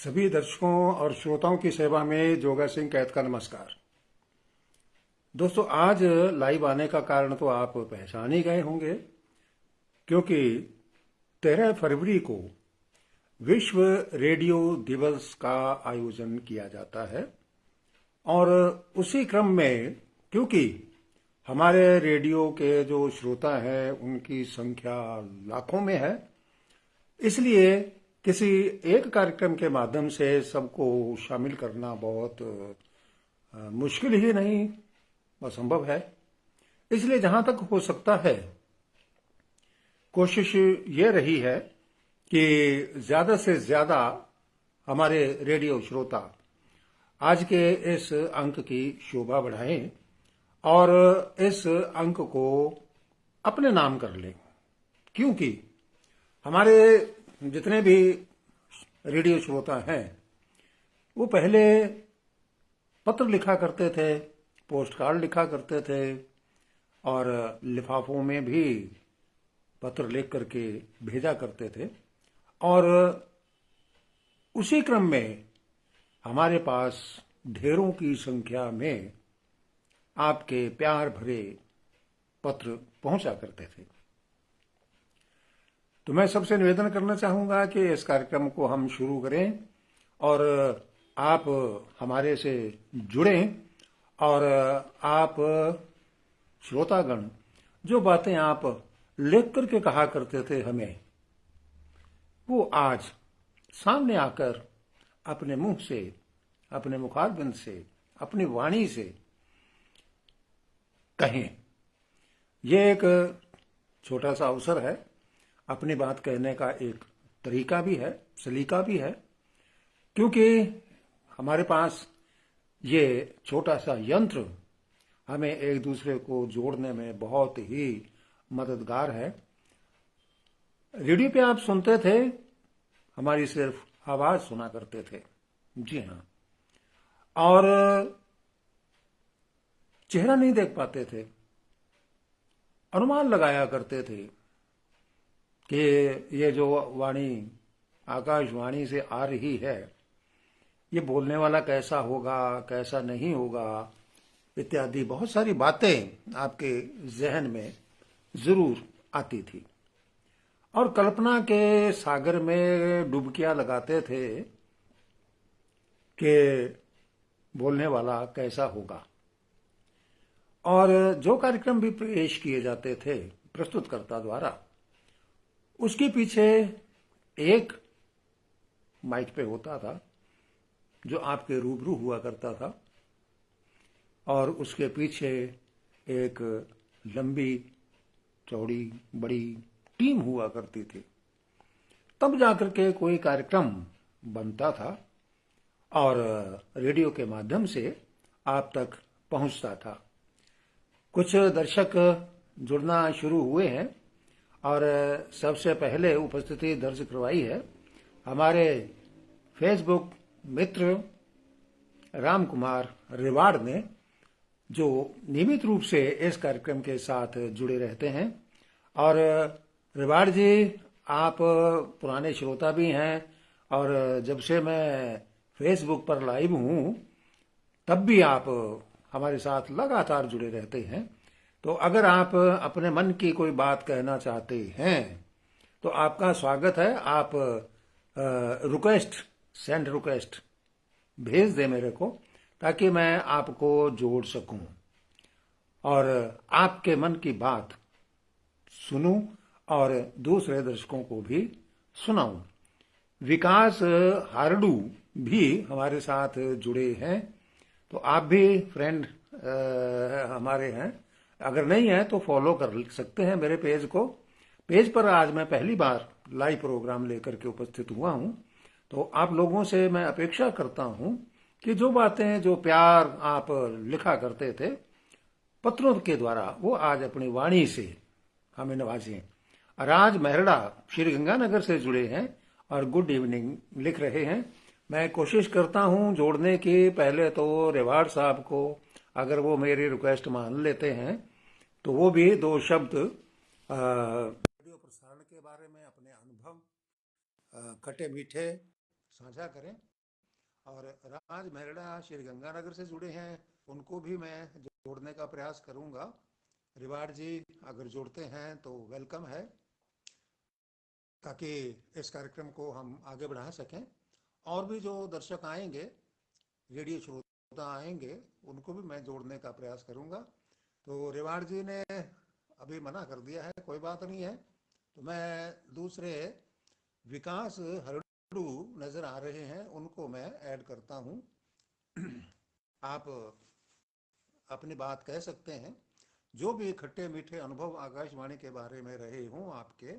सभी दर्शकों और श्रोताओं की सेवा में जोगा सिंह कैद का नमस्कार। दोस्तों, आज लाइव आने का कारण तो आप पहचान ही गए होंगे, क्योंकि 13 फरवरी को विश्व रेडियो दिवस का आयोजन किया जाता है। और उसी क्रम में, क्योंकि हमारे रेडियो के जो श्रोता हैं उनकी संख्या लाखों में है, इसलिए किसी एक कार्यक्रम के माध्यम से सबको शामिल करना बहुत मुश्किल ही नहीं, असंभव है। इसलिए जहां तक हो सकता है, कोशिश ये रही है कि ज्यादा से ज्यादा हमारे रेडियो श्रोता आज के इस अंक की शोभा बढ़ाएं और इस अंक को अपने नाम कर लें। क्योंकि हमारे जितने भी रेडियो श्रोता हैं वो पहले पत्र लिखा करते थे, पोस्ट कार्ड लिखा करते थे और लिफाफों में भी पत्र लिख करके भेजा करते थे। और उसी क्रम में हमारे पास ढेरों की संख्या में आपके प्यार भरे पत्र पहुंचा करते थे। तो मैं सबसे निवेदन करना चाहूंगा कि इस कार्यक्रम को हम शुरू करें और आप हमारे से जुड़ें और आप श्रोतागण जो बातें आप लिख करके कहा करते थे हमें, वो आज सामने आकर अपने मुंह से, अपने मुखारबिंद से, अपनी वाणी से कहें। ये एक छोटा सा अवसर है, अपनी बात कहने का एक तरीका भी है, सलीका भी है, क्योंकि हमारे पास ये छोटा सा यंत्र हमें एक दूसरे को जोड़ने में बहुत ही मददगार है। रेडियो पे आप सुनते थे, हमारी सिर्फ आवाज सुना करते थे, जी हाँ, और चेहरा नहीं देख पाते थे, अनुमान लगाया करते थे कि ये जो वाणी आकाशवाणी से आ रही है, ये बोलने वाला कैसा होगा, कैसा नहीं होगा, इत्यादि बहुत सारी बातें आपके जहन में जरूर आती थी और कल्पना के सागर में डुबकियां लगाते थे कि बोलने वाला कैसा होगा। और जो कार्यक्रम भी पेश किए जाते थे प्रस्तुतकर्ता द्वारा, उसके पीछे एक माइक पे होता था जो आपके रूबरू हुआ करता था और उसके पीछे एक लंबी चौड़ी बड़ी टीम हुआ करती थी। तब जाकर के कोई कार्यक्रम बनता था और रेडियो के माध्यम से आप तक पहुंचता था। कुछ दर्शक जुड़ना शुरू हुए हैं और सबसे पहले उपस्थिति दर्ज करवाई है हमारे फेसबुक मित्र राम कुमार रिवाड़ ने, जो नियमित रूप से इस कार्यक्रम के साथ जुड़े रहते हैं। और रिवाड़ जी, आप पुराने श्रोता भी हैं और जब से मैं फेसबुक पर लाइव हूं तब भी आप हमारे साथ लगातार जुड़े रहते हैं। तो अगर आप अपने मन की कोई बात कहना चाहते हैं तो आपका स्वागत है। आप सेंड रिक्वेस्ट भेज दें मेरे को, ताकि मैं आपको जोड़ सकूं और आपके मन की बात सुनूं और दूसरे दर्शकों को भी सुनाऊं। विकास हारडू भी हमारे साथ जुड़े हैं, तो आप भी फ्रेंड हमारे हैं। अगर नहीं है तो फॉलो कर सकते हैं मेरे पेज को। पेज पर आज मैं पहली बार लाइव प्रोग्राम लेकर के उपस्थित हुआ हूं, तो आप लोगों से मैं अपेक्षा करता हूं कि जो बातें, जो प्यार आप लिखा करते थे पत्रों के द्वारा, वो आज अपनी वाणी से हमें नवाजें। राज मेहरा श्री गंगानगर से जुड़े हैं और गुड इवनिंग लिख रहे हैं। मैं कोशिश करता हूं जोड़ने की। पहले तो रिवाड़ साहब को, अगर वो मेरी रिक्वेस्ट मान लेते हैं, तो वो भी दो शब्द रेडियो प्रसारण के बारे में अपने अनुभव खट्टे मीठे साझा करें। और राज मेहरा श्रीगंगानगर से जुड़े हैं, उनको भी मैं जोड़ने का प्रयास करूंगा। रिवाड़ जी अगर जुड़ते हैं तो वेलकम है, ताकि इस कार्यक्रम को हम आगे बढ़ा सकें। और भी जो दर्शक आएंगे, रेडियो श्रोता आएंगे, उनको भी मैं जोड़ने का प्रयास करूंगा। तो रिवाड़ जी ने अभी मना कर दिया है, कोई बात नहीं है। तो मैं दूसरे विकास हरडू नजर आ रहे हैं, उनको मैं ऐड करता हूं। आप अपनी बात कह सकते हैं, जो भी खट्टे मीठे अनुभव आकाशवाणी के बारे में रहे हों आपके।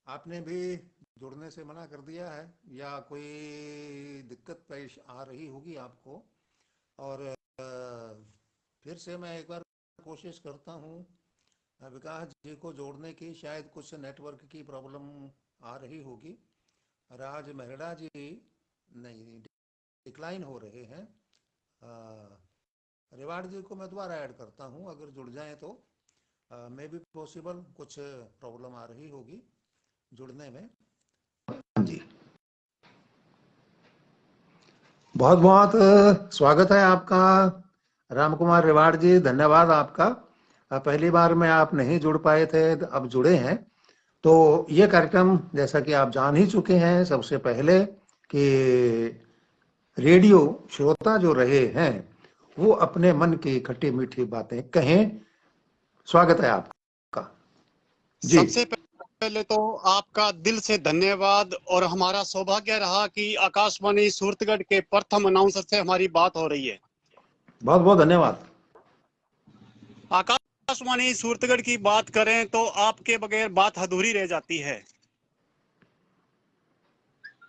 आपने भी जुड़ने से मना कर दिया है, या कोई दिक्कत पेश आ रही होगी आपको। और फिर से मैं एक बार कोशिश करता हूँ विकास जी को जोड़ने की। शायद कुछ नेटवर्क की प्रॉब्लम आ रही होगी। राज मेहरा जी नहीं, डिक्लाइन हो रहे हैं। रिवाड़ जी को मैं दोबारा ऐड करता हूँ, अगर जुड़ जाएं तो मे बी पॉसिबल, कुछ प्रॉब्लम आ रही होगी जुड़ने में। जी, बहुत बहुत स्वागत है आपका राम कुमार रिवाड़ जी, धन्यवाद आपका। पहली बार में आप नहीं जुड़ पाए थे, अब जुड़े हैं। तो ये कार्यक्रम, जैसा कि आप जान ही चुके हैं सबसे पहले, कि रेडियो श्रोता जो रहे हैं वो अपने मन की खट्टी मीठी बातें कहें। स्वागत है आपका जी। सबसे पहले तो आपका दिल से धन्यवाद, और हमारा सौभाग्य रहा कि आकाशवाणी सूरतगढ़ के प्रथम अनाउंसर से हमारी बात हो रही है। बहुत बहुत धन्यवाद। आकाशवाणी सूरतगढ़ की बात करें तो आपके बगैर बात अधूरी रह जाती है,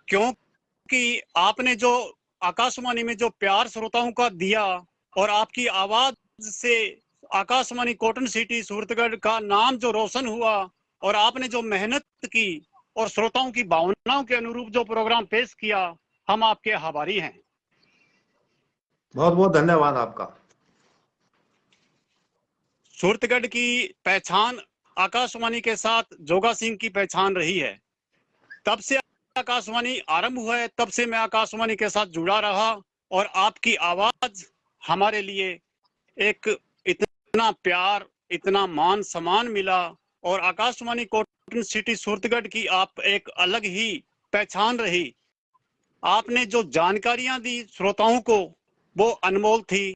क्योंकि आपने जो आकाशवाणी में जो प्यार श्रोताओं का दिया, और आपकी आवाज से आकाशवाणी कॉटन सिटी सूरतगढ़ का नाम जो रोशन हुआ, और आपने जो मेहनत की और श्रोताओं की भावनाओं के अनुरूप जो प्रोग्राम पेश किया, हम आपके आभारी हैं। बहुत बहुत धन्यवाद आपका। सूरतगढ़ की पहचान आकाशवाणी के साथ जोगा सिंह की पहचान रही है। तब से आकाशवाणी आरंभ हुआ है, तब से मैं आकाशवाणी के साथ जुड़ा रहा, और आपकी आवाज हमारे लिए एक इतना प्यार, इतना मान सम्मान मिला, और आकाशवाणी कॉटन सिटी सूरतगढ़ की आप एक अलग ही पहचान रही। आपने जो जानकारियां दी श्रोताओं को, वो अनमोल थी,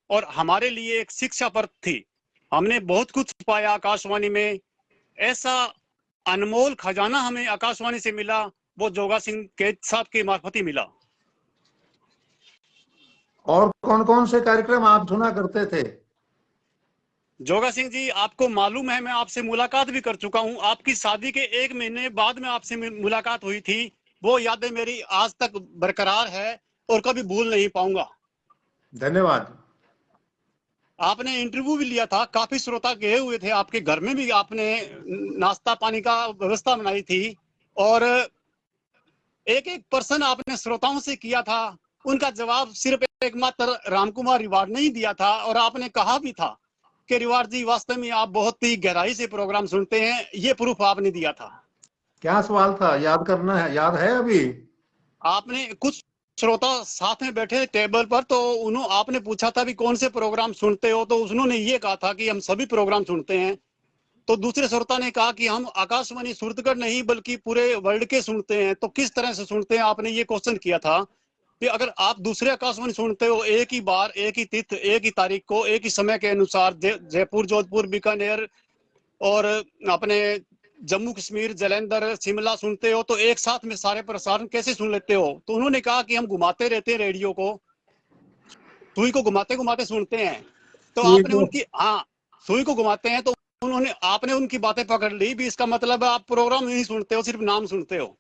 और हमारे लिए एक शिक्षाप्रद थी। हमने बहुत कुछ पाया आकाशवाणी में। ऐसा अनमोल खजाना हमें आकाशवाणी से मिला, वो जोगा सिंह के साहब के मार्फत ही मिला। और कौन कौन से कार्यक्रम आप सुना करते थे? जोगा सिंह जी, आपको मालूम है मैं आपसे मुलाकात भी कर चुका हूं। आपकी शादी के 1 महीने बाद में आपसे मुलाकात हुई थी। वो यादें मेरी आज तक बरकरार है और कभी भूल नहीं पाऊंगा। धन्यवाद। आपने इंटरव्यू भी लिया था, काफी श्रोता गए हुए थे आपके घर में भी, आपने नाश्ता पानी का व्यवस्था बनाई थी, और एक एक पर्सन आपने श्रोताओं से किया था। उनका जवाब सिर्फ एकमात्र रामकुमार रिवाड़ ने ही दिया था, और आपने कहा भी था कि रिवाड़ जी वास्तव में आप बहुत ही गहराई से प्रोग्राम सुनते हैं। ये प्रूफ आपने दिया था। क्या सवाल था, याद करना है, याद है अभी? आपने कुछ श्रोता साथ में बैठे टेबल पर, तो उन्होंने आपने पूछा था भी कौन से प्रोग्राम सुनते हो, तो उन्होंने ये कहा था कि हम सभी प्रोग्राम सुनते हैं। तो दूसरे श्रोता ने कहा कि हम आकाशवाणी सूरतगढ़ नहीं बल्कि पूरे वर्ल्ड के सुनते हैं। तो किस तरह से सुनते हैं, आपने ये क्वेश्चन किया था कि अगर आप दूसरे आकाशवाणी सुनते हो, एक ही बार, एक ही तिथि, एक ही तारीख को, एक ही समय के अनुसार, जयपुर, जोधपुर, बीकानेर और अपने जम्मू कश्मीर, जालंधर, शिमला सुनते हो, तो एक साथ में सारे प्रसारण कैसे सुन लेते हो? तो उन्होंने कहा कि हम घुमाते रहते हैं रेडियो को, सुई को घुमाते घुमाते सुनते हैं। तो सुई आपने को उनकी, हाँ, सुई को घुमाते हैं, तो उन्होंने, आपने उनकी बातें पकड़ ली भी, इसका मतलब है आप प्रोग्राम नहीं सुनते हो, सिर्फ नाम सुनते हो।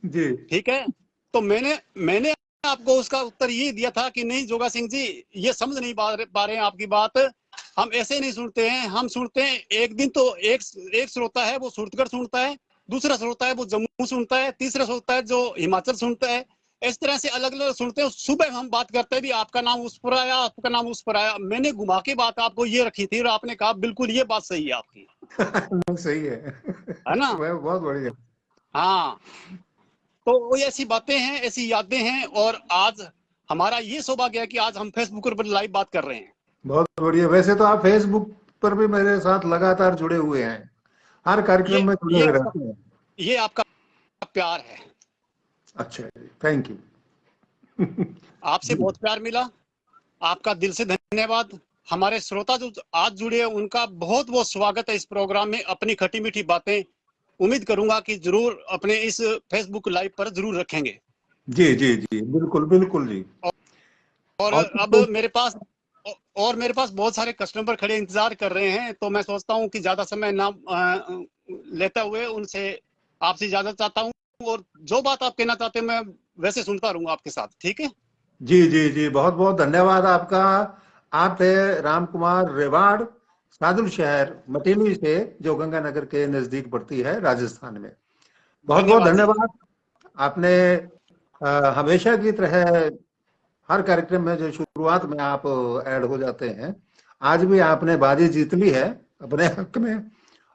जी। ठीक है। तो मैंने मैंने आपको उसका उत्तर ये दिया था कि नहीं जोगा सिंह जी, ये समझ नहीं पा रहे हैं आपकी बात। हम ऐसे नहीं सुनते हैं, हम सुनते हैं एक दिन तो एक एक श्रोता है वो सूरतगढ़ सुनता है, दूसरा श्रोता है वो जम्मू सुनता है, तीसरा श्रोता है जो हिमाचल सुनता है। इस तरह से अलग अलग सुनते हैं। सुबह हम बात करते हैं भी आपका नाम उस पर आया, आपका नाम उस पर आया। मैंने घुमा के बात आपको ये रखी थी, और आपने कहा बिल्कुल ये बात सही है आपकी, सही है। है ना? वह बहुत बढ़िया। हाँ, तो वो ऐसी बातें हैं, ऐसी यादें हैं। और आज हमारा ये सौभाग्य है कि आज हम फेसबुक पर लाइव बात कर रहे हैं। बहुत बढ़िया। वैसे तो आप फेसबुक पर भी मेरे साथ लगातार जुड़े हुए हैं, हर ये कार्यक्रम में जुड़े ये हुए आपका रहते हैं। ये आपका प्यार है। अच्छा जी, थैंक यू। आपसे जी बहुत प्यार मिला। आपका दिल से धन्यवाद। हमारे श्रोता जो आज जुड़े हैं उनका बहुत बहुत स्वागत है इस प्रोग्राम में। अपनी खटी मीठी बातें उम्मीद करूंगा कि जरूर अपने इस फेसबुक लाइव पर जरूर रखेंगे। जी जी जी, बिल्कुल बिल्कुल जी। और और अब मेरे पास बहुत सारे कस्टमर खड़े इंतजार कर रहे हैं, तो मैं सोचता हूं कि ज्यादा समय ना लेते हुए उनसे आपसे इजाजत चाहता हूं। और जो बात आप कहना चाहते हैं मैं वैसे सुनता रहूंगा आपके साथ, ठीक है? जी जी जी, बहुत बहुत धन्यवाद आपका। आप थे राम कुमार रेवाड़, सादुल शहर मटेली से, जो गंगानगर के नजदीक पड़ती है, राजस्थान में। बहुत बहुत धन्यवाद जी। धन्यवाद। आपने हमेशा की तरह हर कार्यक्रम में जो शुरुआत में आप ऐड हो जाते हैं, आज भी आपने बाजी जीत ली है अपने हक में।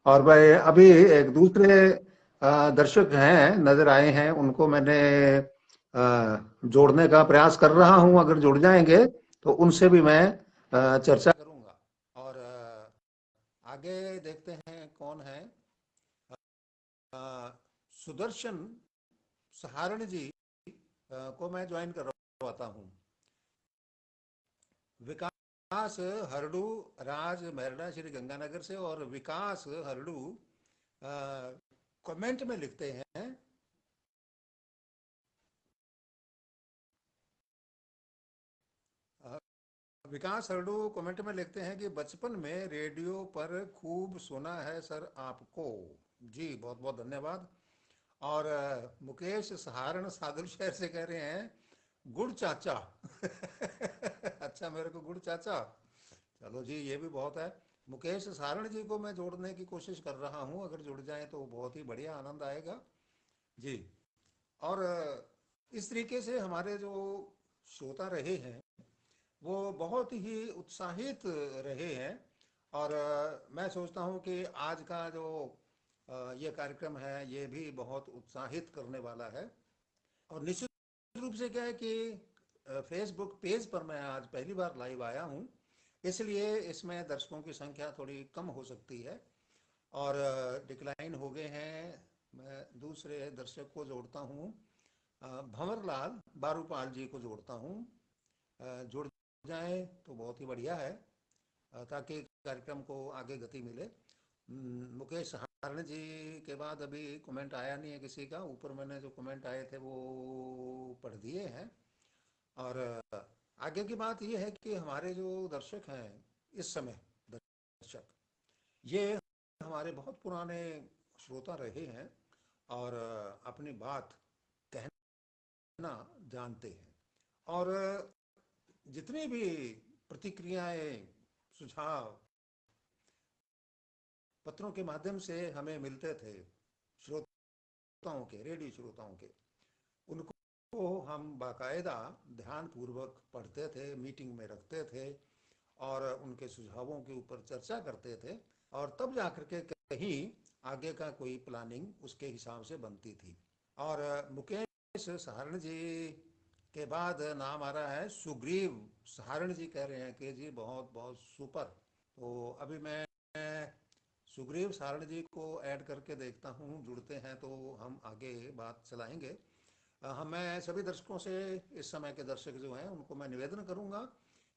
और भाई अभी एक दूसरे दर्शक हैं, नजर आए हैं, उनको मैंने जोड़ने का प्रयास कर रहा हूं। अगर जुड़ जाएंगे तो उनसे भी मैं चर्चा करूंगा। और आगे देखते हैं कौन है। सुदर्शन सहारण जी को मैं ज्वाइन करवाता हूं। विकास हरडू, राज मेरडा श्री गंगानगर से। और विकास हरडू कमेंट में लिखते हैं, विकास हरडू कमेंट में लिखते हैं कि बचपन में रेडियो पर खूब सुना है सर आपको। जी बहुत बहुत धन्यवाद। और मुकेश सहारण सादुल शहर से कह रहे हैं, गुड़ चाचा। अच्छा, मेरे को गुड़ चाचा, चलो जी, ये भी बहुत है। मुकेश सहारण जी को मैं जोड़ने की कोशिश कर रहा हूँ, अगर जुड़ जाए तो बहुत ही बढ़िया, आनंद आएगा जी। और इस तरीके से हमारे जो श्रोता रहे हैं वो बहुत ही उत्साहित रहे हैं। और मैं सोचता हूँ कि आज का जो ये कार्यक्रम है ये भी बहुत उत्साहित करने वाला है। और निश्चित रूप से क्या है कि फेसबुक पेज पर मैं आज पहली बार लाइव आया हूँ, इसलिए इसमें दर्शकों की संख्या थोड़ी कम हो सकती है और डिक्लाइन हो गए हैं। मैं दूसरे दर्शक को जोड़ता हूँ, भंवरलाल बारूपाल जी को जोड़ता हूँ। जुड़ जाए तो बहुत ही बढ़िया है, ताकि कार्यक्रम को आगे गति मिले। मुकेश सहारण जी के बाद अभी कमेंट आया नहीं है किसी का। ऊपर मैंने जो कमेंट आए थे वो पढ़ दिए हैं। और आगे की बात ये है कि हमारे जो दर्शक हैं इस समय, दर्शक ये हमारे बहुत पुराने श्रोता रहे हैं और अपनी बात कहना जानते हैं। और जितनी भी प्रतिक्रियाएं, सुझाव पत्रों के माध्यम से हमें मिलते थे श्रोताओं के, रेडियो श्रोताओं के, उनको हम बाकायदा ध्यान पूर्वक पढ़ते थे, मीटिंग में रखते थे और उनके सुझावों के ऊपर चर्चा करते थे। और तब जाकर के कहीं आगे का कोई प्लानिंग उसके हिसाब से बनती थी। और मुकेश सहारण जी के बाद नाम आ रहा है सुग्रीव सहारण जी। कह रहे हैं कि जी बहुत बहुत सुपर। तो अभी मैं सुग्रीव सहारण जी को ऐड करके देखता हूँ, जुड़ते हैं तो हम आगे बात चलाएंगे। मैं सभी दर्शकों से, इस समय के दर्शक जो हैं उनको मैं निवेदन करूंगा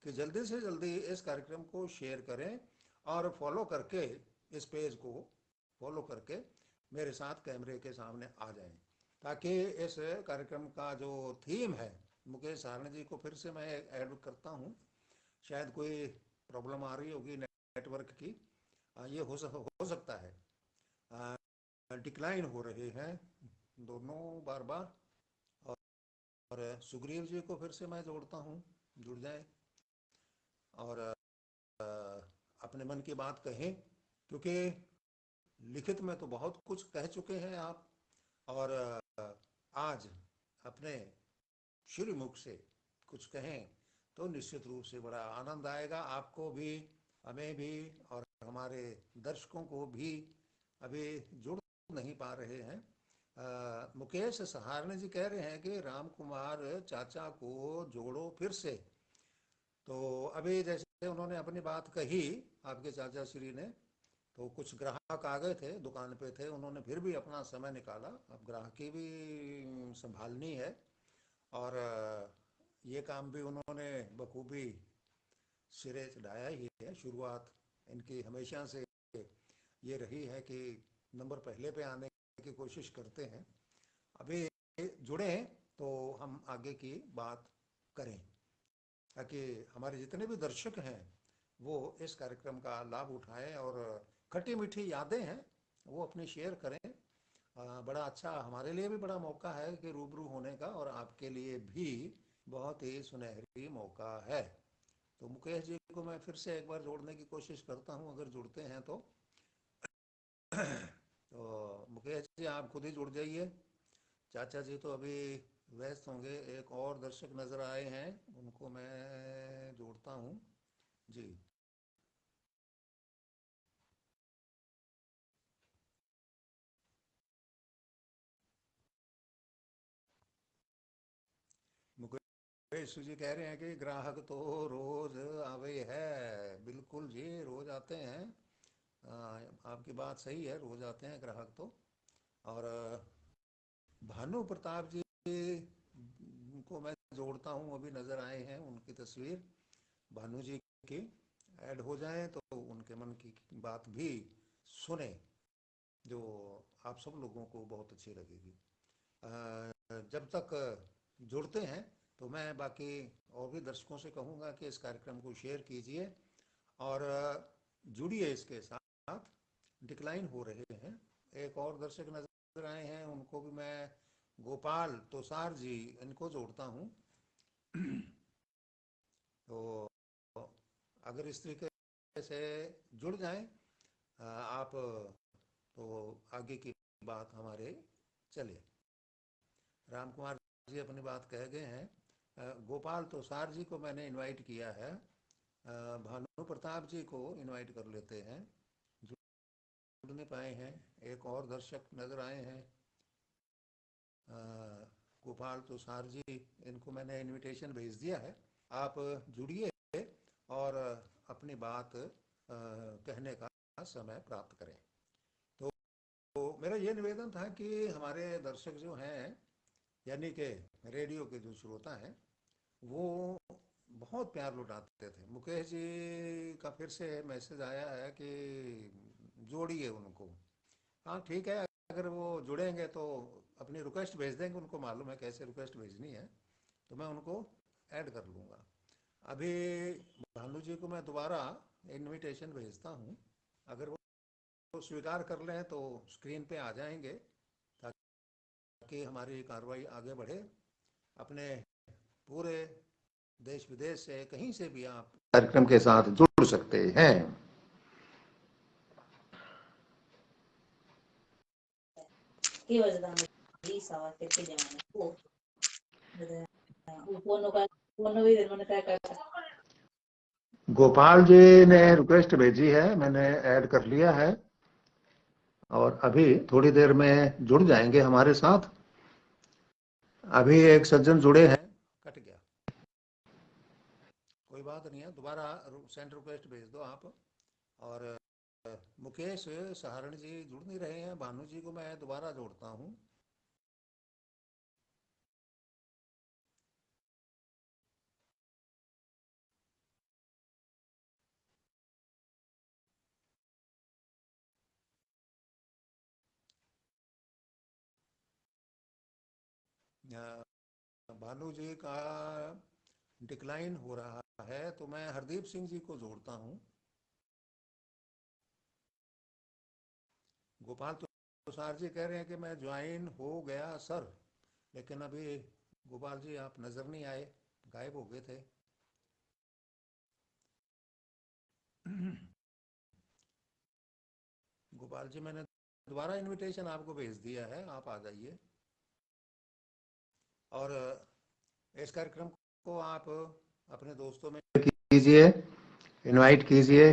कि जल्दी से जल्दी इस कार्यक्रम को शेयर करें और फॉलो करके, इस पेज को फॉलो करके मेरे साथ कैमरे के सामने आ जाएं, ताकि इस कार्यक्रम का जो थीम है, मुकेश सहारण जी को फिर से मैं ऐड करता हूँ। शायद कोई प्रॉब्लम आ रही होगी नेटवर्क की, ये हो सकता है। डिक्लाइन हो रहे हैं दोनों बार बार। और सुग्रीव जी को फिर से मैं जोड़ता हूँ, जुड़ जाए और अपने मन की बात कहें, क्योंकि लिखित में तो बहुत कुछ कह चुके हैं आप। और आज अपने श्रीमुख से कुछ कहें तो निश्चित रूप से बड़ा आनंद आएगा, आपको भी, हमें भी, और हमारे दर्शकों को भी। अभी जुड़ नहीं पा रहे हैं मुकेश सहारणे जी कह रहे हैं कि राम कुमार चाचा को जोड़ो फिर से। तो अभी जैसे उन्होंने अपनी बात कही, आपके चाचा श्री ने, तो कुछ ग्राहक आ गए थे, दुकान पे थे, उन्होंने फिर भी अपना समय निकाला। अब ग्राहकी भी संभालनी है, और ये काम भी उन्होंने बखूबी सिरे चढ़ाया ही है। शुरुआत इनकी हमेशा से ये रही है कि नंबर पहले पे आने की कोशिश करते हैं। अभी जुड़े हैं तो हम आगे की बात करें, ताकि हमारे जितने भी दर्शक हैं वो इस कार्यक्रम का लाभ उठाएं, और खट्टी मीठी यादें हैं वो अपनी शेयर करें। बड़ा अच्छा, हमारे लिए भी बड़ा मौका है कि रूबरू होने का, और आपके लिए भी बहुत ही सुनहरी मौका है। तो मुकेश जी को मैं फिर से एक बार जोड़ने की कोशिश करता हूं, अगर जुड़ते हैं तो। तो मुकेश जी आप खुद ही जुड़ जाइए। चाचा जी तो अभी व्यस्त होंगे। एक और दर्शक नजर आए हैं, उनको मैं जोड़ता हूं जी। मुकेश जी कह रहे हैं कि ग्राहक तो रोज आवे है। बिल्कुल जी, रोज आते हैं। आपकी बात सही है, रोज आते हैं ग्राहक तो। और भानु प्रताप जी को मैं जोड़ता हूँ, अभी नजर आए हैं, उनकी तस्वीर भानु जी की ऐड हो जाए तो उनके मन की बात भी सुने, जो आप सब लोगों को बहुत अच्छी लगेगी। जब तक जुड़ते हैं तो मैं बाकी और भी दर्शकों से कहूँगा कि इस कार्यक्रम को शेयर कीजिए और जुड़िए इसके साथ। डिक्लाइन हो रहे हैं। एक और दर्शक नजर आए हैं, उनको भी मैं, गोपाल तोसार जी, इनको जोड़ता हूँ। तो अगर इस तरीके से जुड़ जाएं आप, तो आगे की बात हमारे चले। राम कुमार जी अपनी बात कह गए हैं। गोपाल तोसार जी को मैंने इनवाइट किया है। भानु प्रताप जी को इनवाइट कर लेते हैं, जुड़ने पाए हैं। एक और दर्शक नजर आए हैं, गोपाल तुषार जी, इनको मैंने इनविटेशन भेज दिया है। आप जुड़िए और अपनी बात कहने का समय प्राप्त करें। तो मेरा ये निवेदन था कि हमारे दर्शक जो हैं, यानी कि रेडियो के जो श्रोता हैं, वो बहुत प्यार लुटाते थे। मुकेश जी का फिर से मैसेज आया है कि जोड़िए उनको। हाँ ठीक है, अगर वो जुड़ेंगे तो अपनी रिक्वेस्ट भेज देंगे, उनको मालूम है कैसे रिक्वेस्ट भेजनी है, तो मैं उनको ऐड कर लूँगा। अभी भानु जी को मैं दोबारा इनविटेशन भेजता हूँ, अगर वो स्वीकार कर लें तो स्क्रीन पे आ जाएंगे, ताकि हमारी कार्रवाई आगे बढ़े। अपने पूरे देश विदेश से कहीं से भी आप कार्यक्रम के साथ जुड़ सकते हैं। गोपाल जी ने रिक्वेस्ट भेजी है, मैंने ऐड कर लिया है, और अभी थोड़ी देर में जुड़ जाएंगे हमारे साथ। अभी एक सज्जन जुड़े हैं, कट गया, कोई बात नहीं है, दोबारा सेंड रिक्वेस्ट भेज दो आप। और मुकेश सहारण जी जुड़ नहीं रहे हैं, भानु जी को मैं दोबारा जोड़ता हूँ। भानु जी का डिक्लाइन हो रहा है, तो मैं हरदीप सिंह जी को जोड़ता हूँ। गोपाल तुषार जी कह रहे हैं कि मैं ज्वाइन हो गया सर, लेकिन अभी गोपाल जी आप नजर नहीं आए, गायब हो गए थे। गोपाल जी, मैंने दोबारा इनविटेशन आपको भेज दिया है, आप आ जाइए। और इस कार्यक्रम को आप अपने दोस्तों में कीजिए, इनवाइट कीजिए।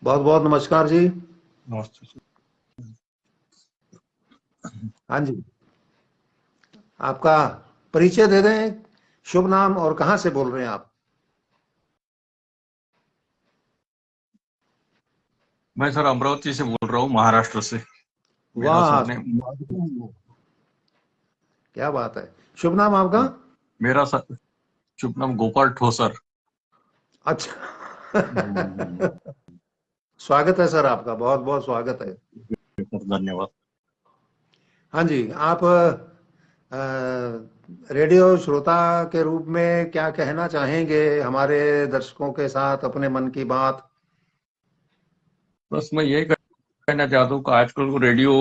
बहुत बहुत नमस्कार जी। नमस्ते। हाँ जी, आपका परिचय दे दें, शुभ नाम और कहाँ से बोल रहे हैं आप? मैं सर अमरावती से बोल रहा हूँ, महाराष्ट्र से। मेरा वाह, सरनेम, क्या बात है। शुभ नाम आपका? मेरा शुभ नाम गोपाल ठोसर। अच्छा। स्वागत है सर, आपका बहुत बहुत स्वागत है। सर धन्यवाद। हाँ जी, आप रेडियो श्रोता के रूप में क्या कहना चाहेंगे हमारे दर्शकों के साथ अपने मन की बात? बस मैं यही कहना चाहता हूँ कि आजकल को रेडियो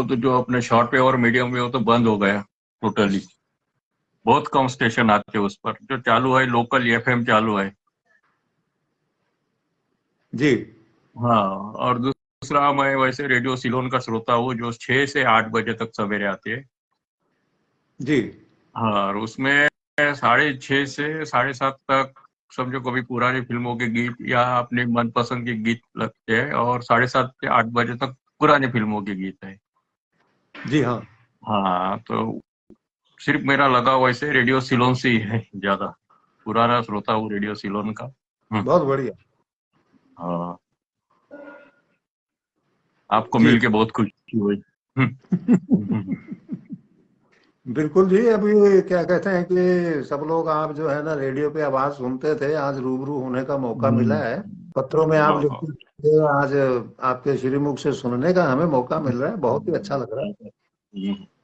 तो जो अपने शॉर्ट वेव और मीडियम वेव तो बंद हो गया टोटली। बहुत कम स्टेशन आते हैं उस पर। जो चालू है लोकल एफएम चालू है। जी हाँ, और दूसरा मैं वैसे रेडियो सिलोन का श्रोता हूँ, जो 6 से 8 बजे तक सवेरे आती है। जी हाँ, और उसमें 6:30 से 7:30 तक समझो कभी पुरानी फिल्मों के गीत या अपने मनपसंद के गीत लगते हैं, और 7:30 से 8 बजे तक पुरानी फिल्मों के गीत है। जी हाँ, हाँ, तो सिर्फ मेरा लगाव वैसे रेडियो सिलोन से ही है ज्यादा। पुराना श्रोता हूँ रेडियो सिलोन का। बहुत बढ़िया। हाँ, आपको जी। मिलके बहुत खुशी हुई। बिल्कुल जी, अभी क्या कहते हैं कि सब लोग आप जो है ना रेडियो पे आवाज सुनते थे, आज रूबरू होने का मौका मिला है। पत्रों में आप हाँ, लिखते थे, आज आपके श्रीमुख से सुनने का हमें मौका मिल रहा है, बहुत ही अच्छा लग रहा है।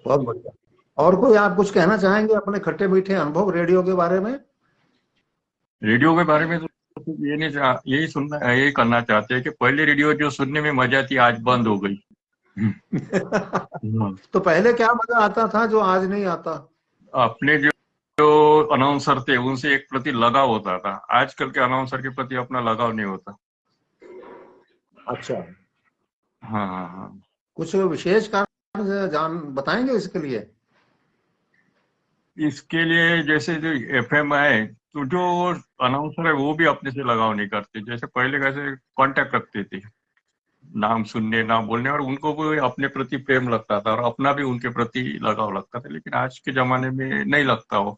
बहुत बढ़िया। और कोई आप कुछ कहना चाहेंगे अपने खट्टे मीठे अनुभव रेडियो के बारे में? रेडियो के बारे में तो सिर्फ यही करना चाहते हैं कि पहले रेडियो जो सुनने में मजा थी आज बंद हो गई। तो पहले क्या मजा आता था जो आज नहीं आता? अपने जो जो अनाउंसर थे उनसे एक प्रति लगाव होता था। आजकल के अनाउंसर के प्रति अपना लगाव नहीं होता। अच्छा, हाँ हाँ हाँ। कुछ विशेष कारण जान बताएंगे इसके लिए? इसके लिए जैसे जो एफएम है, तो जो अनाउंसर है वो भी अपने से लगाव नहीं करते। जैसे पहले कैसे कांटेक्ट रखते थे, नाम सुनने नाम बोलने, और उनको भी अपने प्रति प्रेम लगता था और अपना भी उनके प्रति लगाव लगता था। लेकिन आज के जमाने में नहीं लगता वो।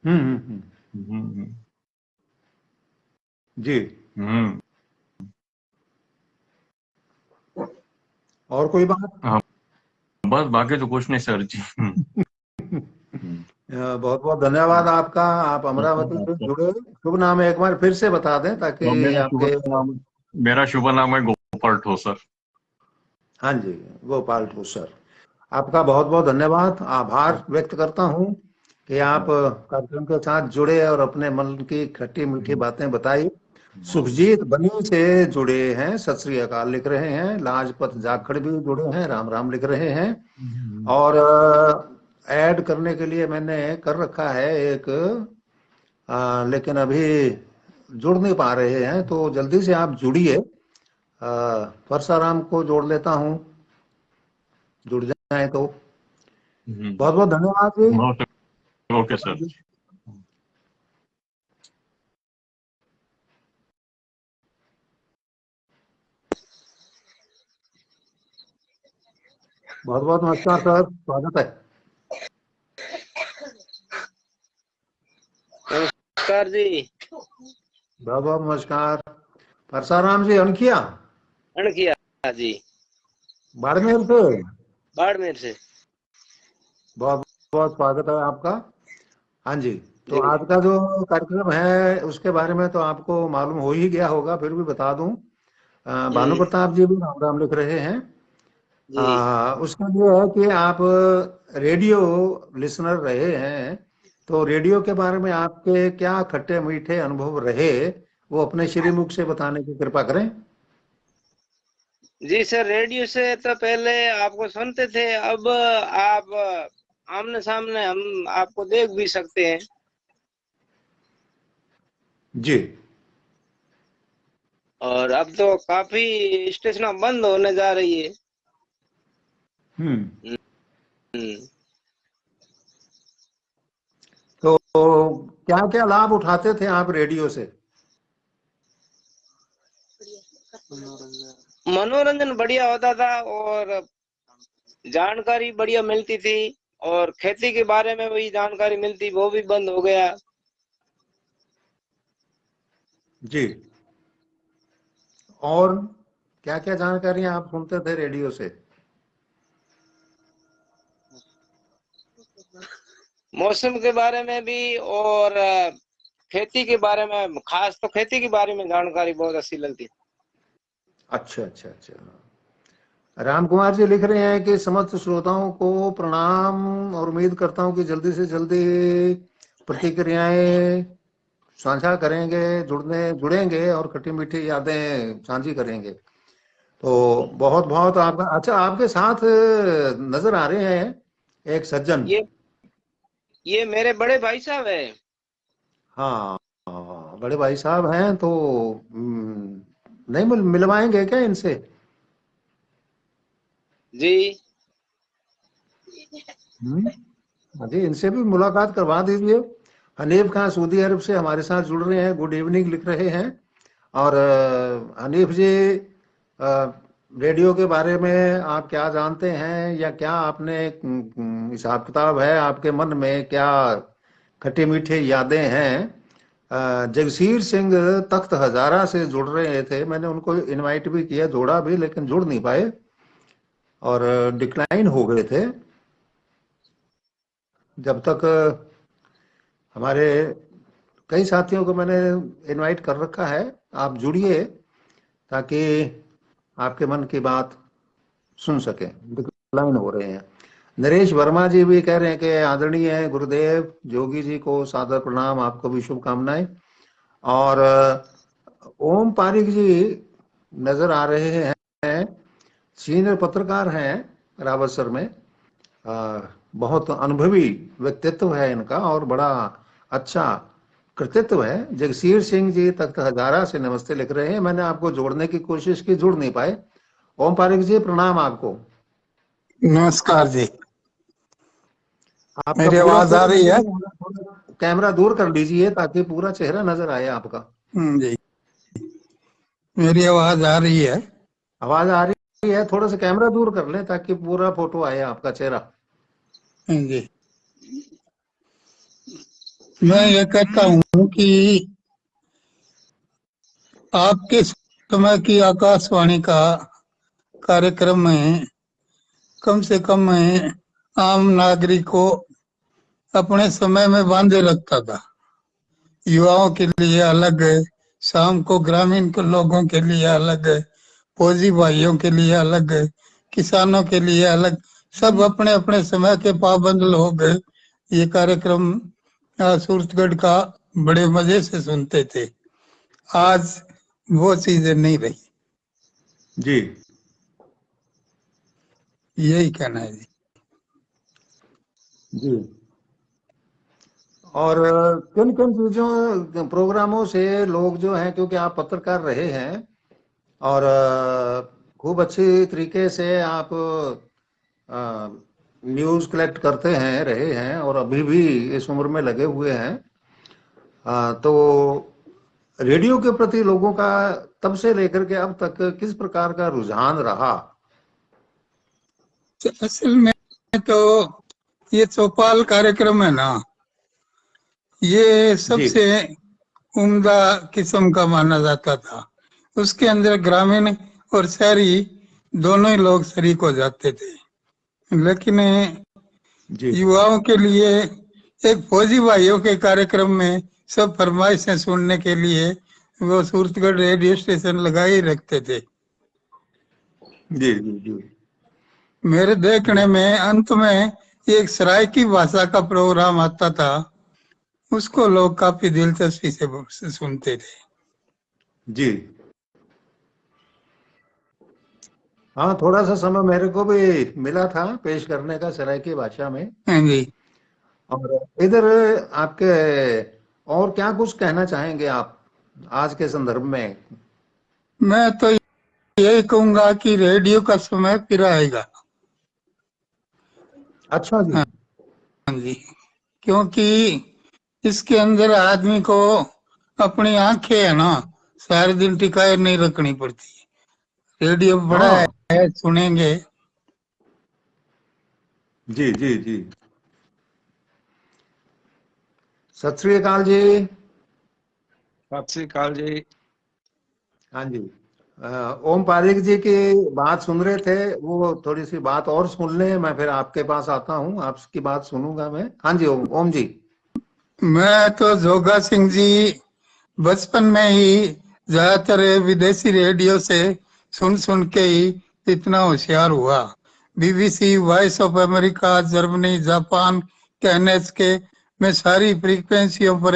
हम्म। हम्म जी। हम्म। और कोई बात? हाँ, बस बाकी तो कुछ नहीं सर जी। बहुत बहुत धन्यवाद आपका, आप अमरावती से जुड़े। शुभ नाम एक बार फिर से बता दें तो ताकि आपके। मेरा शुभ नाम है गोपाल ठोसर। हाँ जी, गोपाल ठोसर, आपका बहुत बहुत धन्यवाद, आभार व्यक्त करता हूँ कि आप कार्यक्रम के साथ जुड़े और अपने मन की खट्टी मीठी बातें बताई। सुखजीत बनी से जुड़े हैं, सत श्री अकाल लिख रहे हैं। लाजपत जाखड़ भी जुड़े हैं, राम राम लिख रहे हैं। और ऐड करने के लिए मैंने कर रखा है एक, लेकिन अभी जुड़ नहीं पा रहे हैं, तो जल्दी से आप जुड़िए। परसाराम को जोड़ लेता हूँ, जुड़ जाए तो। बहुत बहुत धन्यवाद जी। Okay sir. बहुत बहुत नमस्कार सर, स्वागत है। नमस्कार जी। बहुत बहुत नमस्कार। परसाराम जी, अनखिया अणखिया जी, बाड़मेर से। बाड़मेर से। बहुत बहुत स्वागत है आपका। हाँ जी, तो जी आज का जो कार्यक्रम है उसके बारे में तो आपको मालूम हो ही गया होगा, फिर भी बता दूं। भानु जी प्रताप जी भी राम राम लिख रहे हैं। जी उसका ये है कि आप रेडियो लिसनर रहे हैं, तो रेडियो के बारे में आपके क्या खट्टे मीठे अनुभव रहे, वो अपने श्रीमुख से बताने की कृपा करें। जी सर, रेडियो से तो पहले आपको सुनते थे, अब आप आमने सामने हम आपको देख भी सकते हैं। जी। और अब तो काफी स्टेशन बंद होने जा रही है। हम्म। हम्म। तो क्या क्या लाभ उठाते थे आप रेडियो से? मनोरंजन बढ़िया होता था, और जानकारी बढ़िया मिलती थी, और खेती के बारे में भी जानकारी मिलती, वो भी बंद हो गया। जी, और क्या क्या जानकारियां आप सुनते थे रेडियो से? मौसम के बारे में भी, और खेती के बारे में, खास तो खेती के बारे में जानकारी बहुत अच्छी लगती। अच्छा अच्छा अच्छा। राम कुमार जी लिख रहे हैं कि समस्त श्रोताओं को प्रणाम और उम्मीद करता हूं कि जल्दी से जल्दी प्रतिक्रियाएं साझा करेंगे, जुड़ेंगे और खट्टी मीठी यादें साझी करेंगे। तो बहुत बहुत आपका, अच्छा आपके साथ नजर आ रहे हैं एक सज्जन। ये मेरे बड़े भाई साहब है। हाँ हाँ, बड़े भाई साहब हैं तो नहीं मिलवाएंगे क्या इनसे? जी हाँ जी, इनसे भी मुलाकात करवा दीजिए। हनीफ खान सऊदी अरब से हमारे साथ जुड़ रहे हैं, गुड इवनिंग लिख रहे हैं। और हनीफ जी, रेडियो के बारे में आप क्या जानते हैं, या क्या आपने हिसाब किताब है आपके मन में, क्या खट्टी मीठी यादें हैं? जगसीर सिंह तख्त हजारा से जुड़ रहे थे, मैंने उनको इनवाइट भी किया, जोड़ा भी, लेकिन जुड़ नहीं पाए और डिक्लाइन हो गए थे। जब तक हमारे कई साथियों को मैंने इनवाइट कर रखा है, आप जुड़िए ताकि आपके मन की बात सुन सकें। डिक्लाइन हो रहे हैं। नरेश वर्मा जी भी कह रहे हैं कि आदरणीय गुरुदेव जोगी जी को सादर प्रणाम, आपको भी शुभकामनाएं। और ओम पारिक जी नजर आ रहे हैं, सीनियर पत्रकार हैं रावतसर में। बहुत अनुभवी व्यक्तित्व है इनका और बड़ा अच्छा कृतित्व है। जगसीर सिंह जी तख्त हजारा से नमस्ते लिख रहे हैं, मैंने आपको जोड़ने की कोशिश की, जुड़ नहीं पाए। ओम पारिक जी प्रणाम आपको। नमस्कार जी। आपका मेरी पूरा आवाज आ रही है? कैमरा दूर कर लीजिए ताकि पूरा चेहरा नजर आए आपका। जी, मेरी आवाज आ रही है? आवाज आ रही है, थोड़ा सा कैमरा दूर कर लें ताकि पूरा फोटो आए आपका चेहरा। जी, मैं ये कहता हूँ कि आपके समय की आकाशवाणी का कार्यक्रम में कम से कम आम नागरिक को अपने समय में बांधे रखता था। युवाओं के लिए अलग है, शाम को ग्रामीण के लोगों के लिए अलग है, फौजी भाइयों के लिए अलग है, किसानों के लिए अलग, सब अपने अपने समय के पाबंद लोग ये कार्यक्रम सूरतगढ़ का बड़े मजे से सुनते थे। आज वो चीजें नहीं रही। जी, यही कहना है जी। जी। और किन किन चीजों, प्रोग्रामों से लोग जो हैं, क्योंकि आप पत्रकार रहे हैं और खूब अच्छी तरीके से आप न्यूज कलेक्ट करते हैं, रहे हैं और अभी भी इस उम्र में लगे हुए हैं, तो रेडियो के प्रति लोगों का तब से लेकर के अब तक किस प्रकार का रुझान रहा? असल में तो ये चौपाल कार्यक्रम है ना, ये जी, सबसे उम्दा किस्म का माना जाता था। उसके अंदर ग्रामीण और शहरी दोनों ही लोग शरीक हो जाते थे। लेकिन जी, युवाओं के लिए एक फौजी भाइयों के कार्यक्रम में सब फरमाइशें सुनने के लिए वो सूरतगढ़ रेडियो स्टेशन लगा ही रखते थे। जी, जी, जी, मेरे देखने में अंत में एक सराइकी भाषा का प्रोग्राम आता था, उसको लोग काफी दिलचस्पी से सुनते थे। जी। हाँ, थोड़ा सा समय मेरे को भी मिला था पेश करने का सराइकी भाषा में। हाँ जी। और इधर आपके और क्या कुछ कहना चाहेंगे आप आज के संदर्भ में? मैं तो यही कहूंगा कि रेडियो का समय फिर आएगा। अच्छा जी। हाँ जी, क्योंकि इसके अंदर आदमी को अपनी आंखें है ना सारे दिन टिकाए नहीं रखनी पड़ती। रेडियो बड़ा हाँ, है, सुनेंगे जी जी जी। सत श्री अकाल जी। सत श्री अकाल जी। हाँ जी। ओम पारिक जी की बात सुन रहे थे, वो थोड़ी सी बात और सुन लें, मैं फिर आपके पास आता हूँ, आपकी बात सुनूंगा मैं। हाँ जी ओम जी। मैं तो जोगा सिंह जी बचपन में ही ज्यादातर विदेशी रेडियो से सुन सुन के ही इतना होशियार हुआ। BBC, voice of America, Germany, Japan, कैनेस के मैं सारी फ्रीक्वेंसियों पर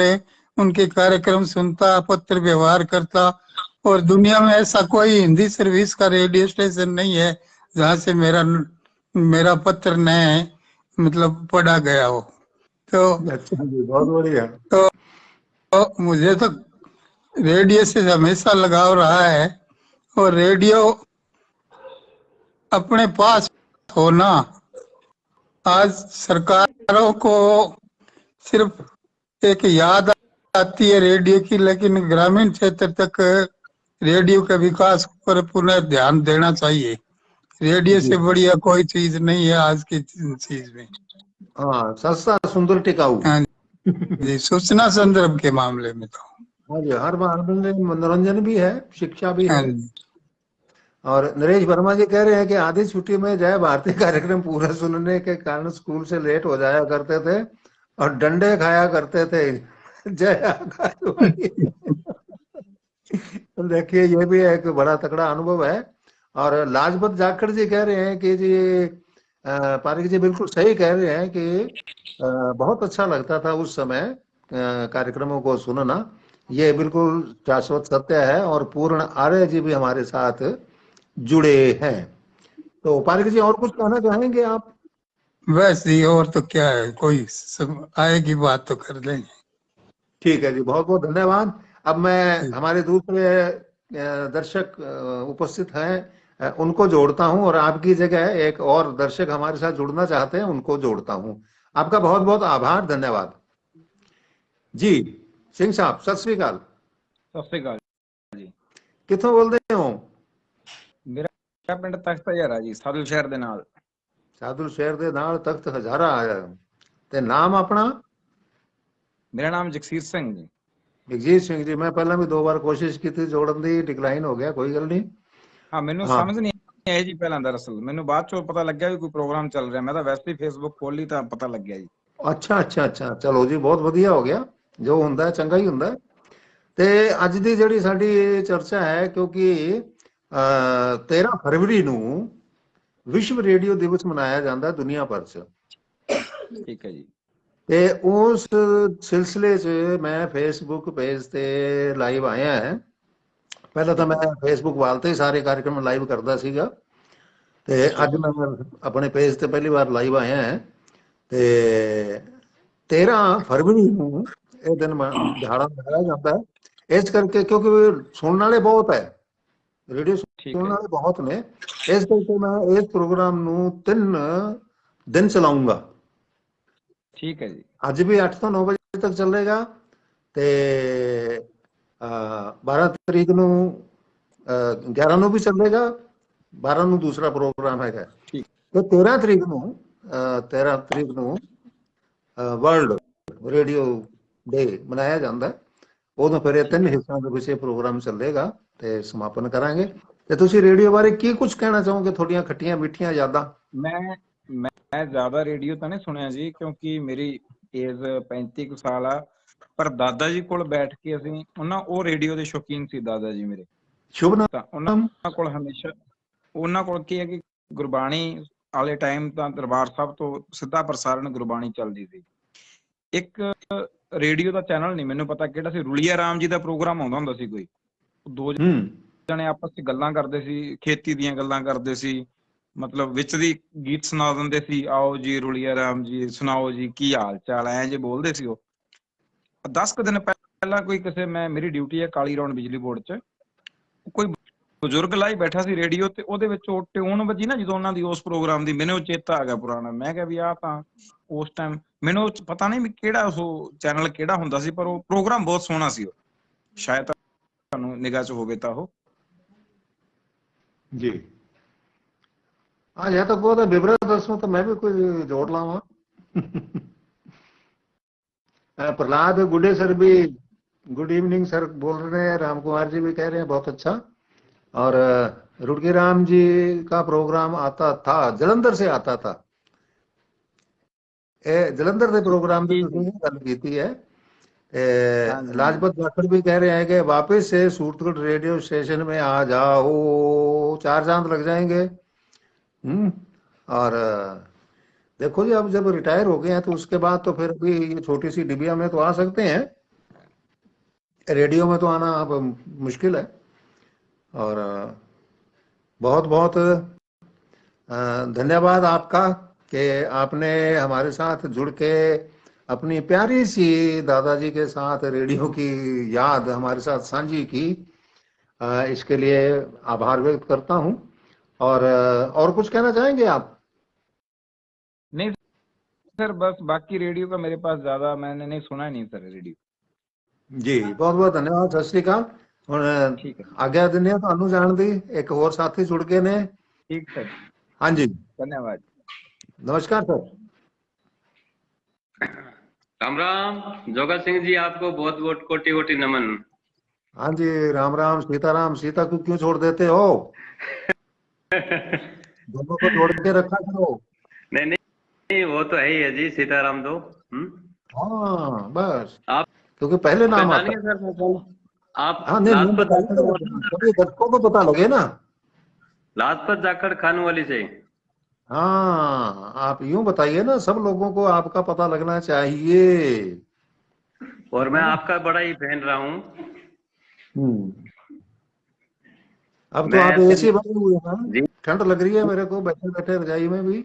उनके कार्यक्रम सुनता, पत्र व्यवहार करता। और दुनिया में ऐसा कोई हिंदी सर्विस का रेडियो स्टेशन नहीं है जहाँ से मेरा मेरा पत्र न मतलब पढ़ा गया हो। तो अच्छा जी, बहुत बढ़िया। मुझे तो रेडियो से हमेशा लगाव रहा है। और रेडियो अपने पास होना आज सरकारों को सिर्फ एक याद आती है रेडियो की, लेकिन ग्रामीण क्षेत्र तक रेडियो के विकास पर पुनः ध्यान देना चाहिए। रेडियो जी से बढ़िया कोई चीज नहीं है आज की चीज में। हाँ, सस्ता सुंदर टिकाऊ। हाँ जी, सूचना संदर्भ के मामले में तो। हाँ जी, हर मनोरंजन भी है, शिक्षा भी हाँ है। जी। और नरेश वर्मा जी कह रहे हैं कि आधी छुट्टी में जय भारती कार्यक्रम पूरा सुनने के कारण स्कूल से लेट हो जाया करते थे और डंडे खाया करते थे। जय आकाशवाणी। तो देखिए, ये भी एक बड़ा तगड़ा अनुभव है। और लाजपत जाखड़ जी कह रहे हैं कि जी पारिक जी बिल्कुल सही कह रहे हैं कि बहुत अच्छा लगता था उस समय कार्यक्रमों को सुनना। ये बिल्कुल शाश्वत सत्य है। और पूर्ण आर्य जी भी हमारे साथ जुड़े हैं। तो पारिक जी और कुछ कहना चाहेंगे आप? बस ये और तो क्या है, कोई सब आएगी बात तो कर लेंगे। ठीक है जी, बहुत बहुत धन्यवाद। अब मैं ठीक। हमारे दूसरे दर्शक उपस्थित हैं, उनको जोड़ता हूं, और आपकी जगह एक और दर्शक हमारे साथ जुड़ना चाहते हैं, उनको जोड़ता हूं। आपका बहुत बहुत आभार, धन्यवाद जी। सिंह साहब, सत श्री अकाल। सत श्री अकाल जी। कित्थों बोलते हो? मेरा पिंड तख्त हजारा जी, सादुल शहर ਦੇ ਨਾਲ। सादुल शहर ਦੇ ਨਾਲ ਤਖਤ ਹਜ਼ਾਰਾ ਆਇਆ। ਤੇ ਨਾਮ ਆਪਣਾ? ਮੇਰਾ ਨਾਮ ਜਗਸੀਰ ਸਿੰਘ ਜੀ। ਜਗਜੀਤ ਸਿੰਘ ਜੀ। ਮੈਂ ਪਹਿਲਾਂ ਵੀ 2 ਵਾਰ ਕੋਸ਼ਿਸ਼ ਕੀਤੀ ਜੋੜਨ ਦੀ, ਡਿਕਲਾइन ਹੋ ਗਿਆ, ਕੋਈ ਗੱਲ ਨਹੀਂ। ਹਾਂ, ਮੈਨੂੰ ਹਾਂ, ਸਮਝ ਨਹੀਂ ਆਈ ਜੀ ਪਹਿਲਾਂ। ਦਰਅਸਲ ਮੈਨੂੰ ਬਾਅਦ ਚੋਂ ਪਤਾ ਲੱਗਿਆ ਵੀ ਕੋਈ ਪ੍ਰੋਗਰਾਮ ਚੱਲ ਰਿਹਾ। ਮੈਂ ਤਾਂ ਵੈਸੇ ਹੀ ਫੇਸਬੁੱਕ ਖੋਲੀ ਤਾਂ ਪਤਾ ਲੱਗਿਆ ਜੀ। ਅੱਛਾ ਅੱਛਾ ਅੱਛਾ, ਚਲੋ ਜੀ, ਬਹੁਤ ਵਧੀਆ ਹੋ ਗਿਆ। ਜੋ ਹੁੰਦਾ ਹੈ ਚੰਗਾ ਹੀ ਹੁੰਦਾ ਹੈ। ਤੇ ਅੱਜ ਦੀ ਜਿਹੜੀ ਸਾਡੀ ਇਹ ਚਰਚਾ ਹੈ, ਕਿਉਂਕਿ 13 ਫਰਵਰੀ ਨੂੰ ਵਿਸ਼ਵ ਰੇਡੀਓ ਦਿਵਸ ਮਨਾਇਆ ਜਾਂਦਾ ਦੁਨੀਆ ਭਰ 'ਚ। ਠੀਕ ਹੈ ਜੀ। ਤੇ ਉਸ ਸਿਲਸਿਲੇ 'ਚ ਮੈਂ ਫੇਸਬੁੱਕ ਪੇਜ ਤੇ ਲਾਈਵ ਆਇਆ ਹੈ। ਪਹਿਲਾਂ ਤਾਂ ਮੈਂ ਫੇਸਬੁੱਕ ਵਾਲ ਤੇ ਹੀ ਸਾਰੇ ਕਾਰਜਕ੍ਰਮ ਲਾਈਵ ਕਰਦਾ ਸੀਗਾ, ਤੇ ਅੱਜ ਮੈਂ ਆਪਣੇ ਪੇਜ ਤੇ ਪਹਿਲੀ ਵਾਰ ਲਾਈਵ ਆਇਆ ਹੈ। ਤੇ 13 ਫਰਵਰੀ ਨੂੰ ਇਹ ਦਿਨ ਦਿਹਾੜਾ ਮਨਾਇਆ ਜਾਂਦਾ ਹੈ। ਇਸ ਕਰਕੇ, ਕਿਉਂਕਿ ਸੁਣਨ ਵਾਲੇ ਬਹੁਤ ਹੈ, ਰੇਡੀਓ ਸੁਣਨ ਵਾਲੇ ਬਹੁਤ ਨੇ, ਇਸ ਕਰਕੇ ਮੈਂ ਇਸ ਪ੍ਰੋਗਰਾਮ ਨੂੰ 3 ਦਿਨ ਚਲਾਉਂਗਾ। ਠੀਕ ਹੈ ਜੀ। ਅੱਜ ਵੀ 8 ਤੋਂ 9 ਵਜੇ ਤੱਕ ਚੱਲੇਗਾ, ਤੇ 12 ਤਰੀਕ ਨੂੰ 11 ਨੂੰ ਵੀ ਚੱਲੇਗਾ, 12 ਨੂੰ ਦੂਸਰਾ ਪ੍ਰੋਗਰਾਮ ਹੈਗਾ। ਠੀਕ। ਤੇ 13 ਤਰੀਕ ਨੂੰ ਵਰਲਡ ਰੇਡੀਓ ਡੇ ਮਨਾਇਆ ਜਾਂਦਾ। ਉਦੋਂ ਫਿਰ ਇਹ 3 ਹਿੱਸਿਆਂ ਦੇ ਵਿੱਚ ਇਹ ਪ੍ਰੋਗਰਾਮ ਚੱਲੇਗਾ ਤੇ ਸਮਾਪਨ ਕਰਾਂਗੇ। ਤੇ ਤੁਸੀਂ ਰੇਡੀਓ ਬਾਰੇ ਕੀ ਕੁਝ ਕਹਿਣਾ ਚਾਹੋਗੇ, ਤੁਹਾਡੀਆਂ ਖੱਟੀਆਂ ਮਿੱਠੀਆਂ ਯਾਦਾਂ? ਮੈਂ ਜ਼ਿਆਦਾ ਰੇਡੀਓ ਤਾਂ ਨਹੀਂ ਸੁਣਿਆ ਜੀ, ਕਿਉਂਕਿ ਮੇਰੀ ਏਜ 35 ਕੁ ਸਾਲ ਆ। ਪਰ ਦਾਦਾ ਜੀ ਕੋਲ ਬੈਠ ਕੇ ਅਸੀਂ ਉਹ ਰੇਡੀਓ ਦੇ ਸ਼ੌਕੀਨ ਸੀ ਦਾਦਾ ਜੀ ਮੇਰੇ। ਸ਼ੁਭ ਨਾਮ? ਤਾਂ ਉਹਨਾਂ ਕੋਲ ਹਮੇਸ਼ਾ, ਉਹਨਾਂ ਕੋਲ ਕੀ ਹੈ ਕਿ ਗੁਰਬਾਣੀ ਵਾਲੇ ਟਾਈਮ ਤਾਂ ਦਰਬਾਰ ਸਾਹਿਬ ਤੋਂ ਸਿੱਧਾ ਪ੍ਰਸਾਰਣ ਗੁਰਬਾਣੀ ਚੱਲਦੀ ਸੀ। ਇੱਕ ਰੇਡੀਓ ਦਾ ਚੈਨਲ ਨਹੀਂ ਮੈਨੂੰ ਪਤਾ ਕਿਹੜਾ ਸੀ, ਰੁਲੀਆ ਰਾਮ ਜੀ ਦਾ ਪ੍ਰੋਗਰਾਮ ਆਉਂਦਾ ਹੁੰਦਾ ਸੀ ਕੋਈ। 2 ਜਣੇ ਆਪਸ ਚ ਗੱਲਾਂ ਕਰਦੇ ਸੀ, ਖੇਤੀ ਦੀਆਂ ਗੱਲਾਂ ਕਰਦੇ ਸੀ, ਮਤਲਬ ਵਿੱਚ ਦੀ ਗੀਤ ਸੁਣਾ ਦਿੰਦੇ ਸੀ। ਆਓ ਜੀ ਰੁਲੀਆ ਰਾਮ ਜੀ, ਸੁਣਾਓ ਜੀ ਕੀ ਹਾਲ ਚਾਲ, ਐ ਜੇ ਬੋਲਦੇ ਸੀ ਉਹ। 10 ਕੁ ਦਿਨ ਪਹਿਲਾਂ ਕੋਈ ਕਿਸੇ, ਮੇਰੀ ਡਿਊਟੀ ਹੈ ਕਾਲੀ ਰੌਣ ਬਿਜਲੀ ਬੋਰਡ ਚ, ਕੋਈ ਬਜ਼ੁਰਗ ਲਾਈ ਬੈਠਾ ਸੀ ਰੇਡੀਓ ਤੇ, ਉਹਦੇ ਵਿੱਚ ਉਹ ਟਿਊਨ ਵੱਜੀ ਨਾ ਜਦੋਂ ਉਹਨਾਂ ਦੀ ਉਸ ਪ੍ਰੋਗਰਾਮ ਦੀ, ਮੈਨੂੰ ਚੇਤਾ ਆ ਗਿਆ ਪੁਰਾਣਾ। ਮੈਂ ਕਿਹਾ ਵੀ ਆਹ ਤਾਂ ਉਸ ਟਾਈਮ ਮੈਨੂੰ ਪਤਾ ਨਹੀਂ ਵੀ ਕਿਹੜਾ ਉਹ ਚੈਨਲ ਕਿਹੜਾ ਹੁੰਦਾ ਸੀ, ਪਰ ਉਹ ਪ੍ਰੋਗਰਾਮ ਬਹੁਤ ਸੋਹਣਾ ਸੀ। ਉਹ ਸ਼ਾਇਦ ਤੁਹਾਨੂੰ ਨਿਗਾਹ ਚ ਹੋਵੇ ਤਾਂ ਉਹ ਜੀ। हाँ यह तो बहुत विवृत दसों तो मैं भी कुछ जोड़ लाऊंगा। प्रहलाद गुडे सर भी गुड इवनिंग सर बोल रहे हैं, राम कुमार जी भी कह रहे हैं बहुत अच्छा। और रुड़की राम जी का प्रोग्राम आता था, जलंधर से आता था। जलंधर से प्रोग्राम भी तुमने गल की है। हाँ जी, लाजपत जाखड़ भी कह रहे हैं कि वापस से सूरतगढ़ रेडियो स्टेशन में आ जाओ, 4 चांद लग जाएंगे। और देखो जी, अब जब रिटायर हो गए हैं तो उसके बाद तो फिर भी ये छोटी सी डिबिया में तो आ सकते हैं, रेडियो में तो आना अब मुश्किल है। और बहुत बहुत धन्यवाद आपका कि आपने हमारे साथ जुड़ के अपनी प्यारी सी दादाजी के साथ रेडियो की याद हमारे साथ साझी की। इसके लिए आभार व्यक्त करता हूं। और कुछ कहना चाहेंगे आप? नहीं सर, बस बाकी रेडियो का मेरे पास ज्यादा मैंने नहीं सुना, नहीं सर रेडियो। जी बहुत बहुत धन्यवाद, सत श्री अकाल। ਹੁਣ ठीक है, आज्ञा ਦਿੰਦੇ ਹਾਂ ਤੁਹਾਨੂੰ ਜਾਣ ਦੀ। ਇੱਕ ਹੋਰ ਸਾਥੀ जुड़ गए ने। ठीक सर, हाँ जी, धन्यवाद। नमस्कार सर। राम राम जोगा सिंह जी, आपको बहुत बहुत कोटि कोटि नमन। हाँ जी, राम राम सीताराम। सीता को क्यों छोड़ देते हो? दोनों को जोड़ के रखा करो। नहीं नहीं, वो तो है ही है जी, सीताराम दो। हाँ बस, आप क्योंकि पहले नाम आता पहचानिए है। सर, पहचान आप हाँ नहीं, नाम लाजपत बताइए जाखड़ तो बोल रहे हैं ना? सभी दर्शकों को पता लगे ना। लाजपत जाखड़ खानवाली से। हाँ आप यूं बताइए ना, सब लोगों को आपका पता लगना चाहिए। और मैं आपका बड़ा ही फैन रहा हूँ। अब तो मैं आप तो एसी बने हुए हैं, जी ठंड लग रही है मेरे को बैठे बैठे रजाई में भी।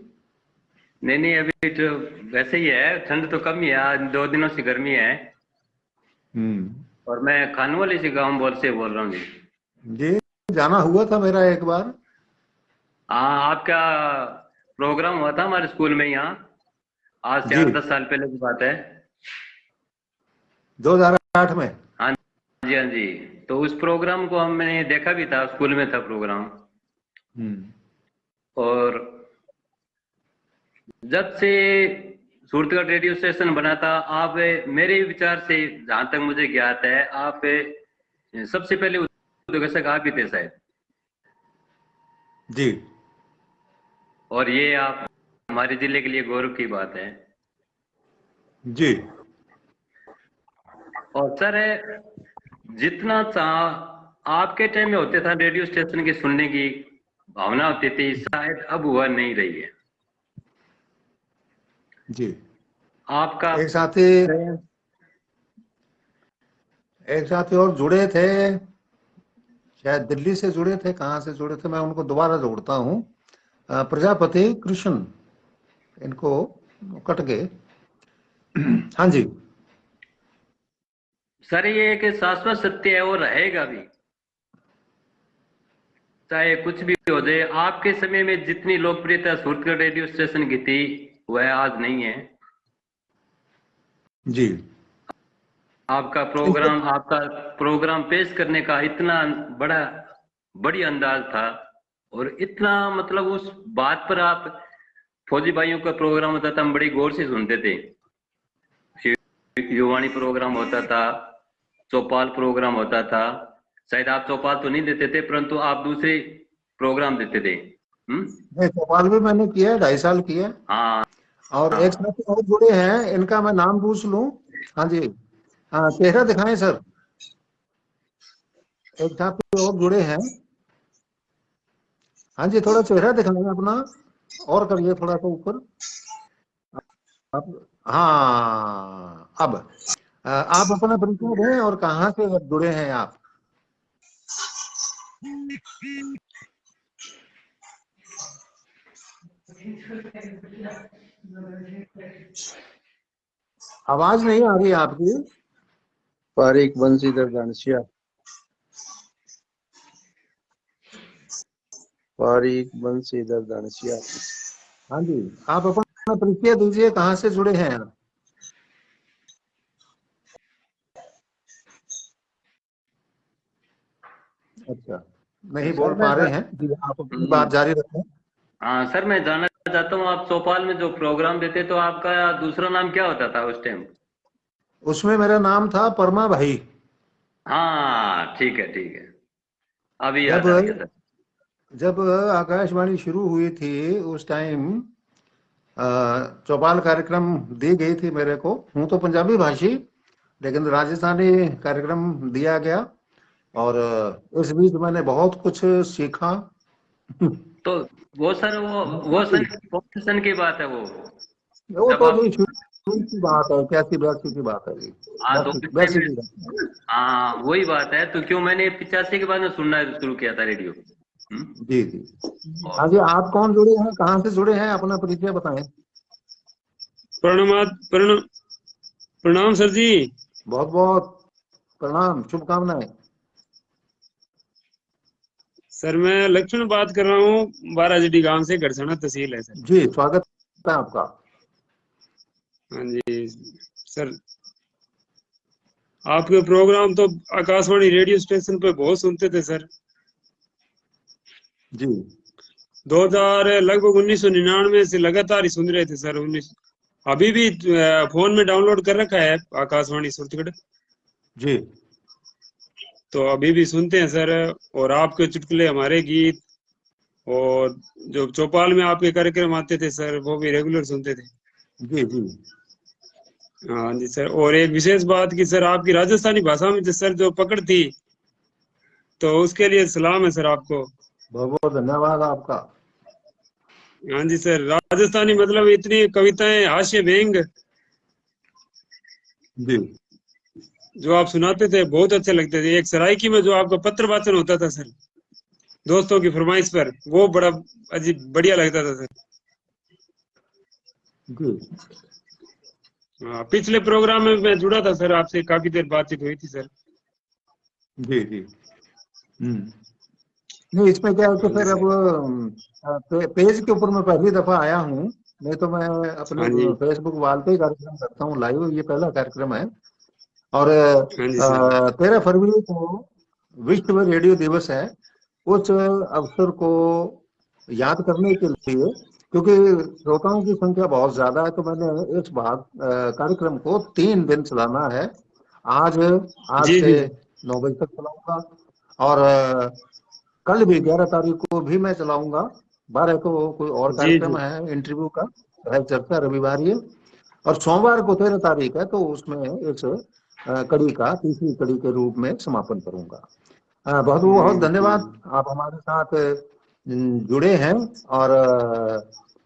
नहीं नहीं, अभी तो वैसे ही है, ठंड तो कम ही है, आज 2 दिनों से गर्मी है। और मैं खानवाली से गाँव से बोल रहा हूँ जी। जी, जाना हुआ था मेरा एक बार। हाँ, आपका प्रोग्राम हुआ था हमारे स्कूल में यहाँ, आज से जी 8-10 साल पहले की बात है। 2008 में। हाँ जी, हाँ जी। तो उस प्रोग्राम को हमने देखा भी था, स्कूल में था प्रोग्राम। और जब से सूरतगढ़ रेडियो स्टेशन बना था, आप मेरे विचार से, जहां तक मुझे ज्ञात है, आप सबसे पहले उद्घोषक आप ही थे शायद। जी और ये आप हमारे जिले के लिए गौरव की बात है। जी। और सर, जितना चाह आपके टाइम में होते था रेडियो स्टेशन के सुनने की भावना होती थी, शायद अब वह नहीं रही है। जी आपका एक साथी और जुड़े थे, शायद दिल्ली से जुड़े थे, कहाँ से जुड़े थे, मैं उनको दोबारा जोड़ता हूँ। प्रजापति कृष्ण, इनको कट गए। हाँ जी। सर, ये एक शाश्वत सत्य है और रहेगा भी, चाहे कुछ भी हो जाए। आपके समय में जितनी लोकप्रियता सूरतगढ़ रेडियो स्टेशन की थी, वह आज नहीं है। जी आपका प्रोग्राम पेश करने का इतना बड़ी अंदाज था, और इतना मतलब उस बात पर आप, फौजी भाइयों का प्रोग्राम होता था, हम बड़ी गौर से सुनते थे। युवाणी प्रोग्राम होता था, चौपाल प्रोग्राम होता था। शायद आप चौपाल तो नहीं देते थे, परंतु आप दूसरे प्रोग्राम देते थे। नहीं, चौपाल भी मैंने किया है, 2.5 साल किया। हाँ और एक साथी और जुड़े हैं, इनका मैं नाम पूछ लूं? हाँ जी, हाँ चेहरा दिखाएं सर। एक साथी और जुड़े हैं। हाँ जी, थोड़ा चेहरा दिखाएं अपना, और करिए थोड़ा सा ऊपर। हाँ अब आप अपना परिचय दें और कहाँ से जुड़े हैं आप? आवाज नहीं आ रही आपकी। पारिक बंसीधर दानसिया। पारिक बंसीधर दानसिया। हाँ जी, आप अपना परिचय दीजिए, कहाँ से जुड़े हैं आप? अच्छा, नहीं बोल पा रहे हैं जी, आप अपनी बात जारी रखें। हाँ सर, मैं जानना चाहता हूँ, आप चौपाल में जो प्रोग्राम देते तो आपका दूसरा नाम क्या होता था उस टाइम? उसमें मेरा नाम था परमा भाई। हाँ ठीक है ठीक है, अभी जब याद आ गया सर। जब आकाशवाणी शुरू हुई थी उस टाइम चौपाल कार्यक्रम दी गई थी मेरे को। हूँ तो पंजाबी भाषी, लेकिन राजस्थानी कार्यक्रम दिया गया और इस बीच मैंने बहुत कुछ सीखा। तो वो सर, वो सन कौन से सन की बात है वो, वो जब तो आप? जी शुरू की बात है, 81-82 की बात है जी। हाँ तो 82 उस टाइम 82 में, की बात है। हाँ वही बात है। तो क्यों मैंने 85 के बाद में सुनना शुरू किया था रेडियो। जी जी। हाँ और जी, आप कौन जुड़े हैं, कहाँ से जुड़े हैं, अपना परिचय बताएं। प्रणाम सर जी। बहुत बहुत प्रणाम, शुभकामनाएं। सर मैं लक्ष्मण बात कर रहा हूँ, बाराजडी गांव से, गढ़सना तहसील है सर। जी, स्वागत है आपका। हाँ जी सर, आपके प्रोग्राम तो आकाशवाणी रेडियो स्टेशन पे बहुत सुनते थे सर। जी 2000 लगभग 1999 से लगातार ही सुन रहे थे सर। 19 अभी भी फोन में डाउनलोड कर रखा है आकाशवाणी सूरतगढ़, जी तो अभी भी सुनते हैं सर। और आपके चुटकुले, हमारे गीत, और जो चौपाल में आपके कार्यक्रम आते थे सर, वो भी रेगुलर सुनते थे। जी जी। हाँ जी सर। और एक विशेष बात की सर, आपकी राजस्थानी भाषा में जो सर जो पकड़ थी, तो उसके लिए सलाम है सर आपको। बहुत बहुत धन्यवाद आपका। हाँ जी सर, राजस्थानी मतलब इतनी कविताएं, हास्य व्यंग जी जो आप सुनाते थे बहुत अच्छे लगते थे। एक सराइकी में जो आपका पत्र वाचन होता था सर, दोस्तों की फरमाइश पर, वो बड़ा अजीब बढ़िया लगता था सर। जी हाँ, पिछले प्रोग्राम में मैं जुड़ा था सर, आपसे काफी देर बातचीत हुई थी सर। जी जी। नहीं, इसमें क्या है कि हाँ जी फिर अब सर। पेज के ऊपर मैं पहली दफा आया हूँ। नहीं तो मैं अपने हाँ जी। फेसबुक वाल पे ही कार्यक्रम करता हूँ लाइव, ये पहला कार्यक्रम है। और हाँ जी सर। 13 फरवरी को विश्व रेडियो दिवस है। उस अवसर को याद करने के लिए, क्योंकि श्रोताओं की संख्या बहुत ज्यादा है, तो मैंने इस कार्यक्रम को 3 दिन चलाना है। आज आज जी से जी 9 बजे तक चलाऊंगा, और कल भी 11 तारीख को भी मैं चलाऊंगा। 12 को कोई और जी कार्यक्रम जी। है इंटरव्यू का, है चर्चा, रविवार ये। और सोमवार को 13 तारीख है, तो उसमें इस कड़ी का तीसरी कड़ी के रूप में समापन करूंगा। बहुत बहुत धन्यवाद, आप हमारे साथ जुड़े हैं। और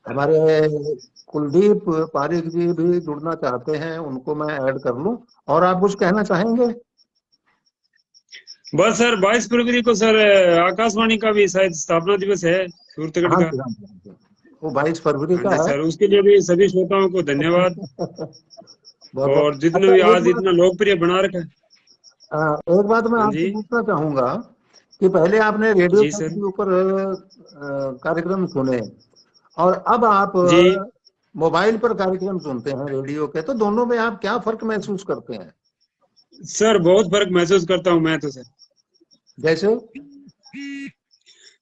हमारे कुलदीप पारिक जी भी जुड़ना चाहते हैं, उनको मैं ऐड कर लूं। और आप कुछ कहना चाहेंगे? बस सर, 22 फरवरी को सर आकाशवाणी का भी शायद स्थापना दिवस है सूरतगढ़ हाँ का। जी, हाँ जी, हाँ जी। वो 22 फरवरी हाँ का जी है। सर, उसके लिए भी सभी श्रोताओं को धन्यवाद। बहुत बहुत और जितने अच्छा। भी आज इतना लोकप्रिय बना रखा है। एक बात मैं हाँ आपसे जी। पूछना चाहूंगा कि पहले आपने रेडियो जी सर। के ऊपर कार्यक्रम सुने, और अब आप जी मोबाइल पर कार्यक्रम सुनते हैं रेडियो के, तो दोनों में आप क्या फर्क महसूस करते हैं? सर, बहुत फर्क महसूस करता हूँ मैं तो सर। जैसे?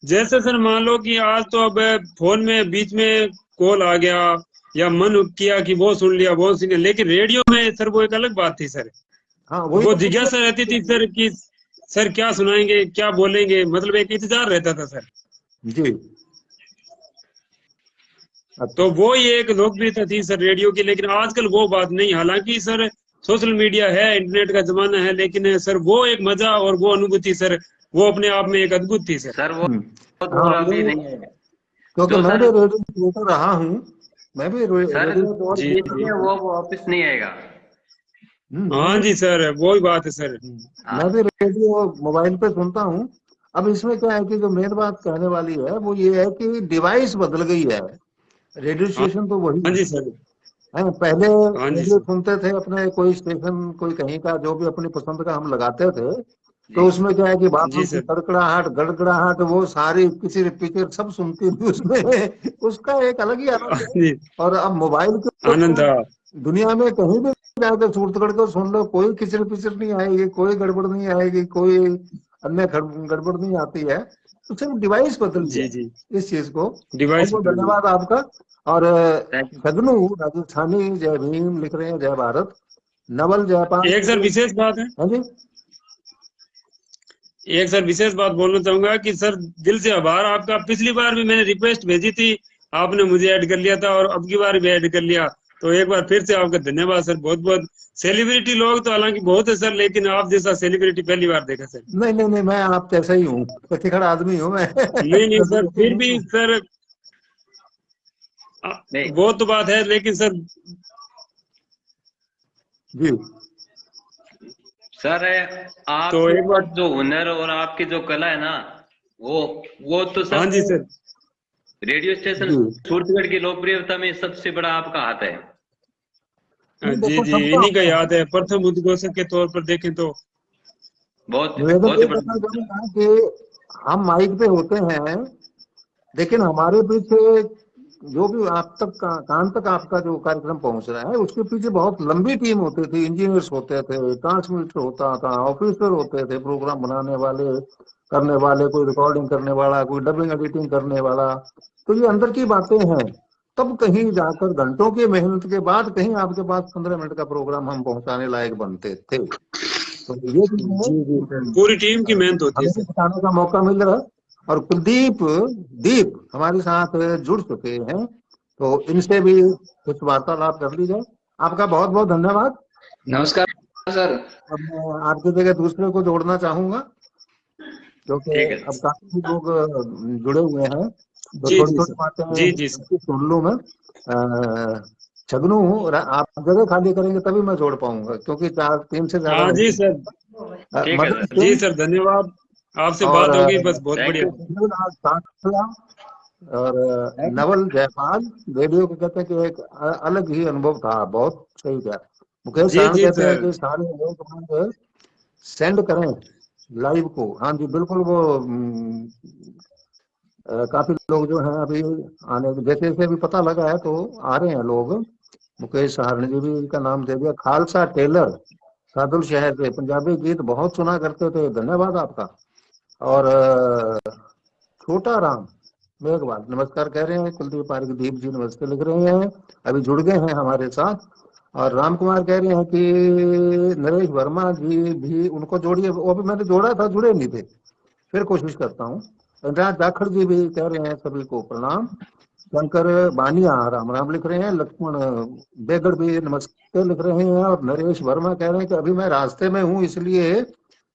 जैसे सर मान लो कि आज तो अब फोन में बीच में कॉल आ गया, या मन किया कि वो सुन लिया, वो सुन लिया, लेकिन रेडियो में सर वो एक अलग बात थी सर। हाँ, वही वो तो जिज्ञासा रहती थी सर कि सर क्या सुनाएंगे, क्या बोलेंगे, मतलब एक इंतजार रहता था सर। जी। अच्छा। तो वो ये एक लोकप्रियता थी सर रेडियो की। लेकिन आजकल वो बात नहीं, हालांकि सर सोशल मीडिया है, इंटरनेट का जमाना है, लेकिन सर वो एक मजा और वो अनुभूति सर, वो अपने आप में एक अद्भुत थी सर। सर वो हाँ, दौर अभी वो नहीं है क्योंकि जो मैं सर। भी रेडियो रहा हूँ। मैं भी सर रेडियो जो दौर जी बीत जी। गया वो वापस नहीं आएगा। हाँ मैं जी सर, वो ही बात है सर। मैं भी रेडियो मोबाइल पे सुनता हूँ। अब इसमें क्या है कि जो मेन बात कहने वाली है वो ये है कि डिवाइस बदल गई है, रेडियो हाँ स्टेशन तो वही हाँ जी सर। है। पहले हाँ जी रेडियो सर। सुनते थे अपने, कोई स्टेशन कोई कहीं का जो भी अपनी पसंद का हम लगाते थे, तो जी उसमें क्या है कि जी बाथरूम की सर। कड़कड़ाहट गड़गड़ाहट वो सारी किसी पिक्चर सब सुनती थी उसमें। उसका एक अलग ही हाँ आनंद है। जी, और अब मोबाइल के आनंद था। ऊपर दुनिया में कहीं भी जाकर सूरतगढ़ को सुन लो, कोई किचर पिचर नहीं आएगी, कोई गड़बड़ नहीं आएगी, कोई अन्य गड़बड़ नहीं आती है। तो सिर्फ डिवाइस बदल जी दिया जी इस चीज को। डिवाइस बहुत बहुत धन्यवाद आपका। और थैंक यू। छगनू राजस्थानी जय भीम लिख रहे हैं, जय भारत। नवल जयपाल, एक सर विशेष बात है, हाँ जी, एक सर विशेष बात बोलना चाहूंगा कि सर दिल से आभार आपका। पिछली बार भी मैंने रिक्वेस्ट भेजी थी, आपने मुझे ऐड कर लिया था, और अब की बार भी ऐड कर लिया, तो एक बार फिर से आपका धन्यवाद सर, बहुत बहुत। सेलिब्रिटी लोग तो हालांकि बहुत है सर, लेकिन आप जैसा सेलिब्रिटी पहली बार देखा सर। नहीं नहीं नहीं, मैं आप जैसा ही हूँ, खड़ा आदमी हूँ मैं। नहीं नहीं सर, फिर भी सर नहीं वो तो बात है, लेकिन सर जी, सर, आप तो एक बार, जो हुनर और आपकी जो कला है ना, वो तो हाँ सर जी सर, रेडियो स्टेशन जी सूरजगढ़ की लोकप्रियता में सबसे बड़ा आपका हाथ है। जी देखो जी, सबका इन्हीं का याद है। प्रथम उद्घोषक के तौर पर देखें तो बहुत निवेदन बहुत ही ये करना बड़ा। चाहूंगा कि हम माइक पे होते हैं, लेकिन हमारे पीछे जो भी आप तक कान तक आपका जो कार्यक्रम पहुंच रहा है, उसके पीछे बहुत लंबी टीम होती थी। इंजीनियर्स होते थे, ट्रांसमीटर होता था, ऑफिसर होते थे, प्रोग्राम बनाने वाले, करने वाले, कोई रिकॉर्डिंग करने वाला, कोई डबिंग एडिटिंग करने वाला। तो ये अंदर की बातें हैं। तब कहीं जाकर घंटों की मेहनत के बाद कहीं आपके पास 15 मिनट का प्रोग्राम हम पहुंचाने लायक बनते थे। तो ये चीज है, जी जी सर, पूरी टीम की मेहनत होती है हमें भी सर। बताने का मौका मिल रहा है। और कुलदीप दीप हमारे साथ जुड़ चुके हैं, तो इनसे भी कुछ वार्तालाप कर ली जाए। आपका बहुत बहुत धन्यवाद। नमस्कार सर। अब मैं आपकी जगह दूसरे को जोड़ना चाहूंगा, क्योंकि ठीक है। अब काफी लोग जुड़े हुए हैं, तो जी थोड़ी जी थोड़ी सर, बातें जी जी सर, सुन लूं मैं। छगनू, आप जगह खाली करेंगे तभी मैं जोड़ पाऊंगा, क्योंकि 3 से ज्यादा हाँ जी नहीं। सर, ठीक है मदन सर। जी सिंह सर, धन्यवाद। आपसे और बात होगी बस, बहुत थैंक बढ़िया। यू। शिवराज सांखला और नवल जयपाल। रेडियो को कहते हैं कि एक अलग ही अनुभव था, बहुत सही था। मुकेश जी साहब जी कहते हैं सर, कि सारे लोग सेंड करें लाइव को। हाँ जी बिल्कुल, वो काफी लोग जो हैं अभी आने, जैसे जैसे अभी पता लगा है तो आ रहे हैं लोग। मुकेश सहारणी जी भी का नाम दे दिया। खालसा टेलर सादुल शहर से, पंजाबी गीत बहुत सुना करते थे, धन्यवाद आपका। और छोटा राम मेघवाल नमस्कार कह रहे हैं। कुलदीप पारिक दीप जी नमस्ते लिख रहे हैं, अभी जुड़ गए हैं हमारे साथ। और राम कुमार कह रहे हैं कि नरेश वर्मा जी भी उनको जोड़िए, वो भी मैंने जोड़ा था, जुड़े नहीं थे, फिर कोशिश करता हूँ। राज जाखड़ जी भी कह रहे हैं सभी को प्रणाम। शंकर बानिया राम राम लिख रहे हैं। लक्ष्मण बेगड़ भी नमस्ते लिख रहे हैं। और नरेश वर्मा कह रहे हैं कि अभी मैं रास्ते में हूँ, इसलिए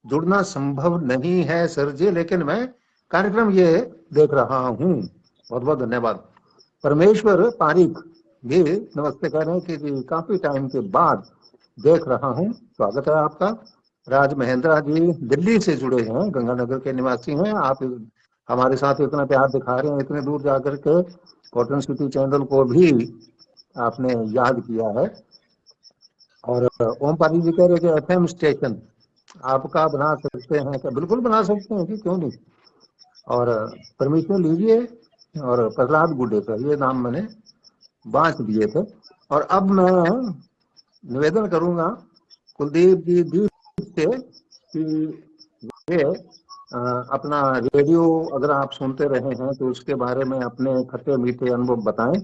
जुड़ना संभव नहीं है सर जी, लेकिन मैं कार्यक्रम ये देख रहा हूँ। बहुत बहुत धन्यवाद। परमेश्वर पारिक भी नमस्ते कह रहे हैं कि जी काफी टाइम के बाद देख रहा हूँ, स्वागत है आपका। राज महेंद्रा जी दिल्ली से जुड़े हैं, गंगानगर के निवासी हैं। आप हमारे साथ इतना प्यार दिखा रहे हैं, इतने दूर जाकर के कॉटन सिटी चैनल को भी आपने याद किया है। और ओम पारी जी कह रहे हैं कि एफएम स्टेशन आपका बना सकते हैं क्या? बिल्कुल बना सकते हैं कि क्यों नहीं। और परमिशन लीजिए। और प्रहलाद गुडेकर ये नाम मैंने बांट दिए थे। और अब मैं निवेदन करूंगा कुलदीप जी दीप से कि वे अपना रेडियो अगर आप सुनते रहे हैं तो उसके बारे में अपने खट्टे मीठे अनुभव बताएं।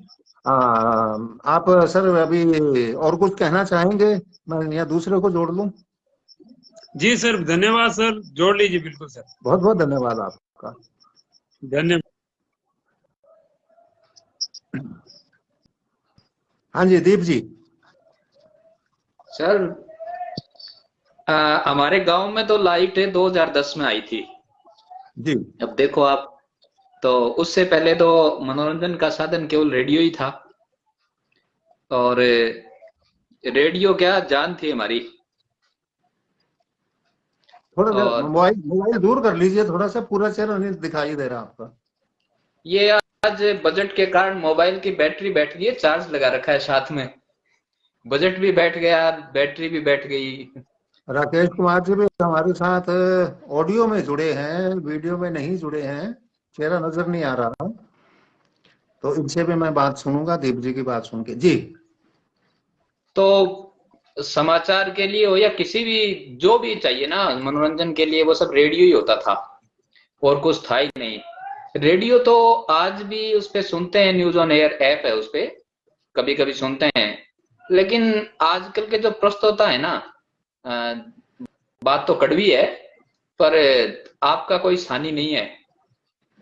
आप सर अभी और कुछ कहना चाहेंगे? मैं यहाँ दूसरे को जोड़ लूं। जी सर, धन्यवाद सर, जोड़ लीजिए बिल्कुल सर, बहुत बहुत धन्यवाद आपका। धन्यवाद। हाँ जी दीप जी। सर हमारे गांव में तो लाइट 2010 में आई थी जी। अब देखो आप, तो उससे पहले तो मनोरंजन का साधन केवल रेडियो ही था, और रेडियो क्या जान थी हमारी। थोड़ा और मोबाइल दूर कर लीजिए थोड़ा सा, पूरा चेहरा नहीं दिखाई दे रहा आपका। ये आज बजट के कारण मोबाइल की बैटरी बैठ गई है, चार्ज लगा रखा है साथ में, बजट भी बैठ गया, बैटरी भी बैठ गई। राकेश कुमार जी भी हमारे साथ ऑडियो में जुड़े हैं, वीडियो में नहीं जुड़े हैं, चेहरा नजर नहीं आ रहा, तो इनसे भी मैं बात सुनूंगा दीप जी की बात सुन के। जी। तो समाचार के लिए हो या किसी भी जो भी चाहिए ना मनोरंजन के लिए, वो सब रेडियो ही होता था। और कुछ था ही नहीं। रेडियो तो आज भी उस पे सुनते हैं, न्यूज ऑन एयर ऐप है उस पे, कभी कभी सुनते हैं। लेकिन आजकल के जो प्रस्तोता है ना, बात तो कड़वी है पर आपका कोई सानी नहीं है।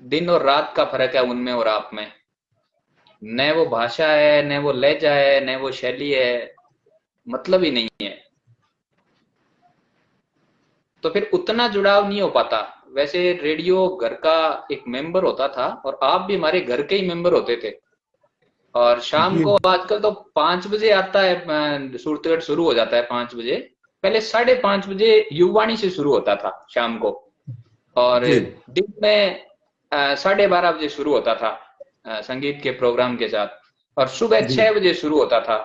दिन और रात का फर्क है उनमें और आप में। न वो भाषा है, न वो लहजा है, न वो शैली है, मतलब ही नहीं है। तो फिर उतना जुड़ाव नहीं हो पाता। वैसे रेडियो घर का एक मेंबर होता था और आप भी हमारे घर के ही मेंबर होते थे। और शाम जी को आजकल तो 5 बजे आता है, सूरतगढ़ शुरू हो जाता है 5 बजे। पहले 5:30 बजे युवाणी से शुरू होता था शाम को, और जी दिन में 12:30 बजे शुरू होता था संगीत के प्रोग्राम के साथ, और सुबह जी 6 बजे शुरू होता था।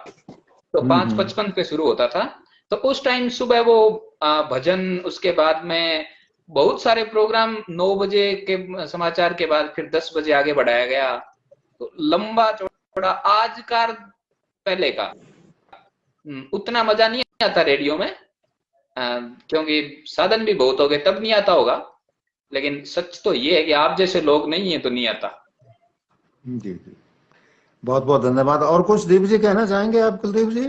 तो 5:55 पे शुरू होता था। तो उस टाइम सुबह वो भजन, उसके बाद में बहुत सारे प्रोग्राम, 9 बजे के समाचार के बाद फिर 10 बजे आगे बढ़ाया गया। तो लंबा चौड़ा आज का पहले का उतना मजा नहीं आता रेडियो में, क्योंकि साधन भी बहुत हो गए, तब नहीं आता होगा। लेकिन सच तो ये है कि आप जैसे लोग नहीं है तो नहीं आता। जी जी, बहुत बहुत धन्यवाद। और कुछ दीप जी कहना चाहेंगे आप, कुलदीप जी?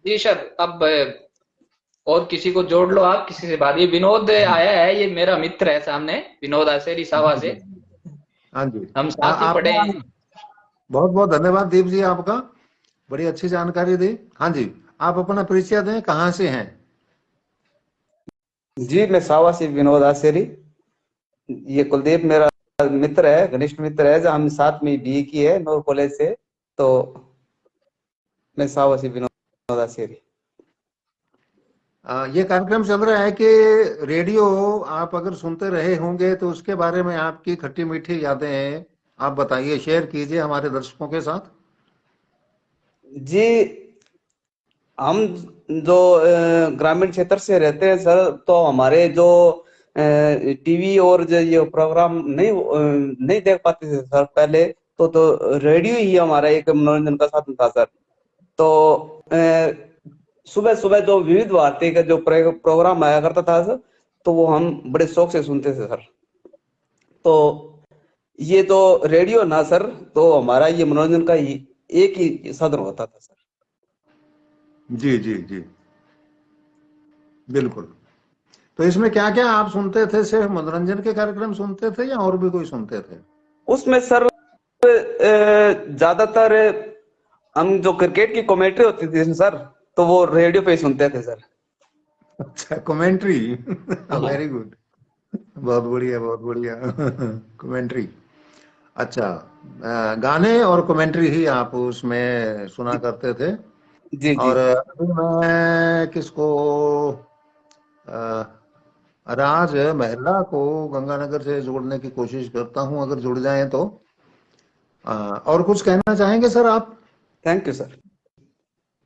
जी सर, अब और किसी को जोड़ लो आप, किसी से बात। ये विनोद आया है, ये मेरा मित्र है सामने, विनोद आसेरी सावा से, हाँ जी, हम साथ ही पढ़े आपका हैं। बहुत बहुत धन्यवाद दीप जी, आपका बड़ी अच्छी जानकारी दी। हाँ जी, आप अपना परिचय दें, कहाँ से हैं? जी, मैं सावा से विनोद आसेरी। ये कुलदीप मेरा मित्र है, घनिष्ठ मित्र है, जो हम साथ में बीए की है नोर कॉलेज से। तो मैं सावा से विनोद आसेरी। ये कार्यक्रम चल रहा है कि रेडियो आप अगर सुनते रहे होंगे तो उसके बारे में आपकी खट्टी मीठी यादें हैं, आप बताइए, शेयर कीजिए हमारे दर्शकों के साथ। जी, हम जो ग्रामीण क्षेत्र से रहते हैं सर, तो हमारे जो टीवी और जो ये प्रोग्राम नहीं देख पाते थे सर पहले। तो रेडियो ही हमारा एक मनोरंजन का साधन था सर। तो सुबह सुबह जो विविध भारती का जो प्रोग्राम आया करता था सर, तो वो हम बड़े शौक से सुनते थे सर। तो ये तो रेडियो ना सर, तो हमारा ये मनोरंजन का ही एक ही साधन होता था सर। जी जी जी, बिल्कुल। तो इसमें क्या क्या आप सुनते थे? सिर्फ मनोरंजन के कार्यक्रम सुनते थे या और भी कोई सुनते थे? उसमें सर ज्यादातर हम जो क्रिकेट की कमेंट्री होती थी सर, तो वो रेडियो पे ही सुनते थे सर। अच्छा, कमेंट्री। वेरी गुड, बहुत बढ़िया बहुत बढ़िया। कमेंट्री, अच्छा। गाने और कमेंट्री ही आप उसमें सुना करते थे। जी जी। और अभी मैं किसको, राज महिला को गंगानगर से जोड़ने की कोशिश करता हूं, अगर जुड़ जाए तो। और कुछ कहना चाहेंगे सर आप? Thank you sir.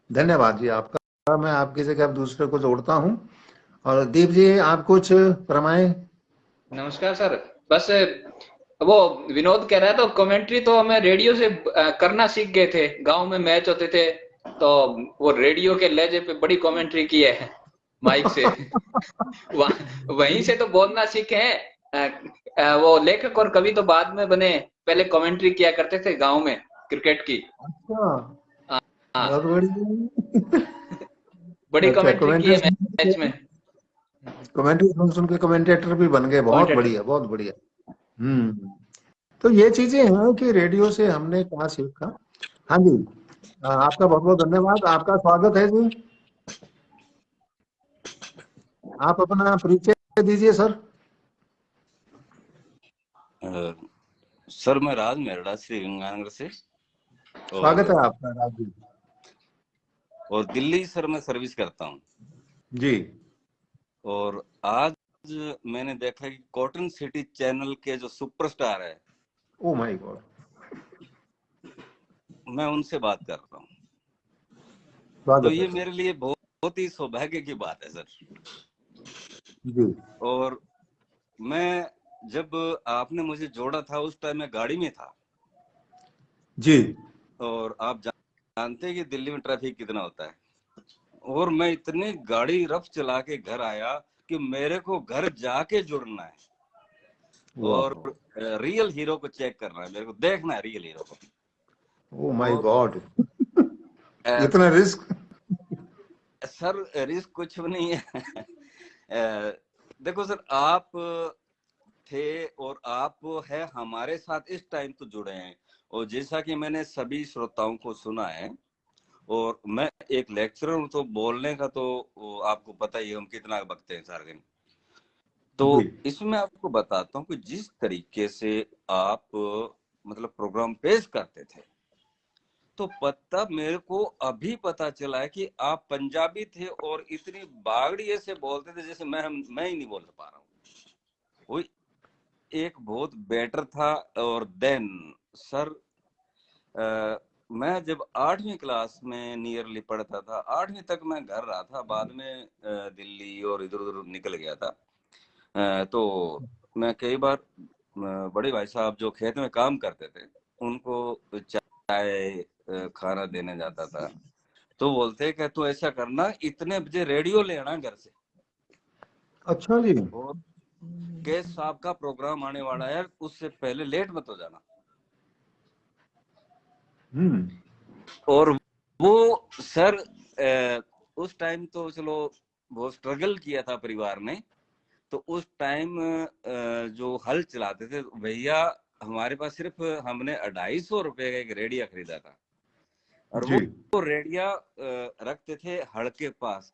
धन्यवाद जी आपका। मैं आपकी जगह अब दूसरे को जोड़ता हूं। और दीप जी, आप कुछ फरमाएं। नमस्कार सर। बस वो विनोद कह रहा था, कमेंट्री तो हमें रेडियो से करना सीख गए थे। गांव में मैच होते थे तो वो रेडियो के लहजे पे बड़ी कमेंट्री की है माइक से। वहीं से तो बोलना सीखे हैं। वो लेखक और कवि तो बाद में बने, पहले कमेंट्री किया करते थे गांव में क्रिकेट की। अच्छा, हाँ, बहुत बढ़िया। बड़ी अच्छा, कमेंट्री की है मैच में। कमेंट्री सुन सुन के कमेंटेटर भी बन गए, बहुत बढ़िया बहुत बढ़िया। तो ये चीजें हैं कि रेडियो से हमने क्या सीखा। हाँ जी, आपका बहुत बहुत धन्यवाद, आपका स्वागत है जी। आप अपना परिचय दीजिए सर। सर, मैं राज मेरड़ा श्री गंगानगर से। स्वागत है आपका राज जी। और दिल्ली सर मैं सर्विस करता हूँ जी। और आज मैंने देखा कि कॉटन सिटी चैनल के जो सुपरस्टार है, ओ माय गॉड, मैं उनसे बात कर रहा हूँ। स्वागत तो है ये सर। मेरे लिए बहुत ही सौभाग्य की बात है सर। जी। और मैं, जब आपने मुझे जोड़ा था उस टाइम मैं गाड़ी में था जी। और आप जानते हैं कि दिल्ली में ट्रैफिक कितना होता है। और मैं इतनी गाड़ी रफ चला के घर आया कि मेरे को घर जाके जुड़ना है। और रियल हीरो को चेक करना है, मेरे को देखना है रियल हीरो को। ओ माय और गॉड, इतना रिस्क। सर रिस्क कुछ भी नहीं है। देखो सर, आप थे और आप है हमारे साथ इस टाइम तो जुड़े हैं, और जैसा कि मैंने सभी श्रोताओं को सुना है, और मैं एक लेक्चरर हूँ तो बोलने का तो आपको पता ही है हम कितना बकते हैं सारे दिन। तो इसमें आपको बताता हूँ कि जिस तरीके से आप मतलब प्रोग्राम पेश करते थे, तो पता मेरे को अभी पता चला है कि आप पंजाबी थे और इतनी बागड़ी ऐसे बोलते थे जैसे मैं ही नहीं बोल पा रहा हूँ। वो एक बहुत बेटर था। और देन सर मैं जब 8वीं क्लास में नियरली पढ़ता था, 8वीं तक मैं घर रहा था, बाद में दिल्ली और इधर उधर निकल गया था। तो मैं कई बार बड़े भाई साहब जो खेत में काम करते थे उनको चाय खाना देने जाता था, तो बोलते कि तू ऐसा करना, इतने बजे रेडियो ले आना घर से। अच्छा जी। और केस साहब का प्रोग्राम आने वाला है, उससे पहले लेट मत हो जाना। और वो सर उस टाइम तो चलो बहुत स्ट्रगल किया था परिवार ने, तो उस टाइम जो हल चलाते थे भैया, हमारे पास सिर्फ हमने 250 रुपए का एक रेडिया खरीदा था, और वो रेडिया रखते थे हड़ के पास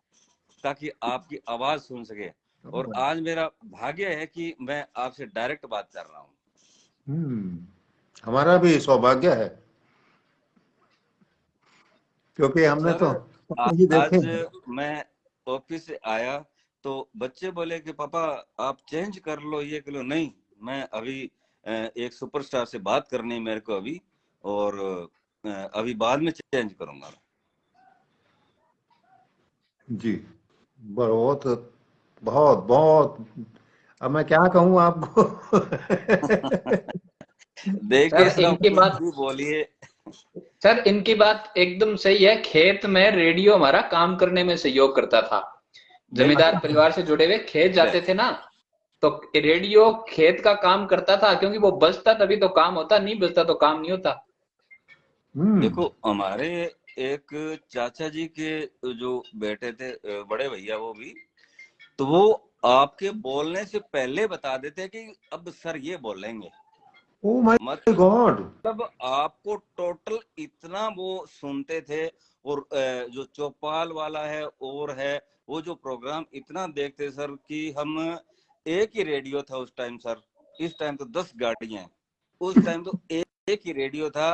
ताकि आपकी आवाज सुन सके। और आज मेरा भाग्य है कि मैं आपसे डायरेक्ट बात कर रहा हूँ। हमारा भी सौभाग्य है, क्योंकि हमने सर, तो ही देखे हैं। आज मैं ऑफिस से आया तो बच्चे बोले कि पापा आप चेंज कर लो, ये कर लो। नहीं, मैं अभी एक सुपरस्टार से बात करनी है मेरे को अभी, और अभी बाद में चेंज करूंगा। जी, बहुत बहुत बहुत, अब मैं क्या कहूँ आपको। देखिए सर इनकी बात बोलिए। सर इनकी बात एकदम सही है। खेत में रेडियो हमारा काम करने में सहयोग करता था। जमींदार परिवार से जुड़े हुए खेत जाते थे ना, तो रेडियो खेत का काम करता था, क्योंकि वो बजता तभी तो काम होता, नहीं बजता तो काम नहीं होता। देखो हमारे एक चाचा जी के जो बेटे थे बड़े भैया, वो भी तो वो आपके बोलने से पहले बता देते कि अब सर ये बोलेंगे। ओह माय गॉड, मतलब आपको टोटल इतना वो सुनते थे। और जो चौपाल वाला है और है वो जो प्रोग्राम इतना देखते सर कि हम एक ही रेडियो था उस टाइम सर। इस टाइम तो 10 गाड़ियां हैं, उस टाइम तो एक ही रेडियो था।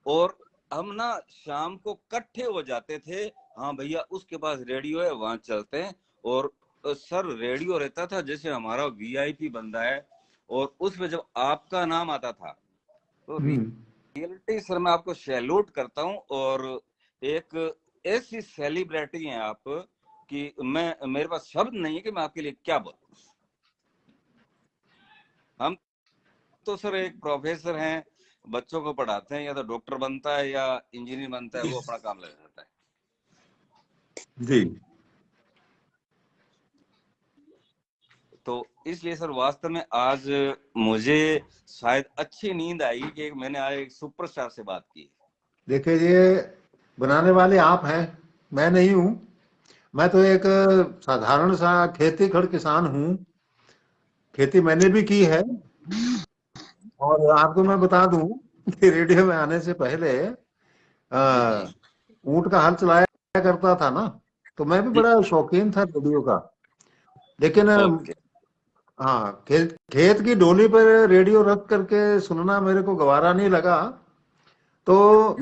और हम ना शाम को इकट्ठे हो जाते थे, हाँ भैया उसके पास रेडियो है वहां चलते हैं। और सर रेडियो रहता था जैसे हमारा वीआईपी बंदा है, और उसमें जब आपका नाम आता था तो रियलिटी सर मैं आपको सैल्यूट करता हूँ। और एक ऐसी सेलिब्रिटी हैं आप कि मेरे पास शब्द नहीं है कि मैं आपके लिए क्या बोलूं। हम तो सर एक प्रोफेसर हैं, बच्चों को पढ़ाते हैं, या तो डॉक्टर बनता है या इंजीनियर बनता है, वो अपना काम लग जाता है जी। तो इसलिए सर वास्तव में आज मुझे शायद अच्छी नींद आई कि मैंने आज एक सुपरस्टार से बात की। देखिए, ये बनाने वाले आप हैं, मैं नहीं हूं। मैं तो एक साधारण सा खेती खड़ किसान हूं, खेती मैंने भी की है। और आपको मैं बता दूं कि रेडियो में आने से पहले ऊंट का हल चलाया करता था ना, तो मैं भी बड़ा शौकीन था रेडियो का। लेकिन हाँ, खेत की डोली पर रेडियो रख करके सुनना मेरे को गवारा नहीं लगा, तो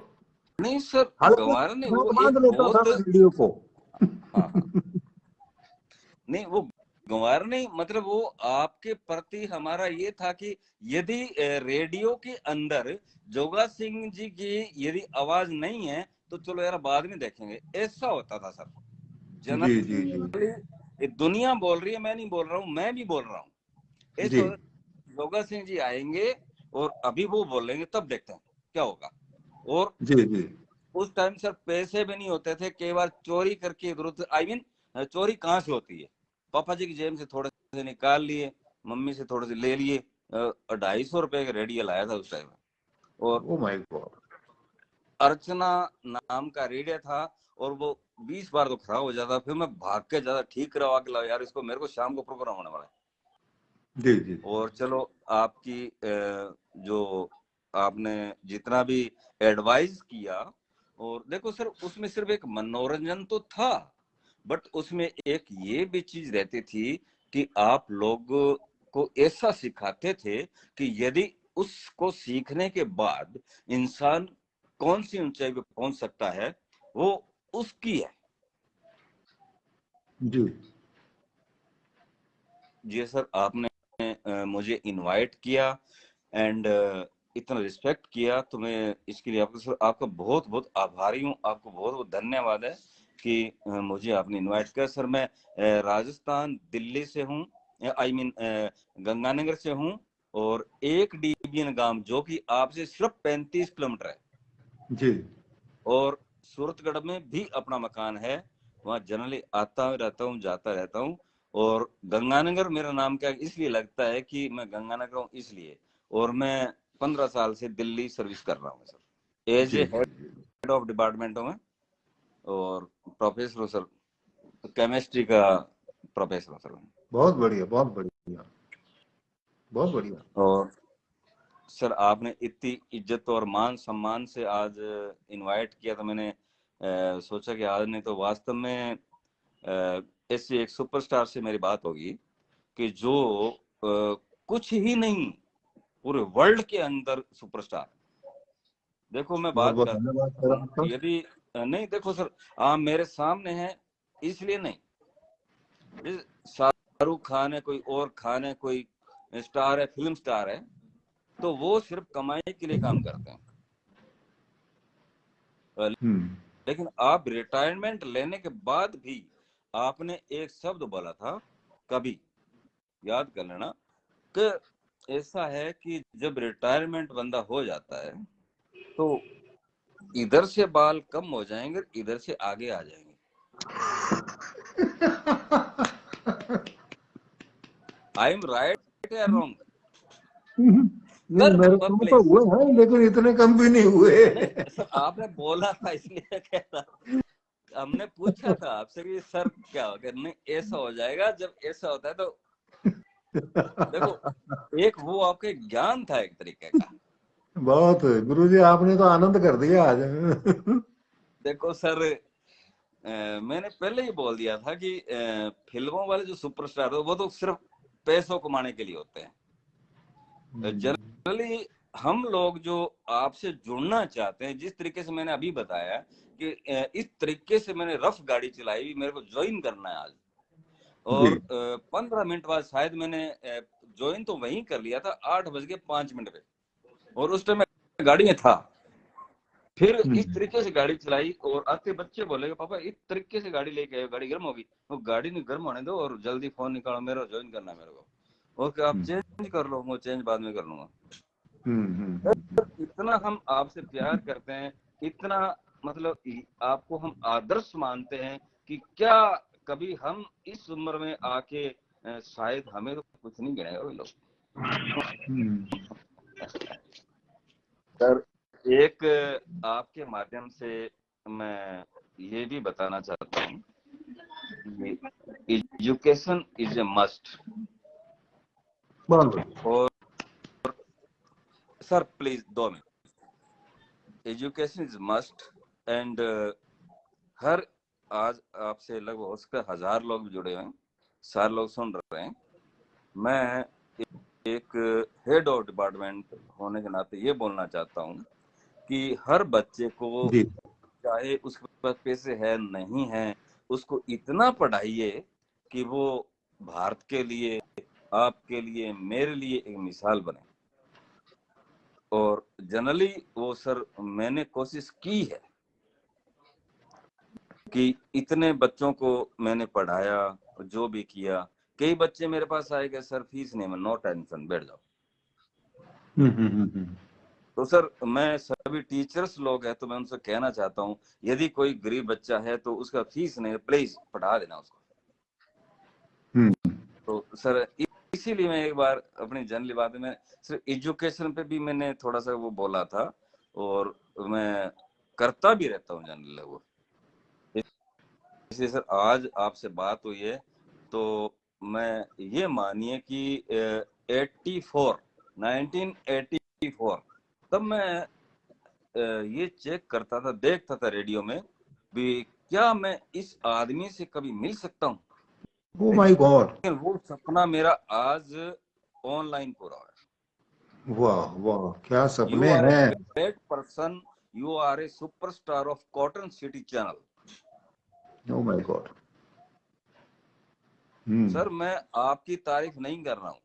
नहीं सर गवारा नहीं, वो बांध एक लेता था बहुत रेडियो को। नहीं वो गंवार नहीं, मतलब वो आपके प्रति हमारा ये था कि यदि रेडियो के अंदर जोगा सिंह जी की यदि आवाज नहीं है तो चलो यार बाद में देखेंगे, ऐसा होता था सर। जी जी जी। दुनिया बोल रही है, मैं नहीं बोल रहा हूँ, मैं भी बोल रहा हूँ, ऐसा जोगा सिंह जी आएंगे और अभी वो बोलेंगे, तब देखते हैं क्या होगा। और जी जी, उस टाइम सर पैसे भी नहीं होते थे, कई बार चोरी करके इधर आई मीन चोरी कहाँ से होती है, पापा जी की जेब से थोड़े से निकाल लिए, मम्मी से थोड़े से ले लिए, 250 के रेडियो लाया था उस टाइम में। और ओ माय गॉड, अर्चना नाम का रेडियो था और वो 20 बार तो खराब हो जाता, फिर मैं भाग के ज्यादा ठीक करवा के लाओ यार इसको, मेरे को शाम को प्रोग्राम होने वाला है। जी जी। और चलो आपकी जो आपने जितना भी एडवाइस किया, और देखो सर उसमें सिर्फ एक मनोरंजन तो था, बट उसमें एक ये भी चीज रहती थी कि आप लोग को ऐसा सिखाते थे कि यदि उसको सीखने के बाद इंसान कौन सी ऊंचाई पे पहुंच सकता है वो उसकी है। जी जी सर, आपने मुझे इनवाइट किया एंड इतना रिस्पेक्ट किया, तो मैं इसके लिए आपको सर आपका बहुत बहुत आभारी हूँ, आपको बहुत बहुत धन्यवाद है कि मुझे आपने इनवाइट किया। सर मैं राजस्थान दिल्ली से हूँ, आई मीन गंगानगर से हूँ, और एक डीबीएन गांव जो कि आपसे सिर्फ 35 किलोमीटर है जी। और सूरतगढ़ में भी अपना मकान है, वहाँ जनरली आता रहता हूँ, जाता रहता हूँ। और गंगानगर मेरा नाम क्या इसलिए लगता है कि मैं गंगानगर हूँ इसलिए, और मैं 15 साल से दिल्ली सर्विस कर रहा हूँ sir, as a head of department हूँ मैं, और प्रोफेसर हूँ सर, केमिस्ट्री का प्रोफेसर हूँ सर। बहुत बढ़िया, बहुत बढ़िया, बहुत बढ़िया। और सर आपने इतनी इज्जत और मान सम्मान से आज इनवाइट किया, तो मैंने सोचा कि आज नहीं तो वास्तव में ऐसे एक सुपरस्टार से मेरी बात होगी कि जो कुछ ही नहीं पूरे वर्ल्ड के अंदर सुपरस्टार। देखो मैं बहुत बात बहुत करता धन्यवाद सर हूँ, आपका। यदि नहीं देखो सर आप मेरे सामने हैं इसलिए नहीं, शाहरुख खान है, कोई और खान है, कोई स्टार है, फिल्म स्टार है, तो वो सिर्फ कमाई के लिए काम करते हैं। लेकिन आप रिटायरमेंट लेने के बाद भी आपने एक शब्द बोला था, कभी याद कर लेना, कि ऐसा है कि जब रिटायरमेंट बंदा हो जाता है तो इधर से बाल कम हो जाएंगे, इधर से आगे आ जाएंगे। आई एम राइट या रॉन्ग? नहीं, मेरे को तो हुए हैं लेकिन इतने कम भी नहीं हुए। नहीं सर आपने बोला था इसलिए कह रहा, हमने पूछा था आपसे कि सर क्या होगा, नहीं ऐसा हो जाएगा, जब ऐसा होता है तो देखो एक वो आपके ज्ञान था एक तरीके का। बहुत गुरुजी आपने तो आनंद कर दिया आज। देखो सर मैंने पहले ही बोल दिया था कि फिल्मों वाले जो सुपरस्टार वो तो सिर्फ पैसों कमाने के लिए होते हैं। जनरली हम लोग जो आपसे जुड़ना चाहते हैं, जिस तरीके से मैंने अभी बताया कि इस तरीके से मैंने रफ गाड़ी चलाई, मेरे को ज्वाइन करना है आज, और 15 मिनट बाद शायद मैंने ज्वाइन तो वहीं कर लिया था 8:05 पे, और उस टाइम मैं गाड़ी में था। फिर इस तरीके से गाड़ी चलाई और आते बच्चे बोले पापा इस तरीके से गाड़ी लेके आए, गाड़ी गर्म होगी। वो गाड़ी नहीं गर्म होने दो और जल्दी फोन निकालो, मेरा ज्वाइन करना है मेरे को। ओके आप चेंज कर लो, मैं चेंज बाद में कर लूंगा। इतना हम आपसे प्यार करते हैं, इतना मतलब आपको हम आदर्श मानते हैं कि क्या कभी हम इस उम्र में आके शायद हमें तो कुछ नहीं गिनेगा वो लोग। सर एक आपके माध्यम से मैं ये भी बताना चाहता हूँ, एजुकेशन इज ए मस्ट। और सर प्लीज 2 मिनट, एजुकेशन इज मस्ट एंड हर आज आपसे लगभग उसका 1000 लोग जुड़े हुए हैं, 4 लोग सुन रहे हैं। मैं एक हेड ऑफ डिपार्टमेंट होने के नाते ये बोलना चाहता हूँ कि हर बच्चे को चाहे उसके पास पैसे है नहीं है, उसको इतना पढ़ाइए कि वो भारत के लिए, आपके लिए, मेरे लिए एक मिसाल बने। और जनरली वो सर मैंने कोशिश की है कि इतने बच्चों को मैंने पढ़ाया, जो भी किया। कई बच्चे मेरे पास आए गए सर फीस नहीं, नो टेंशन बैठ जाओ। तो सर मैं सभी टीचर्स लोग हैं तो मैं उनसे कहना चाहता हूँ यदि कोई गरीब बच्चा है तो उसका फीस नहीं, प्लीज पढ़ा देना उसको। तो सर इसीलिए मैं एक बार अपनी जनरली बात में सिर्फ एजुकेशन पे भी मैंने थोड़ा सा वो बोला था, और मैं करता भी रहता हूँ जनरली वो। इसलिए सर आज आपसे बात हुई है तो मैं ये मानिए कि 1984 तब मैं ये चेक करता था, देखता था रेडियो में भी, क्या मैं इस आदमी से कभी मिल सकता हूँ। ओ माय गॉड, वो सपना मेरा आज ऑनलाइन पूरा है। वाह वाह, क्या यू सपने आर ए हैं। Great person, you are a superstar of cotton city channel. Oh my god. Sir मैं आपकी तारीफ नहीं कर रहा हूं,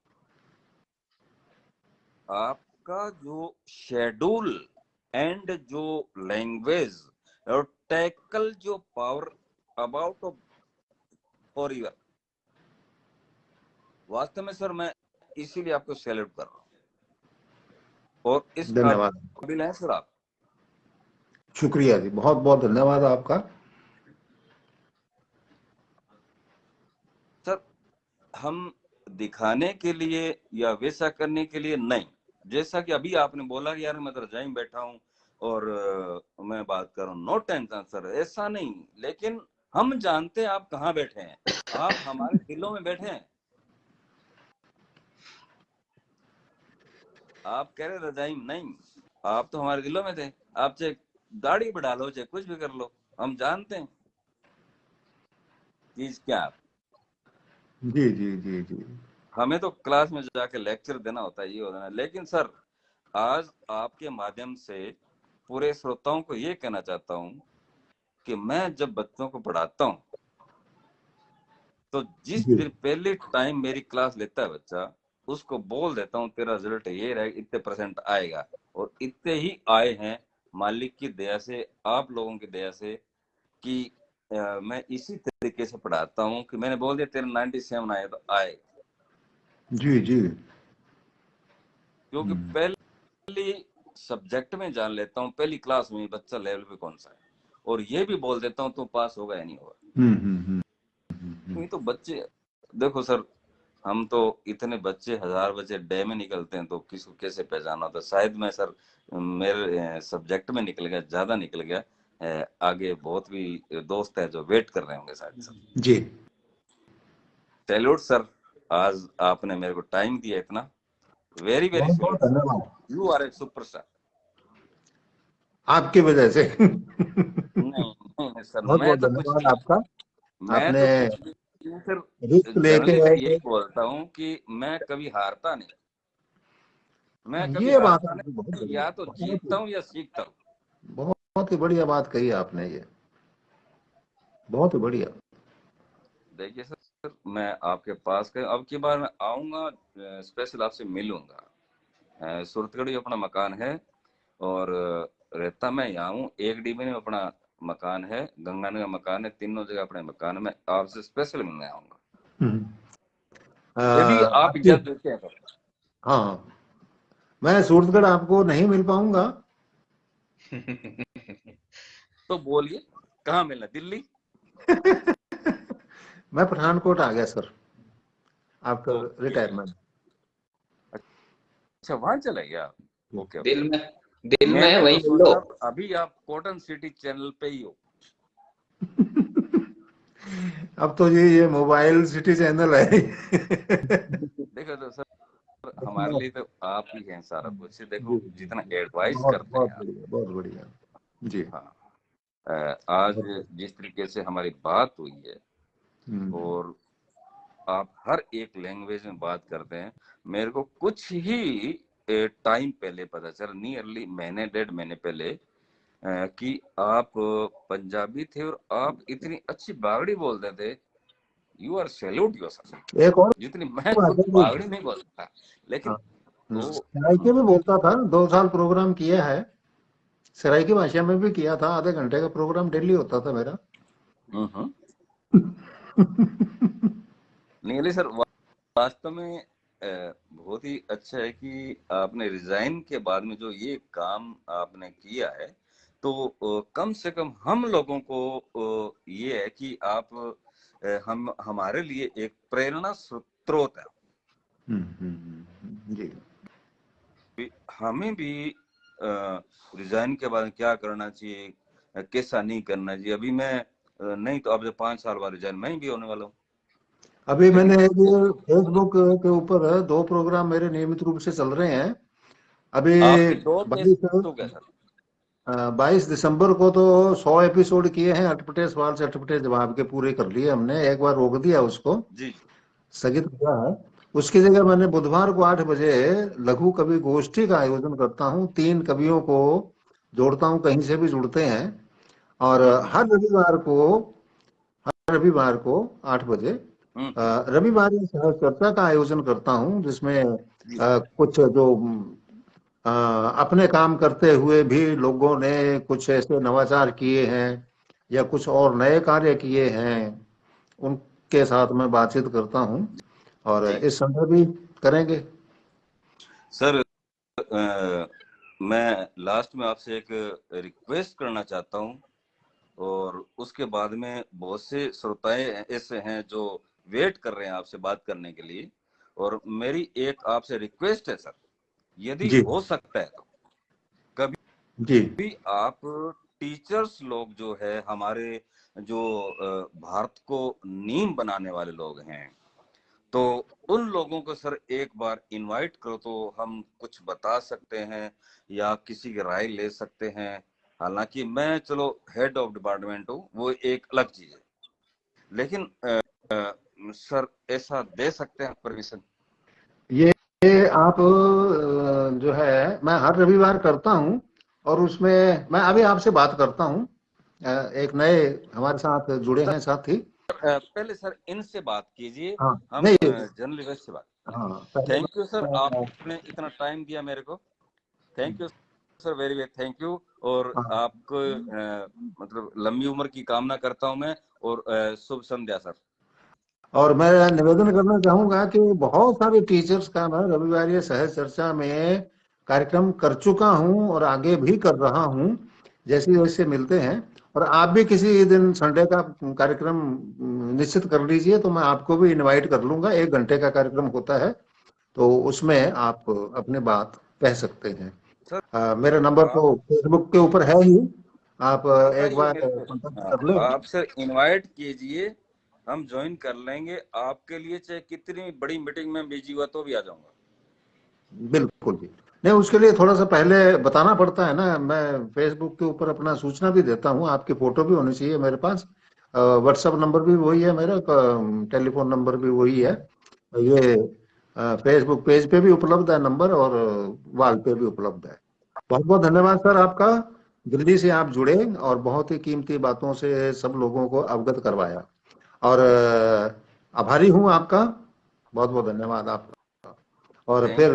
आपका जो शेड्यूल एंड जो लैंग्वेज और टैकल जो पावर अबाउट फॉर ईयर, वास्तव में सर मैं इसीलिए आपको सैल्यूट कर रहा हूं, और इस धन्यवाद, काबिल हैं सर आप। शुक्रिया जी, बहुत बहुत धन्यवाद आपका। सर हम दिखाने के लिए या वैसा करने के लिए नहीं, जैसा कि अभी आपने बोला कि यार मैं तो रजाई में बैठा हूं और मैं बात कर रहा हूँ, नो टेंशन सर, ऐसा नहीं। लेकिन हम जानते हैं आप कहाँ बैठे हैं, आप हमारे दिलों में बैठे हैं। आप कह रहे रजाई में नहीं, आप तो हमारे दिलों में थे। आप चाहे दाढ़ी बढ़ा लो, चाहे कुछ भी कर लो, हम जानते हैं चीज क्या आप। जी जी जी जी। हमें तो क्लास में जाके लेक्चर देना होता है, ये होता है। लेकिन सर आज आपके माध्यम से पूरे श्रोताओं को ये कहना चाहता हूं कि मैं जब बच्चों को पढ़ाता हूं तो जिस दिन पहले टाइम मेरी क्लास लेता है बच्चा, उसको बोल देता हूं तेरा रिजल्ट ये रहेगा, इतने % आएगा, और इतने ही आए हैं मालिक की दया से, आप लोगों की दया से, कि मैं इसी तरीके से पढ़ाता हूं कि मैंने बोल दिया तेरा 97 आए तो आए। जी जी। क्योंकि पहली सब्जेक्ट में जान लेता हूँ, पहली क्लास में बच्चा लेवल पे कौन सा है, और ये भी बोल देता हूँ तो पास होगा या नहीं होगा। नहीं तो बच्चे देखो सर, हम तो इतने बच्चे, 1000 बच्चे डे में निकलते हैं, तो किसको कैसे पहचाना होता। शायद मैं सर मेरे सब्जेक्ट में निकल गया, ज्यादा निकल गया, आगे बहुत भी दोस्त है जो वेट कर रहे होंगे शायद सर। जी सैल्यूट सर, आज आपने मेरे को टाइम दिया इतना, वेरी वेरी बहुत बहुत धन्यवाद, यू आर ए सुपरस्टार। आपकी वजह से। नहीं सर, बहुत मैं बहुत तो कुछ धन्यवाद नहीं, आपका। मैं आपने तो कुछ नहीं सर, रिस्क लेके जनरली मैं यही बोलता हूँ कि मैं कभी हारता नहीं, मैं कभी ये बात हारता आपकी बहुत नहीं, बढ़िया, या तो जीतता हूँ या सीखता हूँ। बहुत ही बढ़िया बात कही आपने, ये बहुत ही बढ़िया। देखिए सर, मैं आपके पास अब की बार मैं आऊंगा, स्पेशल आपसे मिलूंगा। सूरतगढ़ ही अपना मकान है, और रहता मैं यहाँ हूँ, 1 DB में अपना मकान है, गंगानगर का मकान है, तीनों जगह अपने मकान में आपसे स्पेशल मिलने आऊंगा, यदि आप इजाजत देते हैं। हाँ, मैं सूरतगढ़ आपको नहीं मिल पाऊंगा। तो बोलिए कहाँ मिलना, दिल्ली? मैं पठानकोट आ गया सर, आफ्टर रिटायरमेंट। अच्छा, वहां चले गया आप? ओके, दिल में मैंने वहीं तो मिलो। सोचा अभी आप कॉटन सिटी चैनल पे ही हो। अब तो ये मोबाइल सिटी चैनल है। देखो तो सर, हमारे लिए तो आप ही हैं सारा कुछ। देखो जितना एडवाइस बहुत करते बहुत हैं आप, बढ़िया, बहुत बढ़िया जी। हाँ, आज जिस तरीके से हमारी बात हुई है, और आप हर एक लैंग्वेज में बात करते हैं, मेरे को कुछ ही टाइम पहले पता चला, नियरली महीने 1.5 महीने पहले, कि आप पंजाबी थे और आप इतनी अच्छी बागड़ी बोलते थे। You are salute yourself. एक और जितनी मैं बात खुद है, बागड़ी नहीं बोलता, लेकिन सराइके भी बोलता था, 2 साल प्रोग्राम किया है, सराइकी भाषा में भी किया था, आधे घंटे का प्रोग्राम डेली होता था मेरा। नहीं सर, वास्तव में बहुत ही अच्छा है कि आपने रिजाइन के बाद में जो ये काम आपने किया है, तो कम से कम हम लोगों को ये है कि आप हम हमारे लिए एक प्रेरणा स्रोत है। जी। हमें भी रिजाइन के बाद क्या करना चाहिए, कैसा नहीं करना चाहिए। अभी मैं नहीं तो अब 5 साल बाद रिजाइन मैं भी होने वाला हूँ। अभी मैंने फेसबुक के ऊपर 2 प्रोग्राम मेरे नियमित रूप से चल रहे हैं। अभी आपकी 2 तो क्या सर? 22 दिसंबर को तो 100 एपिसोड किए हैं, अटपटे सवाल से अटपटे जवाब के पूरे कर लिए हमने। एक बार रोक दिया उसको, जी स्थगित किया है। उसकी जगह मैंने बुधवार को 8 बजे लघु कवि गोष्ठी का आयोजन करता हूँ। 3 कवियों को जोड़ता हूँ, कहीं से भी जुड़ते हैं। और हर रविवार को 8 बजे रविवार सहज चर्चा का आयोजन करता हूँ, जिसमें कुछ जो अपने काम करते हुए भी लोगों ने कुछ ऐसे नवाचार किए हैं या कुछ और नए कार्य किए हैं, उनके साथ मैं बातचीत करता हूँ और इस समय भी करेंगे। सर मैं लास्ट में आपसे एक रिक्वेस्ट करना चाहता हूँ, और उसके बाद में बहुत से श्रोताएं ऐसे हैं जो वेट कर रहे हैं आपसे बात करने के लिए। और मेरी एक आपसे रिक्वेस्ट है सर, यदि हो सकता है तो कभी भी आप टीचर्स लोग जो है हमारे, जो भारत को नींव बनाने वाले लोग हैं, तो उन लोगों को सर एक बार इनवाइट करो तो हम कुछ बता सकते हैं या किसी की राय ले सकते हैं। हालांकि मैं चलो हेड ऑफ डिपार्टमेंट हूँ, वो एक अलग चीज है, लेकिन सर ऐसा दे सकते हैं परमिशन? ये आप जो है मैं हर रविवार करता हूँ, और उसमें मैं अभी आपसे बात करता हूँ। एक नए हमारे साथ जुड़े हैं साथी। पहले सर इनसे बात कीजिए, हाँ, हम नहीं, जर्नलिस्ट से बात। हाँ, थैंक यू सर, आपने इतना टाइम दिया मेरे को। Thank you sir, very very thank you. और आपको मतलब लंबी उम्र की कामना करता हूं मैं, और शुभ संध्या सर। और मैं निवेदन करना चाहूंगा कि बहुत सारे टीचर्स का मैं रविवार सहज चर्चा में कार्यक्रम कर चुका हूं और आगे भी कर रहा हूं, जैसे जैसे मिलते हैं। और आप भी किसी दिन संडे का कार्यक्रम निश्चित कर लीजिए, तो मैं आपको भी इनवाइट कर लूंगा। 1 घंटे का कार्यक्रम होता है, तो उसमें आप अपनी बात कह सकते हैं। मेरा नंबर तो फेसबुक के ऊपर है ही, आप एक बार कॉन्टेक्ट कर लें। आप सर इनवाइट कीजिए, हम ज्वाइन कर लेंगे आपके लिए, चाहे कितनी बड़ी मीटिंग में बिजी हुआ तो भी आ जाऊंगा। बिल्कुल भी नहीं, उसके लिए थोड़ा सा पहले बताना पड़ता है ना। मैं फेसबुक के ऊपर अपना सूचना भी देता हूँ, आपकी फोटो भी होनी चाहिए मेरे पास। व्हाट्सएप नंबर भी वही है मेरा, टेलीफोन नंबर भी वही है। ये फेसबुक पेज पे भी उपलब्ध है नंबर, और वॉल पे भी उपलब्ध है। बहुत बहुत धन्यवाद सर आपका, जल्दी से आप जुड़े और बहुत ही कीमती बातों से सब लोगों को अवगत करवाया, और आभारी हूँ आपका। बहुत बहुत धन्यवाद आपका। और फिर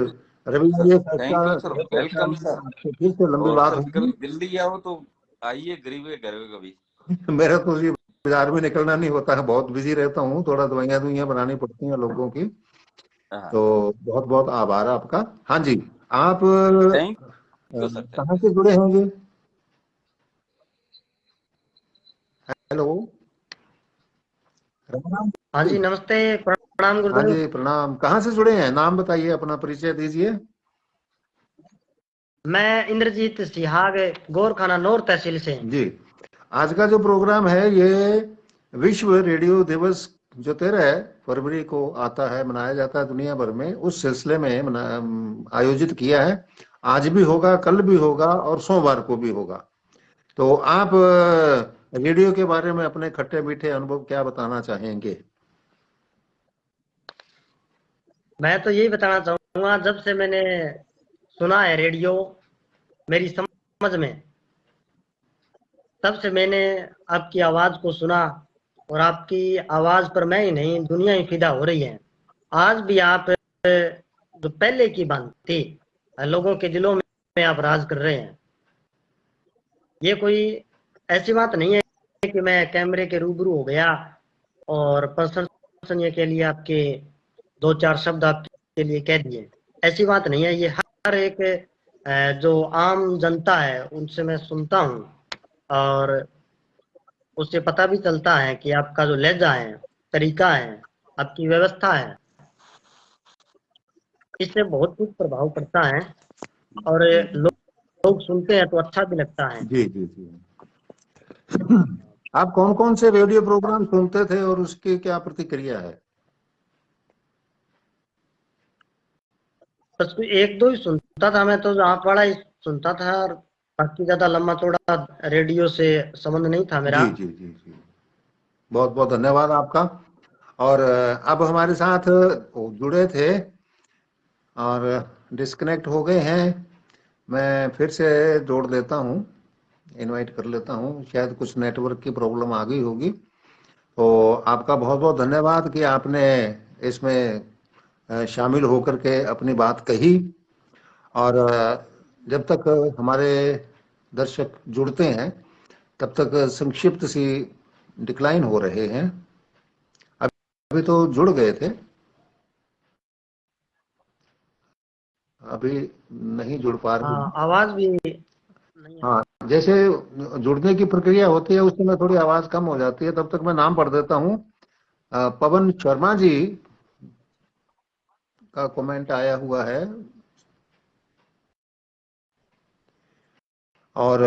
रविवार thank you sir, welcome sir. फिर से लंबी बात सर होगी। कभी दिल्ली आओ तो आइए, गरीब के घर में कभी। मेरा तो जी बाजार में निकलना नहीं होता है, बहुत बिजी रहता हूँ, थोड़ा दवाइयाँ बनानी पड़ती हैं लोगों की। तो बहुत बहुत आभार आपका। हाँ जी, आप कहाँ से जुड़े हैं जी? हेलो, हाँ जी, नमस्ते, प्रणाम हाँ गुरुदेव। जी प्रणाम। कहाँ से जुड़े हैं, नाम बताइए, अपना परिचय दीजिए। मैं इंद्रजीत सिहाग, गोरखाना नौर तहसील से। जी, आज का जो प्रोग्राम है ये विश्व रेडियो दिवस जो 13 फरवरी को आता है, मनाया जाता है दुनिया भर में, उस सिलसिले में आयोजित किया है। आज भी होगा, कल भी होगा और सोमवार को भी होगा। तो आप रेडियो के बारे में अपने खट्टे मीठे अनुभव क्या बताना चाहेंगे? मैं तो यही बताना चाहूंगा, जब से मैंने सुना है रेडियो मेरी समझ में, तब से मैंने आपकी आवाज को सुना, और आपकी आवाज पर मैं ही नहीं दुनिया ही फिदा हो रही है। आज भी आप जो पहले की बात थी, लोगों के दिलों में आप राज कर रहे हैं। ये कोई ऐसी बात नहीं है कि मैं कैमरे के रूबरू हो गया और प्रशंसनीय के लिए आपके 2-4 शब्द आपके लिए कह दिए, ऐसी बात नहीं है। ये हर एक जो आम जनता है उनसे मैं सुनता हूँ, और उससे पता भी चलता है कि आपका जो लहजा है, तरीका है, आपकी व्यवस्था है, इससे बहुत कुछ प्रभाव पड़ता है और लोग सुनते हैं तो अच्छा भी लगता है। जी जी जी। आप कौन कौन से रेडियो प्रोग्राम सुनते थे और उसकी क्या प्रतिक्रिया है? बस एक दो ही सुनता था मैं तो, आप वाला ही सुनता था और बाकी ज्यादा लंबा चौड़ा रेडियो से संबंध नहीं था मेरा। जी जी जी जी, बहुत बहुत धन्यवाद आपका। और अब हमारे साथ जुड़े थे और डिस्कनेक्ट हो गए हैं, मैं फिर से जोड़ देता हूँ, इनवाइट कर लेता हूँ, शायद कुछ नेटवर्क की प्रॉब्लम आ गई होगी। तो आपका बहुत बहुत धन्यवाद कि आपने इसमें शामिल होकर के अपनी बात कही। और जब तक हमारे दर्शक जुड़ते हैं तब तक संक्षिप्त सी डिक्लाइन हो रहे हैं। अभी तो जुड़ गए थे, अभी नहीं जुड़ पा रहे। हाँ, आवाज भी नहीं। हाँ, जैसे जुड़ने की प्रक्रिया होती है उस समय थोड़ी आवाज कम हो जाती है, तब तक मैं नाम पढ़ देता हूँ। पवन शर्मा जी का कमेंट आया हुआ है, और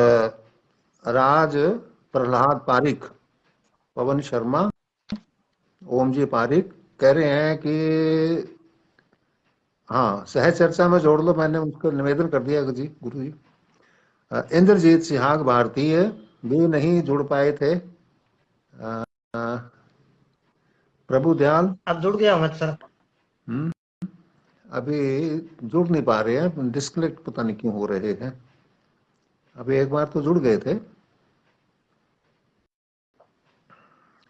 राज प्रहलाद पारिक, पवन शर्मा, ओम जी पारिक कह रहे हैं कि हाँ सहज चर्चा में जोड़ लो, मैंने उनको निवेदन कर दिया जी गुरु जी। इंद्रजीत सिहाग भारतीय भी नहीं जुड़ पाए थे। प्रभु दयाल अब जुड़ गया हूँ सर। अभी जुड़ नहीं पा रहे हैं, डिस्कनेक्ट पता नहीं क्यों हो रहे हैं। अभी एक बार तो जुड़ गए थे,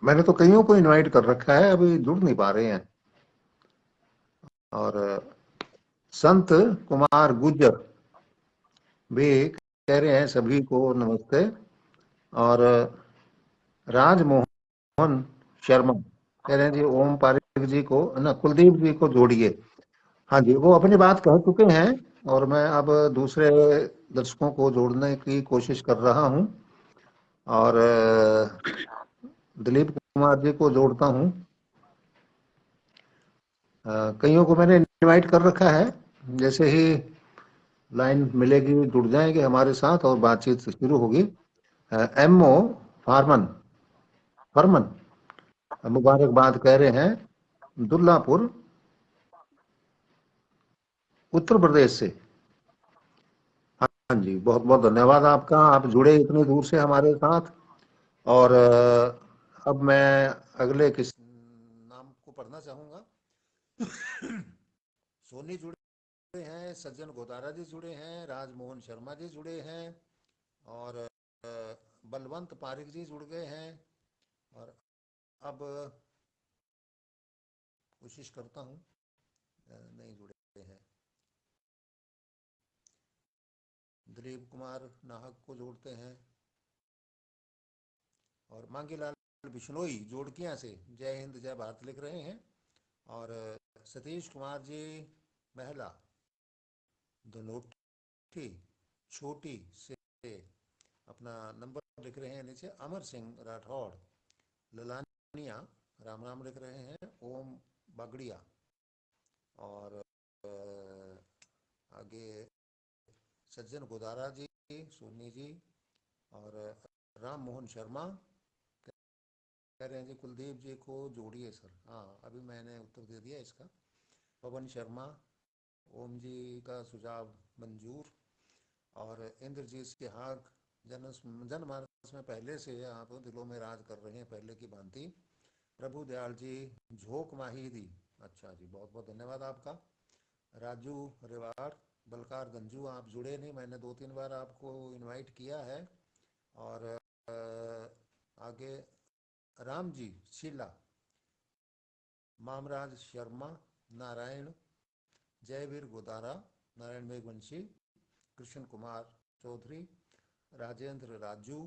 मैंने तो कईयों को इनवाइट कर रखा है, अभी जुड़ नहीं पा रहे हैं। और संत कुमार गुज्जर भी कह रहे हैं सभी को नमस्ते। और राजमोहन शर्मा कह रहे हैं जी ओम पारिक जी को ना कुलदीप जी को जोड़िए। हाँ जी, वो अपनी बात कह चुके हैं और मैं अब दूसरे दर्शकों को जोड़ने की कोशिश कर रहा हूँ। और दिलीप कुमार जी को जोड़ता हूँ। कईयों को मैंने इनवाइट कर रखा है, जैसे ही लाइन मिलेगी जुड़ जाएंगे हमारे साथ और बातचीत शुरू होगी। एमओ फारमन फरमन मुबारकबाद कह रहे हैं दुल्लापुर उत्तर प्रदेश से। हाँ जी, बहुत बहुत धन्यवाद आपका, आप जुड़े इतनी दूर से हमारे साथ। और अब मैं अगले किस नाम को पढ़ना चाहूंगा। सोनी जुड़े हैं, सज्जन गोदारा जी जुड़े हैं, राजमोहन शर्मा जी जुड़े हैं, और बलवंत पारिक जी जुड़ गए हैं। और अब कोशिश करता हूँ, नहीं जुड़े हैं। दिलीप कुमार नाहक को जोड़ते हैं, और मांगीलाल बिश्नोई जोड़किया से जय हिंद जय भारत लिख रहे हैं। और सतीश कुमार जी महला धनोटी छोटी से अपना नंबर लिख रहे हैं नीचे। अमर सिंह राठौड़ ललानिया राम राम लिख रहे हैं। ओम बागड़िया, और आगे सज्जन गोदारा जी, सोनी जी, और राम मोहन शर्मा कह रहे हैं जी कुलदीप जी को जोड़िए सर। हाँ, अभी मैंने उत्तर दे दिया इसका। पवन शर्मा, ओम जी का सुझाव मंजूर। और इंद्रजीत सिहाग जनमानस में पहले से आप दिलों में राज कर रहे हैं पहले की भांति। प्रभु दयाल जी झोंक माहिदी, अच्छा जी, बहुत बहुत धन्यवाद आपका। राजू रेवाड़ बलकार गंजू आप जुड़े नहीं, मैंने 2-3 बार आपको इनवाइट किया है। और आगे राम जी शीला, मामराज शर्मा, नारायण, जयवीर गोदारा, नारायण मेघवंशी, कृष्ण कुमार चौधरी, राजेंद्र राजू,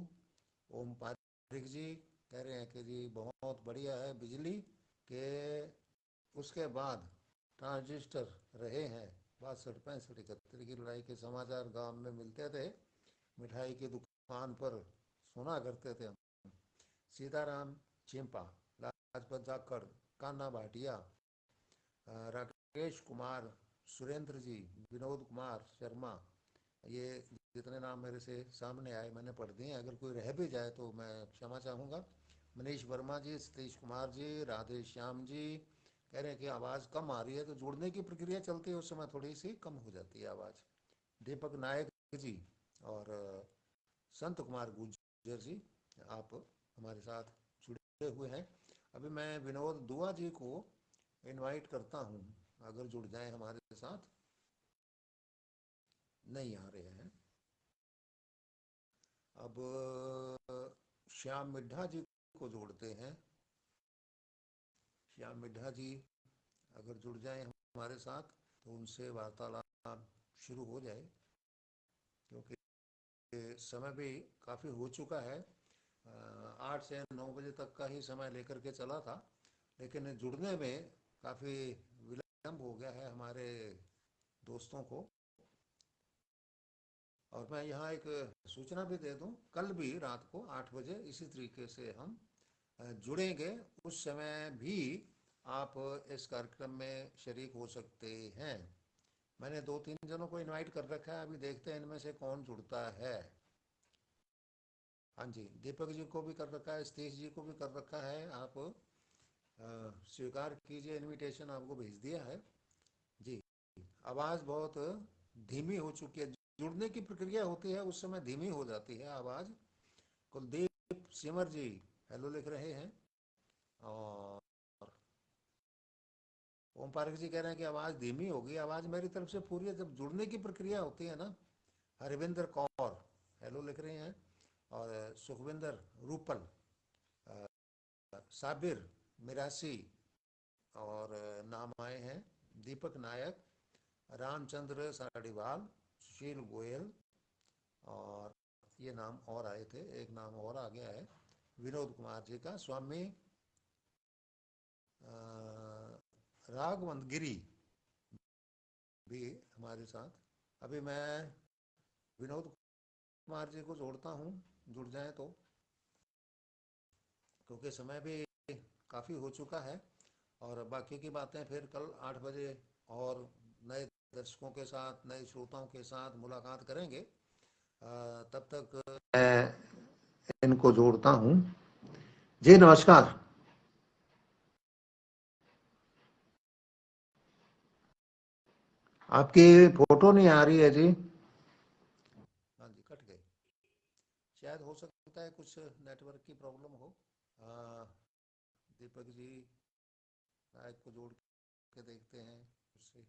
ओम पारिक जी कह रहे हैं कि जी बहुत बढ़िया है, बिजली के उसके बाद ट्रांजिस्टर रहे हैं 62-65-71 की लड़ाई के समाचार गांव में मिलते थे, मिठाई की दुकान पर सुना करते थे हम। सीताराम चिंपा, लाजपत जाखड़, कान्हा भाटिया, राकेश कुमार सुरेंद्र जी, विनोद कुमार शर्मा, ये जितने नाम मेरे से सामने आए मैंने पढ़ दिए। अगर कोई रह भी जाए तो मैं क्षमा चाहूँगा। मनीष वर्मा जी, सतीश कुमार जी, राधे श्याम जी कह रहे हैं कि आवाज़ कम आ रही है, तो जुड़ने की प्रक्रिया चलती है उस समय थोड़ी सी कम हो जाती है आवाज़। दीपक नायक जी और संत कुमार गुर्जर जी, आप हमारे साथ जुड़े हुए हैं। अभी मैं विनोद दुआ जी को इनवाइट करता हूं, अगर जुड़ जाएं हमारे साथ। नहीं आ रहे हैं। अब श्याम मिड्ढा जी को जोड़ते हैं। श्याम मिड्ढा जी अगर जुड़ जाएं हमारे साथ तो उनसे वार्तालाप शुरू हो जाए, क्योंकि समय भी काफ़ी हो चुका है। 8 से 9 बजे तक का ही समय लेकर के चला था, लेकिन जुड़ने में काफ़ी विलंब हो गया है हमारे दोस्तों को। और मैं यहाँ एक सूचना भी दे दूँ, कल भी रात को 8 बजे इसी तरीके से हम जुड़ेंगे। उस समय भी आप इस कार्यक्रम में शरीक हो सकते हैं। मैंने 2-3 जनों को इनवाइट कर रखा है, अभी देखते हैं इनमें से कौन जुड़ता है। हाँ जी, दीपक जी को भी कर रखा है, सतीश जी को भी कर रखा है। आप स्वीकार कीजिए, इनविटेशन आपको भेज दिया है जी। आवाज़ बहुत धीमी हो चुकी है, जुड़ने की प्रक्रिया होती है उस समय धीमी हो जाती है आवाज़। कुलदीप सिमर जी हेलो लिख रहे हैं, और ओम पारक जी कह रहे हैं कि आवाज़ धीमी होगी। आवाज़ मेरी तरफ से पूरी है, जब जुड़ने की प्रक्रिया होती है ना। हरविंदर कौर हेलो लिख रहे हैं, और सुखविंदर रूपल, साबिर मिरासी, और नाम आए हैं दीपक नायक, रामचंद्र साड़ीवाल, सुशील गोयल, और ये नाम और आए थे, एक नाम और आ गया है विनोद कुमार जी का। स्वामी राघवंत गिरी भी हमारे साथ। अभी मैं विनोद कुमार जी को जोड़ता हूँ, जुड़ जाए तो, क्योंकि समय भी काफ़ी हो चुका है। और बाकी की बातें फिर कल 8 बजे और नए दर्शकों के साथ, नए श्रोताओं के साथ मुलाकात करेंगे। तब तक मैं इनको जोड़ता हूँ जी। नमस्कार। आपकी फोटो नहीं आ रही है जी। हाँ जी, कट गए। शायद हो सकता है कुछ नेटवर्क की प्रॉब्लम हो। दीपक जी नायक को जोड़ के देखते हैं उससे।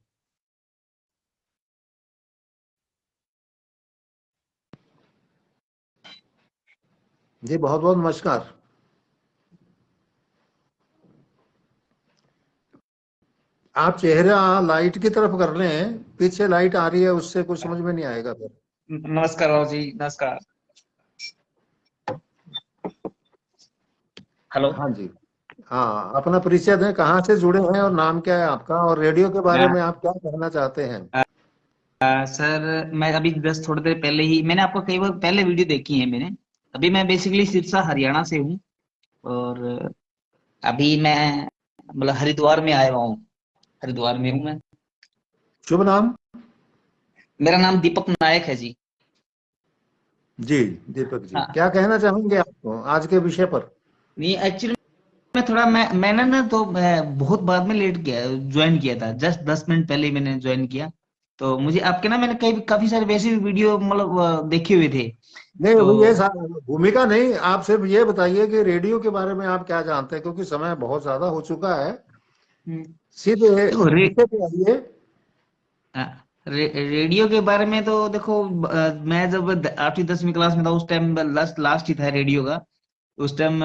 जी बहुत बहुत नमस्कार। आप चेहरा लाइट की तरफ कर लें, पीछे लाइट आ रही है उससे कुछ समझ में नहीं आएगा फिर। नमस्कार राव जी, नमस्कार। हेलो। हाँ जी, हाँ, अपना परिचय दें, कहाँ से जुड़े हैं और नाम क्या है आपका, और रेडियो के बारे में आप क्या कहना चाहते हैं। सर मैं अभी जस्ट थोड़ी देर पहले ही मैंने आपको कई बार पहले वीडियो देखी है मैंने। अभी मैं बेसिकली सिरसा हरियाणा से हूँ, और अभी मैं मतलब हरिद्वार में आया हुआ हूँ। हरिद्वार में हूँ मैं। शुभ नाम। मेरा नाम दीपक नायक है जी। जी दीपक जी, हाँ। क्या कहना चाहेंगे आपको आज के विषय पर। नहीं, एक्चुअली मैं थोड़ा मैंने ना तो बहुत बाद में लेट किया, ज्वाइन किया था, जस्ट 10 मिनट पहले ही मैंने ज्वाइन किया। तो मुझे आपके ना मैंने काफी सारे वैसे भी वीडियो मतलब देखे हुए थे। नहीं तो ये भूमिका नहीं, आप सिर्फ ये बताइए कि रेडियो के बारे में आप क्या जानते हैं, क्योंकि समय बहुत ज्यादा हो चुका है। सीधे विषय पे आइए। रेडियो के बारे में तो देखो, मैं जब 8वीं 10वीं क्लास में था उस टाइम लास्ट ही था रेडियो का। उस टाइम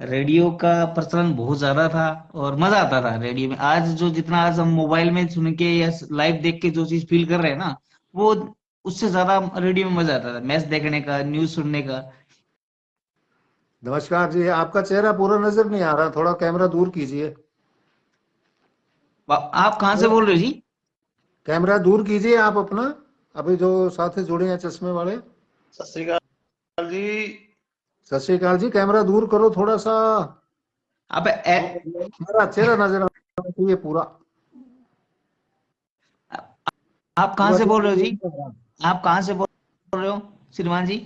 रेडियो का प्रचलन बहुत ज्यादा था और मजा आता था रेडियो में। आज जो जितना आज हम मोबाइल में सुन के या लाइव देख के जो चीज फील कर रहे हैं ना, वो उससे ज्यादा रेडियो में मजा आता था, मैच देखने का, न्यूज सुनने का। नमस्कार जी, आपका चेहरा पूरा नजर नहीं आ रहा, थोड़ा कैमरा दूर कीजिए। आप कहाँ से बोल रहे हो जी। कैमरा दूर कीजिए आप अपना, अभी जो साथी जुड़े हैं चश्मे वाले। सत श्री अकाल जी। सत श्री अकाल जी, कैमरा दूर करो थोड़ा सा। अब मेरा चेहरा नजर आना चाहिए पूरा। आप कहाँ से बोल रहे हो जी? आप कहाँ से बोल रहे हो श्रीमान जी?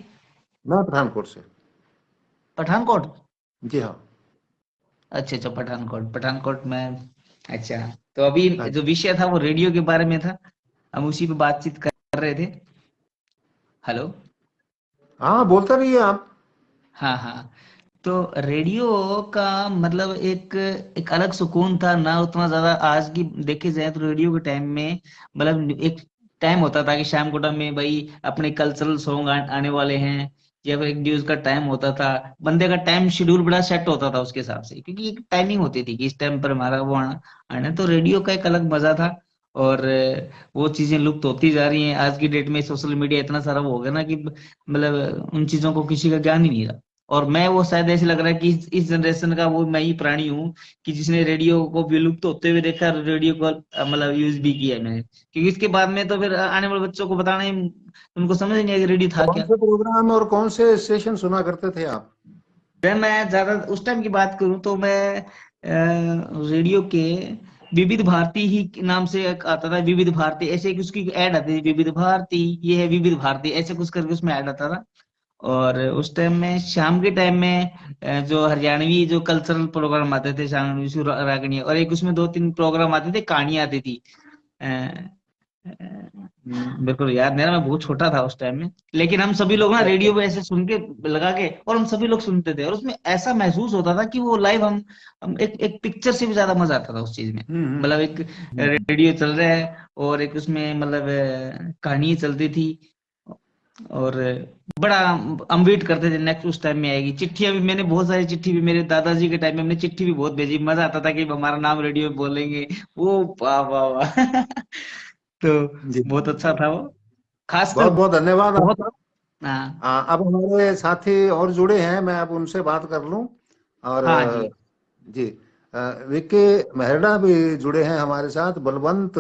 मैं पठानकोट से। पठानकोट? जी हाँ। अच्छा अच्छा, पठानकोट, पठानकोट में। अच्छा, तो अभी हाँ जो विषय था वो रेडियो के बारे में था, हम उसी पे बातचीत कर रहे थे। हेलो। हाँ, बोलते रहिए आप। हाँ हाँ, तो रेडियो का मतलब एक एक अलग सुकून था ना, उतना ज्यादा आज की देखे जाए तो रेडियो के टाइम में मतलब एक टाइम होता था कि शाम को टाइम में भाई अपने कल्चरल सॉन्ग आने वाले हैं, या फिर एक न्यूज का टाइम होता था, बंदे का टाइम शेड्यूल बड़ा सेट होता था उसके हिसाब से, क्योंकि एक टाइमिंग होती थी कि इस टाइम पर हमारा वो आना। तो रेडियो का एक अलग मजा था। और वो चीजें लुप्त होती जा रही हैं आज की डेट में। सोशल मीडिया इतना सारा वो हो गया ना कि मतलब उन चीजों को किसी का ज्ञान ही नहीं रहा। और मैं वो शायद ऐसे लग रहा है कि इस जनरेशन का वो मैं ही प्राणी हूँ कि जिसने रेडियो को विलुप्त होते हुए देखा, रेडियो को मतलब यूज भी किया है मैंने, क्योंकि इसके बाद में तो फिर आने वाले बच्चों को बताना ही, उनको समझ नहीं आएगा रेडियो था कौन क्या। से प्रोग्राम और कौन से स्टेशन सुना करते थे आप? मैं ज्यादा उस टाइम की बात करूं तो मैं रेडियो के विविध भारती ही नाम से एक आता था, विविध भारती, ऐसे एक उसकी ऐड आती थी, विविध भारती, ये है विविध भारती, ऐसे कुछ करके उसमें ऐड आता था। और उस टाइम में शाम के टाइम में जो हरियाणवी जो कल्चरल प्रोग्राम आते थे, शाम रागनी, और एक उसमें 2-3 प्रोग्राम आते थे, कहानियां आती थी। बिल्कुल याद नहीं रहा, मैं बहुत छोटा था उस टाइम में, लेकिन हम सभी लोग ना रेडियो पे ऐसे सुन के लगा के, और हम सभी लोग सुनते थे, और उसमें ऐसा महसूस होता था कि वो लाइव हम एक पिक्चर से भी ज्यादा मजा आता था उस चीज में। मतलब एक रेडियो चल रहा है और एक उसमें मतलब कहानी चलती थी, और बड़ा हम वेट करते थे नेक्स्ट उस टाइम में आएगी। चिट्ठियां भी, मैंने बहुत सारी चिट्ठी भी मेरे दादाजी के टाइम में हमने चिट्ठी भी बहुत भेजी, मजा आता था कि हमारा नाम रेडियो में बोलेंगे, वो वाह वाह वाह। तो जी, बहुत अच्छा था वो, खासकर बहुत बहुत धन्यवाद बहुत। आपका। हाँ अब हमारे साथी और जुड़े हैं, मैं अब उनसे बात कर लूं। और हाँ जी। जी, विक्की मेहरा भी जुड़े हैं हमारे साथ। बलवंत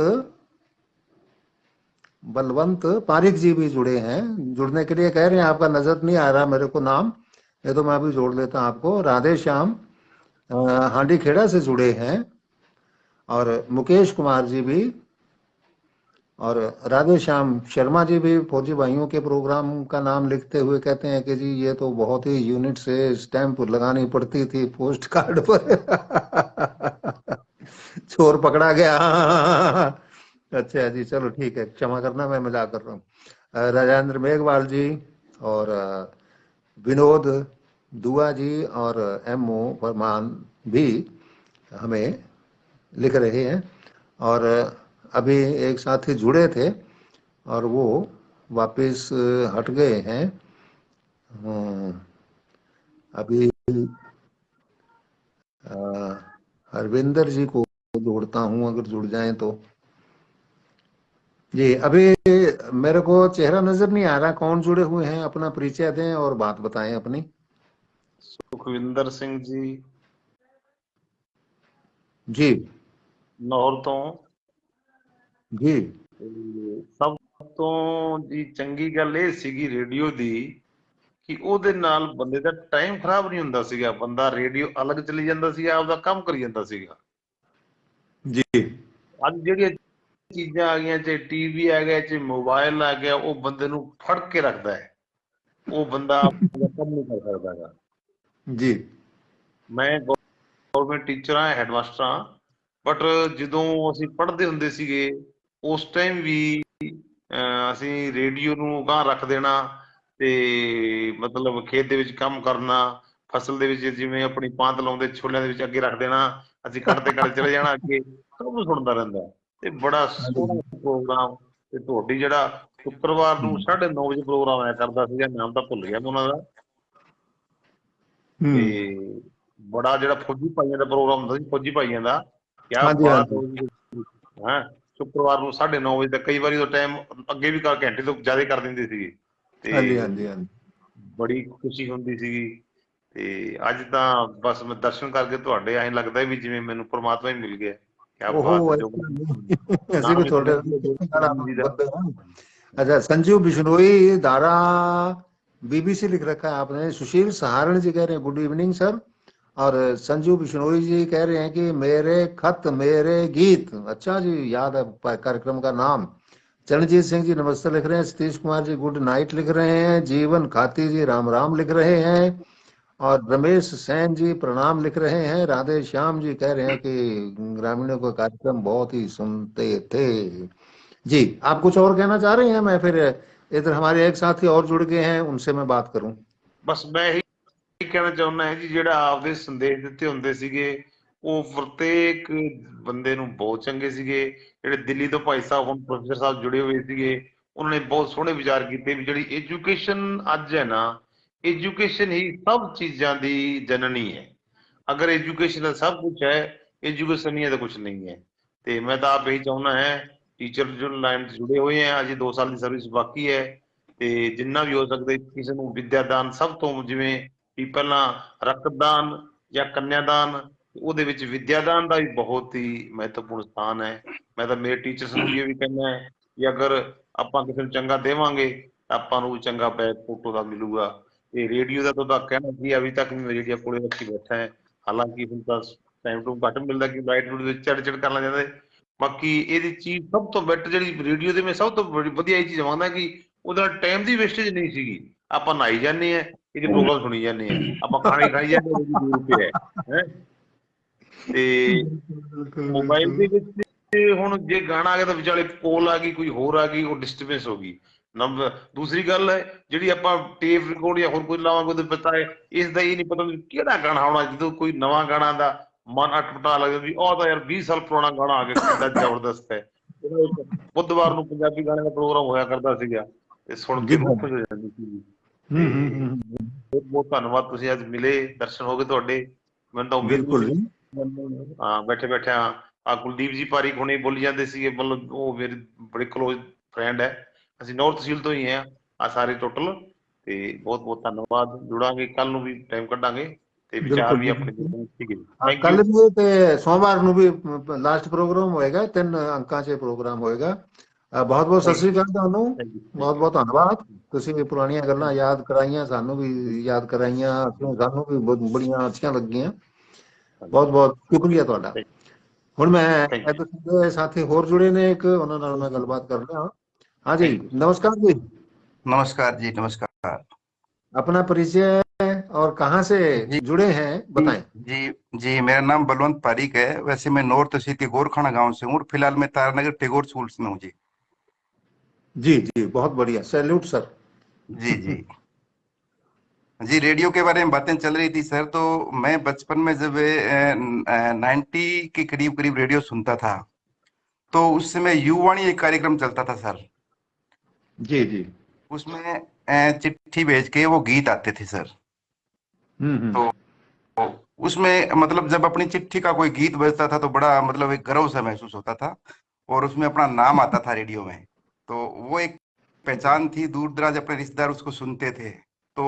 बलवंत पारिक जी भी जुड़े हैं। जुड़ने के लिए कह रहे हैं, आपका नजर नहीं आ रहा मेरे को नाम, ये तो मैं भी जोड़ लेता आपको। राधे श्याम हांडी खेड़ा से जुड़े हैं, और मुकेश कुमार जी भी, और राधे श्याम शर्मा जी भी फौजी भाइयों के प्रोग्राम का नाम लिखते हुए कहते हैं कि जी ये तो बहुत ही यूनिट से स्टैंप लगानी पड़ती थी पोस्ट कार्ड पर। चोर पकड़ा गया। अच्छा जी, चलो ठीक है, क्षमा करना, मैं मजाक कर रहा हूँ। राजेंद्र मेघवाल जी और विनोद दुआ जी और M.O. फरमान भी हमें लिख रहे हैं। और अभी एक साथी जुड़े थे और वो वापस हट गए हैं। अभी हरविंदर जी को जोड़ता हूं, अगर जुड़ जाएं तो। जी, अभी मेरे को चेहरा नजर नहीं आ रहा, कौन जुड़े हुए हैं, अपना परिचय दें और बात बताएं अपनी। सुखविंदर सिंह जी जी ਲਾਹੌਰ ਤੋਂ जी। ਸਭ ਤੋਂ ਜੀ ਚੰਗੀ ਗੱਲ ਇਹ ਸੀਗੀ ਰੇਡੀਓ ਦੀ ਕਿ ਉਹਦੇ ਨਾਲ ਬੰਦੇ ਦਾ ਟਾਈਮ ਖਰਾਬ ਨਹੀਂ ਹੁੰਦਾ ਸੀਗਾ। ਬੰਦਾ ਰੇਡੀਓ ਅਲੱਗ ਚਲੀ ਜਾਂਦਾ ਸੀ, ਆਪਦਾ ਕੰਮ ਕਰੀ ਜਾਂਦਾ ਸੀਗਾ। जी ਅੱਜ ਜਿਹੜੀਆਂ ਚੀਜ਼ਾਂ ਆ ਗਈਆਂ, ਚਾਹੇ ਟੀਵੀ ਆ ਗਿਆ, ਚਾਹੇ ਮੋਬਾਈਲ ਆ ਗਿਆ, ਉਹ ਬੰਦੇ ਨੂੰ ਫੜ ਕੇ ਰੱਖਦਾ ਹੈ। ਉਹ ਬੰਦਾ ਆਪਣਾ ਕੰਮ ਨਹੀਂ ਕਰ ਸਕਦਾ ਗਾ। जी ਮੈਂ ਗਵਰਨਮੈਂਟ ਟੀਚਰ ਹਾਂ, ਹੈਡਮਾਸਟਰ ਹਾਂ, ਬਟ ਜਦੋਂ ਅਸੀਂ ਪੜ੍ਹਦੇ ਹੁੰਦੇ ਸੀਗੇ ਉਸ ਟਾਈਮ ਵੀ ਅਸੀਂ ਰੇਡੀਓ ਨੂੰ ਗਾਂਹ ਰੱਖ ਦੇਣਾ ਤੇ ਮਤਲਬ ਖੇਤ ਦੇ ਵਿੱਚ ਕੰਮ ਕਰਨਾ, ਫਸਲ ਦੇ ਵਿੱਚ ਜਿਵੇਂ ਆਪਣੀ ਪਾਂਤ ਲਾਉਂਦੇ ਛੋਲਿਆਂ ਦੇ ਵਿੱਚ ਅੱਗੇ ਰੱਖ ਦੇਣਾ, ਅਸੀਂ ਕੱਢਦੇ ਚਲੇ ਜਾਣਾ ਅੱਗੇ, ਸਭ ਸੁਣਦਾ ਰਹਿੰਦਾ। ਤੇ ਬੜਾ ਸੋਹਣਾ ਪ੍ਰੋਗਰਾਮ। ਤੇ ਤੁਹਾਡੀ ਜਿਹੜਾ ਸ਼ੁੱਕਰਵਾਰ ਨੂੰ 9:30 ਵਜੇ ਪ੍ਰੋਗਰਾਮ ਆਇਆ ਕਰਦਾ ਸੀਗਾ, ਨਾਮ ਤਾਂ ਭੁੱਲ ਗਿਆ ਮੈਂ ਉਹਨਾਂ ਦਾ, ਤੇ ਬੜਾ ਜਿਹੜਾ ਫੌਜੀ ਭਾਈਆਂ ਦਾ ਪ੍ਰੋਗਰਾਮ ਹੁੰਦਾ ਸੀ, ਫੌਜੀ ਭਾਈਆਂ ਦਾ, ਕਿਆ हाँ जी हाँ ਬਾਤ जी। ਹੋਈ ਹੈ। ਸ਼ੁੱਕਰਵਾਰ ਨੂੰ 9:30 ਵਜੇ ਤੱਕ, ਕਈ ਵਾਰੀ ਉਹ ਟਾਈਮ ਅੱਗੇ ਵੀ ਘੰਟੇ ਤੋਂ ਜ਼ਿਆਦਾ ਕਰ ਦਿੰਦੇ ਸੀਗੇ। ਤੇ हाँ जी हाँ जी हाँ जी। ਬੜੀ ਖੁਸ਼ੀ ਹੁੰਦੀ ਸੀਗੀ। ਤੇ ਅੱਜ ਤਾਂ ਬਸ ਮੈਂ ਦਰਸ਼ਨ ਕਰਕੇ ਤੁਹਾਡੇ ਐਂ ਲੱਗਦਾ ਵੀ ਜਿਵੇਂ ਮੈਨੂੰ ਪ੍ਰਮਾਤਮਾ ਹੀ ਮਿਲ ਗਿਆ। ਕਿਆ ओहो, ਬਾਤ ਹੈ जो ऐसा नहीं। ऐसे नाम भी ही छोटे सुन जी का। अच्छा, संजीव बिश्नोई दारा BBC लिख रखा है आपने। सुशील सहारण जी कह रहे हैं गुड इवनिंग सर, और संजीव बिश्नोई जी कह रहे हैं कि मेरे खत मेरे गीत। अच्छा जी, याद है कार्यक्रम का नाम। चरणजीत सिंह जी नमस्ते लिख रहे हैं, सतीश कुमार जी गुड नाइट लिख रहे हैं, जीवन खाती जी राम राम लिख रहे हैं, और रमेश सैन जी प्रणाम लिख रहे हैं, राधे श्याम जी कह रहे हैं कि ग्रामीणों का कार्यक्रम बहुत ही सुनते थे। जी, आप कुछ और कहना चाह रहे हैं? मैं फिर इधर हमारे एक साथी और जुड़ गए हैं, उनसे मैं बात करूं। ਬਸ ਮੈਂ ਇਹੀ ਕਹਿਣਾ ਚਾਹੁੰਦਾ ਹਾਂ ਜੀ, ਜਿਹੜਾ ਆਪਦੇ ਸੰਦੇਸ਼ ਦਿੱਤੇ ਹੁੰਦੇ ਸੀਗੇ ਉਹ ਪ੍ਰਤੇਕ ਬੰਦੇ ਨੂੰ ਬਹੁਤ ਚੰਗੇ ਸੀਗੇ। ਜਿਹੜੇ ਦਿੱਲੀ ਤੋਂ ਭਾਈ ਸਾਹਿਬ ਹੁਣ ਪ੍ਰੋਫੈਸਰ ਸਾਹਿਬ ਜੁੜੇ ਹੋਏ ਸੀਗੇ, ਉਹਨਾਂ ਨੇ ਬਹੁਤ ਸੋਹਣੇ ਵਿਚਾਰ ਕੀਤੇ ਵੀ ਜਿਹੜੀ ਐਜੂਕੇਸ਼ਨ ਅੱਜ ਹੈ ਨਾ, ਐਜੂਕੇਸ਼ਨ ਹੀ ਸਭ ਚੀਜ਼ਾਂ ਦੀ ਜਨਨੀ ਹੈ। ਅਗਰ ਐਜੂਕੇਸ਼ਨ ਦਾ ਸਭ ਕੁਝ ਹੈ, ਐਜੂਕੇਸ਼ਨ ਨਹੀਂ ਹੈ ਤਾਂ ਕੁਝ ਨਹੀਂ ਹੈ। ਤੇ ਮੈਂ ਤਾਂ ਆਪ ਇਹੀ ਚਾਹੁੰਦਾ ਹੈ, ਟੀਚਰ ਜੋ ਲਾਈਨ 'ਚ ਜੁੜੇ ਹੋਏ ਆ, ਅਜੇ 2 ਸਾਲ ਦੀ ਸਰਵਿਸ ਬਾਕੀ ਹੈ, ਤੇ ਜਿੰਨਾ ਵੀ ਹੋ ਸਕਦਾ ਕਿਸੇ ਨੂੰ ਵਿਦਿਆ ਦਾਨ ਸਭ ਤੋਂ, ਜਿਵੇਂ ਵੀ ਪਹਿਲਾਂ ਰਕਤਦਾਨ ਜਾਂ ਕੰਨਿਆਦਾਨ, ਉਹਦੇ ਵਿੱਚ ਵਿਦਿਆ ਦਾਨ ਦਾ ਵੀ ਬਹੁਤ ਹੀ ਮਹੱਤਵਪੂਰਨ ਸਥਾਨ ਹੈ। ਮੈਂ ਤਾਂ ਮੇਰੇ ਟੀਚਰਸ ਨੂੰ ਵੀ ਇਹ ਵੀ ਕਹਿੰਦਾ ਹੈ ਕਿ ਅਗਰ ਆਪਾਂ ਕਿਸੇ ਨੂੰ ਚੰਗਾ ਦੇਵਾਂਗੇ ਤਾਂ ਆਪਾਂ ਨੂੰ ਚੰਗਾ ਬੈਕ ਫੋਟੋ ਦਾ ਮਿਲੂਗਾ। ਤੇ ਰੇਡੀਓ ਦਾ ਤਾਂ ਕਹਿਣਾ ਸੀ, ਅਭੀ ਤੱਕ ਮੈਂ ਰੇਡੀਓ ਕੋਲੇ ਰੱਖੀ ਬੈਠਾ ਹੈ, ਹਾਲਾਂਕਿ ਹੁਣ ਤਾਂ ਟਾਈਮ ਟੂ ਘੱਟ ਮਿਲਦਾ ਕਿ ਲਾਈਟ ਲੂਟ ਵਿੱਚ ਚੜ ਕਰਨਾ ਜਾਂਦਾ। ਬਾਕੀ ਇਹਦੀ ਚੀਜ਼ ਸਭ ਤੋਂ ਬੈਟਰ ਜਿਹੜੀ ਰੇਡੀਓ ਦੇ ਮੈਂ ਸਭ ਤੋਂ ਵਧੀਆ ਇਹ ਚੀਜ਼ ਮੰਨਦਾ ਕਿ ਉਹਦੇ ਨਾਲ ਟਾਈਮ ਦੀ ਵੇਸਟੇਜ ਨਹੀਂ ਸੀਗੀ। ਆਪਾਂ ਨਹਾਈ ਜਾਂਦੇ ਆ, ਇਹਦੇ ਪ੍ਰੋਗਰਾਮ ਸੁਣੀ ਜਾਂਦੇ ਆ, ਆਪਾਂ ਖਾਣੇ ਖਾਈ ਜਾਂਦੇ ਹੈ। ਤੇ ਮੋਬਾਈਲ ਦੇ ਵਿੱਚ ਹੁਣ ਜੇ ਗਾਣਾ ਆ ਗਿਆ ਤਾਂ ਵਿਚਾਲੇ ਕੋਲ ਆ ਗਈ, ਕੋਈ ਹੋਰ ਆ ਗਈ, ਉਹ ਡਿਸਟਰਬੈਂਸ ਹੋ ਗਈ। ਨੰਬਰ ਦੂਸਰੀ ਗੱਲ ਹੈ ਜਿਹੜੀ ਆਪਾਂ ਟੇਪ ਰਿਕਾਰਡ ਜਾਂ ਹੋਰ ਕੋਈ ਲਾਵਾਂਗੇ ਉਹਦੇ ਪਤਾ ਹੈ, ਇਸ ਦਾ ਇਹ ਨਹੀਂ ਪਤਾ ਵੀ ਕਿਹੜਾ ਗਾਣਾ ਆਉਣਾ। ਜਦੋਂ ਕੋਈ ਨਵਾਂ ਗਾਣਾ ਦਾ ਮਨ ਅਟਪਟਾ ਲੱਗਦਾ ਵੀ ਉਹ ਤਾਂ ਯਾਰ 20 ਸਾਲ ਪੁਰਾਣਾ ਗਾਣਾ ਆ ਗਿਆ, ਕਿੰਨਾ ਜ਼ਬਰਦਸਤ ਹੈ। ਬੁੱਧਵਾਰ ਨੂੰ ਪੰਜਾਬੀ ਗਾਣੇ ਦਾ ਪ੍ਰੋਗਰਾਮ ਹੋਇਆ ਕਰਦਾ ਸੀਗਾ, ਤੇ ਸੁਣ ਕੇ ਬਹੁਤ ਖੁਸ਼ ਹੋ ਜਾਂਦੀ ਸੀ। ਬਹੁਤ ਬਹੁਤ ਧੰਨਵਾਦ, ਤੁਸੀਂ ਅੱਜ ਮਿਲੇ, ਦਰਸ਼ਨ ਹੋ ਗਏ ਤੁਹਾਡੇ। ਮੈਨੂੰ ਤਾਂ ਉਮੀਦ ਹਾਂ ਬੈਠੇ ਬੈਠੇ ਆ ਕੁਲਦੀਪ ਜੀ ਪਾਰੀਕ ਹੁਣੇ ਬੋਲੀ ਜਾਂਦੇ ਸੀਗੇ, ਮਤਲਬ ਉਹ ਮੇਰੇ ਬੜੇ ਕਲੋਜ਼ ਫਰੈਂਡ ਹੈ, ਅਸੀਂ ਨੌਰਥ ਤਹਿਸੀਲ ਤੋਂ ਹੀ ਆ ਸਾਰੇ ਟੋਟਲ। ਤੇ ਬਹੁਤ ਬਹੁਤ ਧੰਨਵਾਦ, ਜੁੜਾਂਗੇ ਕੱਲ ਨੂੰ ਵੀ ਟਾਈਮ ਕੱਢਾਂਗੇ ਤੇ ਵਿਚਾਰ ਵੀ ਆਪਣੇ ਕੱਲ ਵੀ ਤੇ ਸੋਮਵਾਰ ਨੂੰ ਵੀ ਲਾਸਟ ਪ੍ਰੋਗਰਾਮ ਹੋਏਗਾ, 3 ਅੰਕਾਂ 'ਚ ਪ੍ਰੋਗਰਾਮ ਹੋਏਗਾ। ਬਹੁਤ ਬਹੁਤ ਸਤਿ ਸ੍ਰੀ ਅਕਾਲ ਤੁਹਾਨੂੰ, ਬਹੁਤ ਬਹੁਤ ਧੰਨਵਾਦ। ਤੁਸੀਂ ਪੁਰਾਣੀਆਂ ਗੱਲਾਂ ਯਾਦ ਕਰਾਈਆਂ, ਸਾਨੂੰ ਵੀ ਯਾਦ ਕਰਾਈਆਂ, ਸਾਨੂੰ ਵੀ ਬੜੀਆਂ ਅੱਛੀਆਂ ਲੱਗੀਆਂ। ਬਹੁਤ ਬਹੁਤ ਸ਼ੁਕਰੀਆ ਤੁਹਾਡਾ। ਹੁਣ ਮੈਂ ਇੱਥੇ ਸਾਥੀ ਹੋਰ जुड़े ने, एक ਉਹਨਾਂ ਨਾਲ मैं गलबात कर रहा। हाँ जी, नमस्कार जी। नमस्कार जी, नमस्कार। अपना परिचय और कहाँ से जुड़े हैं बताएं। जी जी, मेरा नाम बलवंत पारीक है। वैसे मैं नॉर्थ तहसील के गोरखाना गांव से हूँ और फिलहाल मैं तारानगर टैगोर स्कूल में हूँ जी। जी जी, बहुत बढ़िया, सैल्यूट सर। जी जी जी, रेडियो के बारे में बातें चल रही थी सर, तो मैं बचपन में जब 90 के करीब करीब रेडियो सुनता था, तो उस समय युवाणी एक कार्यक्रम चलता था सर। जी जी, उसमें चिट्ठी भेज के वो गीत आते थे सर। तो उसमें मतलब जब अपनी चिट्ठी का कोई गीत बजता था तो बड़ा मतलब एक गर्व सा महसूस होता था, और उसमें अपना नाम आता था रेडियो में, तो वो एक पहचान थी। दूर दराज अपने रिश्तेदार उसको सुनते थे। तो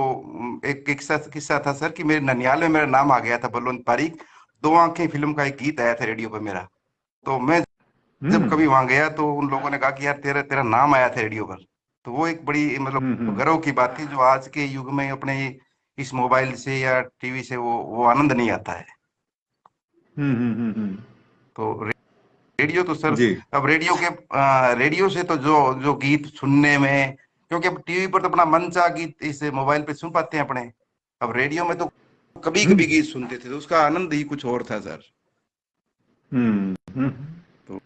एक किस्सा था सर कि मेरे ननिहाल में मेरा नाम आ गया था, बलवंत पारीक। 2 आंखें फिल्म का एक गीत आया था रेडियो पर मेरा। तो मैं जब कभी वहां गया तो उन लोगों ने कहा कि यार तेरा नाम आया था रेडियो पर। तो वो एक बड़ी मतलब गर्व की बात थी, जो आज के युग में अपने इस मोबाइल से या टीवी से वो आनंद नहीं आता है। तो रेडियो तो सर, अब रेडियो से तो जो गीत सुनने में, क्योंकि अब टीवी पर तो अपना मनचाहा गीत इस मोबाइल पे सुन पाते हैं अपने, अब रेडियो में तो कभी कभी गीत सुनते थे, तो उसका आनंद ही कुछ और था सर। तो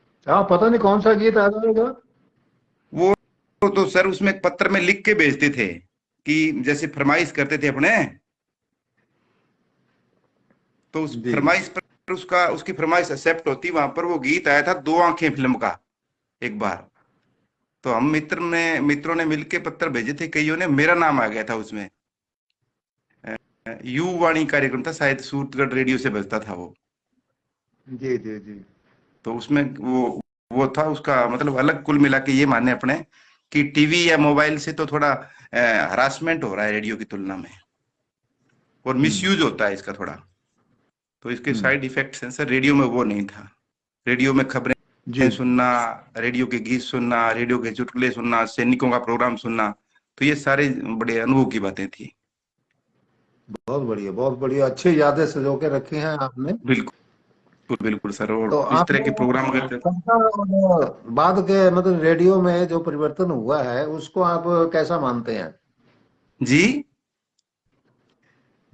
पता नहीं कौन सा गीत आ जाएगा वो तो सर उसमें एक पत्र में लिख के भेजते थे कि जैसे फरमाइश करते थे अपने, तो उस फरमाइश पर उसकी फरमाइश एक्सेप्ट होती। वहां पर वो गीत आया था 2 आंखें फिल्म का एक बार, तो हम मित्रों ने मिलके पत्र भेजे थे कईयों ने, मेरा नाम आ गया था उसमें। युवाणी कार्यक्रम था, शायद सूरतगढ़ रेडियो से बजता था वो। जी जी जी, तो उसमें वो था उसका मतलब अलग। कुल मिला के ये माने अपने कि टीवी या मोबाइल से तो थोड़ा हरासमेंट हो रहा है रेडियो की तुलना में, और मिसयूज होता है इसका थोड़ा, तो इसके साइड इफेक्ट्स हैं सर। रेडियो में वो नहीं था। रेडियो में खबरें सुनना, रेडियो के गीत सुनना, रेडियो के चुटकुले सुनना, सैनिकों का प्रोग्राम सुनना, तो ये सारे बड़े अनुभव की बातें थी। बहुत बढ़िया, बहुत बढ़िया, अच्छी यादें सजो के रखी हैं आपने। बिल्कुल बिल्कुल सर। और तो इस तरह आपने के प्रोग्राम अगर तब का और बाद के मतलब रेडियो में जो परिवर्तन हुआ है उसको आप कैसा मानते हैं? जी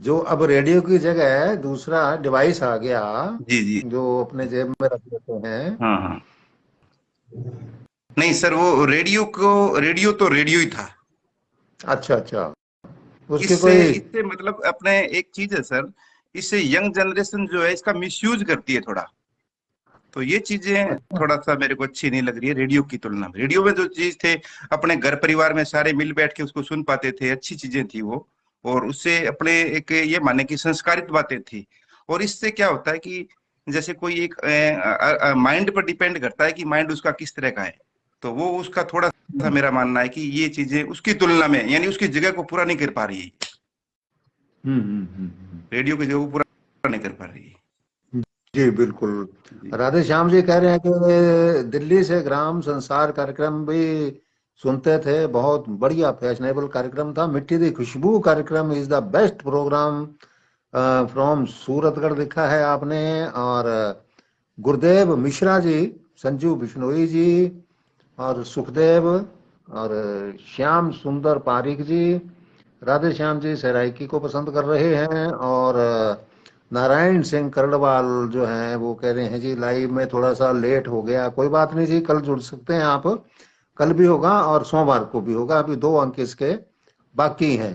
जो अब रेडियो की जगह दूसरा डिवाइस आ गया जी जी जो अपने जेब में रख लेते हैं। हाँ हाँ। नहीं सर, वो रेडियो तो रेडियो ही था। अच्छा अच्छा, उसके इससे कोई इससे मतलब अपने एक चीज है सर, इससे यंग जनरेशन जो है इसका मिसयूज करती है थोड़ा। तो ये चीजें थोड़ा सा मेरे को अच्छी नहीं लग रही है रेडियो की तुलना में। रेडियो में जो चीज थे, अपने घर परिवार में सारे मिल बैठ के उसको सुन पाते थे, अच्छी चीजें थी वो। और उससे अपने एक ये माने कि संस्कारित बातें थी। और इससे क्या होता है कि जैसे कोई एक माइंड पर डिपेंड करता है कि माइंड उसका किस तरह का है। तो वो उसका थोड़ा सा मेरा मानना है कि ये चीजें उसकी तुलना में यानी उसकी जगह को पूरा नहीं कर पा रही है। रेडियो की जगह को पूरा नहीं कर पा रही है। जी बिल्कुल। राधे श्याम जी कह रहे हैं कि दिल्ली से ग्राम संसार कार्यक्रम भी सुनते थे, बहुत बढ़िया फैशनेबल कार्यक्रम था। मिट्टी दी खुशबू कार्यक्रम is the best program from Suratgarh लिखा है आपने। और गुरुदेव मिश्रा जी, संजू बिश्नोई जी और सुखदेव और श्याम सुंदर पारिक जी, राधे श्याम जी सराइकी को पसंद कर रहे हैं। और नारायण सिंह करड़वाल जो हैं वो कह रहे हैं जी लाइव में थोड़ा सा लेट हो गया, कोई बात नहीं जी, कल जुड़ सकते हैं आप, कल भी होगा और सोमवार को भी होगा। अभी 2 अंक इसके बाकी हैं।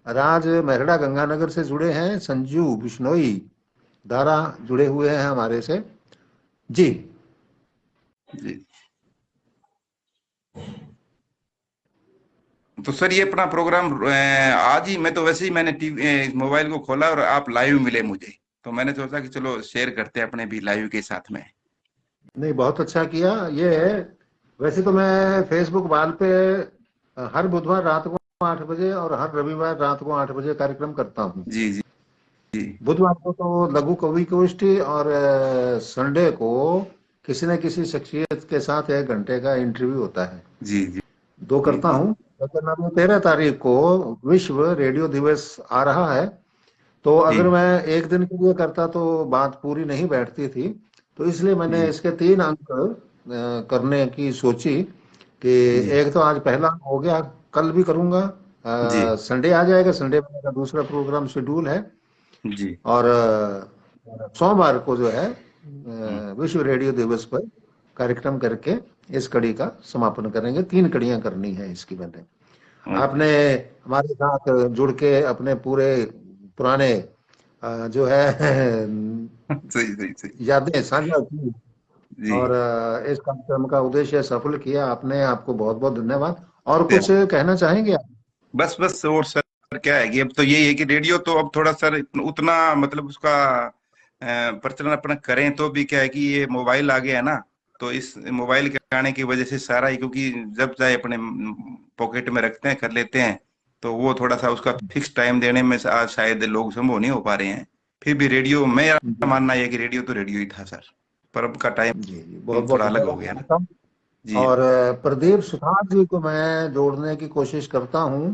राज मेहरा गंगानगर से जुड़े हैं, संजू बिश्नोई दारा जुड़े हुए हैं हमारे से जी। जी तो सर ये अपना प्रोग्राम आज ही, मैं तो वैसे ही मैंने टीवी मोबाइल को खोला और आप लाइव मिले मुझे, तो मैंने सोचा कि चलो शेयर करते हैं अपने भी लाइव के साथ में। नहीं बहुत अच्छा किया। ये वैसे तो मैं फेसबुक वाल पे हर बुधवार रात को 8 बजे और हर रविवार रात को 8 बजे कार्यक्रम करता हूँ। जी जी जी। बुधवार को तो लघु कवि गोष्ठी और संडे को किसी न किसी शख्सियत के साथ 1 घंटे का इंटरव्यू होता है। जी जी 2 करता हूँ। लेकिन अभी 13 तारीख को विश्व रेडियो दिवस आ रहा है, तो अगर मैं एक दिन के लिए करता तो बात पूरी नहीं बैठती थी। तो इसलिए मैंने इसके 3 अंक करने की सोची कि एक तो आज पहला हो गया, कल भी करूंगा, संडे आ जाएगा, संडे में मेरा दूसरा प्रोग्राम शेड्यूल है जी। और सोमवार को जो है विश्व रेडियो दिवस पर कार्यक्रम करके इस कड़ी का समापन करेंगे। 3 कड़ियां करनी है इसकी मैंने। आपने हमारे साथ जुड़ के अपने पूरे पुराने जो है सही यादें साझा की और इस कार्यक्रम का उद्देश्य सफल किया आपने। आपको बहुत बहुत धन्यवाद। और कुछ कहना चाहेंगे आप? बस और सर क्या है कि अब तो यही है कि रेडियो तो अब थोड़ा सर उतना मतलब उसका प्रचलन अपना करें तो भी क्या है कि ये मोबाइल आ गया है ना, तो इस मोबाइल के आने की वजह से सारा ही, क्योंकि जब चाहे अपने पॉकेट में रखते हैं कर लेते हैं, तो वो थोड़ा सा उसका फिक्स टाइम देने में आज शायद लोग संभव नहीं हो पा रहे हैं। फिर भी रेडियो, मेरा मानना है कि रेडियो तो रेडियो ही था सर, पर अब का टाइम बहुत थोड़ा अलग हो गया ना जी। और प्रदीप सुथार जी को मैं जोड़ने की कोशिश करता हूं,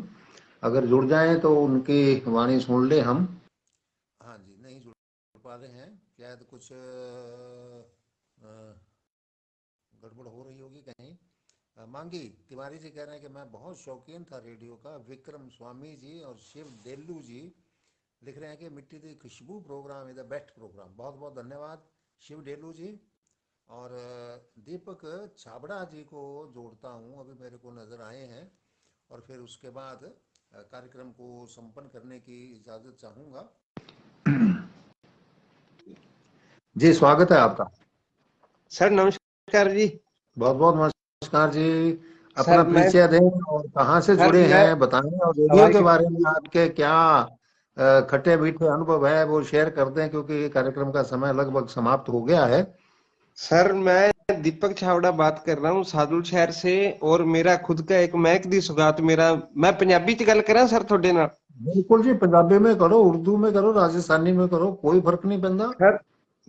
अगर जुड़ जाएं तो उनकी वाणी सुन ले हम। हाँ जी, नहीं जुड़ पा रहे हैं, शायद कुछ गड़बड़ हो रही होगी कहीं। मांगी तिवारी जी कह रहे हैं कि मैं बहुत शौकीन था रेडियो का। विक्रम स्वामी जी और शिव डेल्लू जी लिख रहे हैं कि मिट्टी दी Khushboo program is the best program. बहुत बहुत धन्यवाद शिव डेल्लू जी। और दीपक छाबड़ा जी को जोड़ता हूं, अभी मेरे को नजर आए हैं, और फिर उसके बाद कार्यक्रम को संपन्न करने की इजाजत चाहूंगा। जी स्वागत है आपका सर। नमस्कार जी। बहुत बहुत नमस्कार जी। अपना परिचय दें और कहाँ से जुड़े हैं बताएं, और रेडियो के बारे में आपके क्या खट्टे मीठे अनुभव है वो शेयर कर दें, क्योंकि कार्यक्रम का समय लगभग समाप्त हो गया है। सर मैं दीपक छावड़ा बात कर रहा हूँ सादुल शहर से, और मेरा खुद का एक महक दी सुगात मेरा। मैं पंजाबी च गल करा सर थोड़े नाल? बिल्कुल जी, पंजाबी में करो, उर्दू में करो, राजस्थानी में करो, कोई फर्क नहीं पैंदा। सर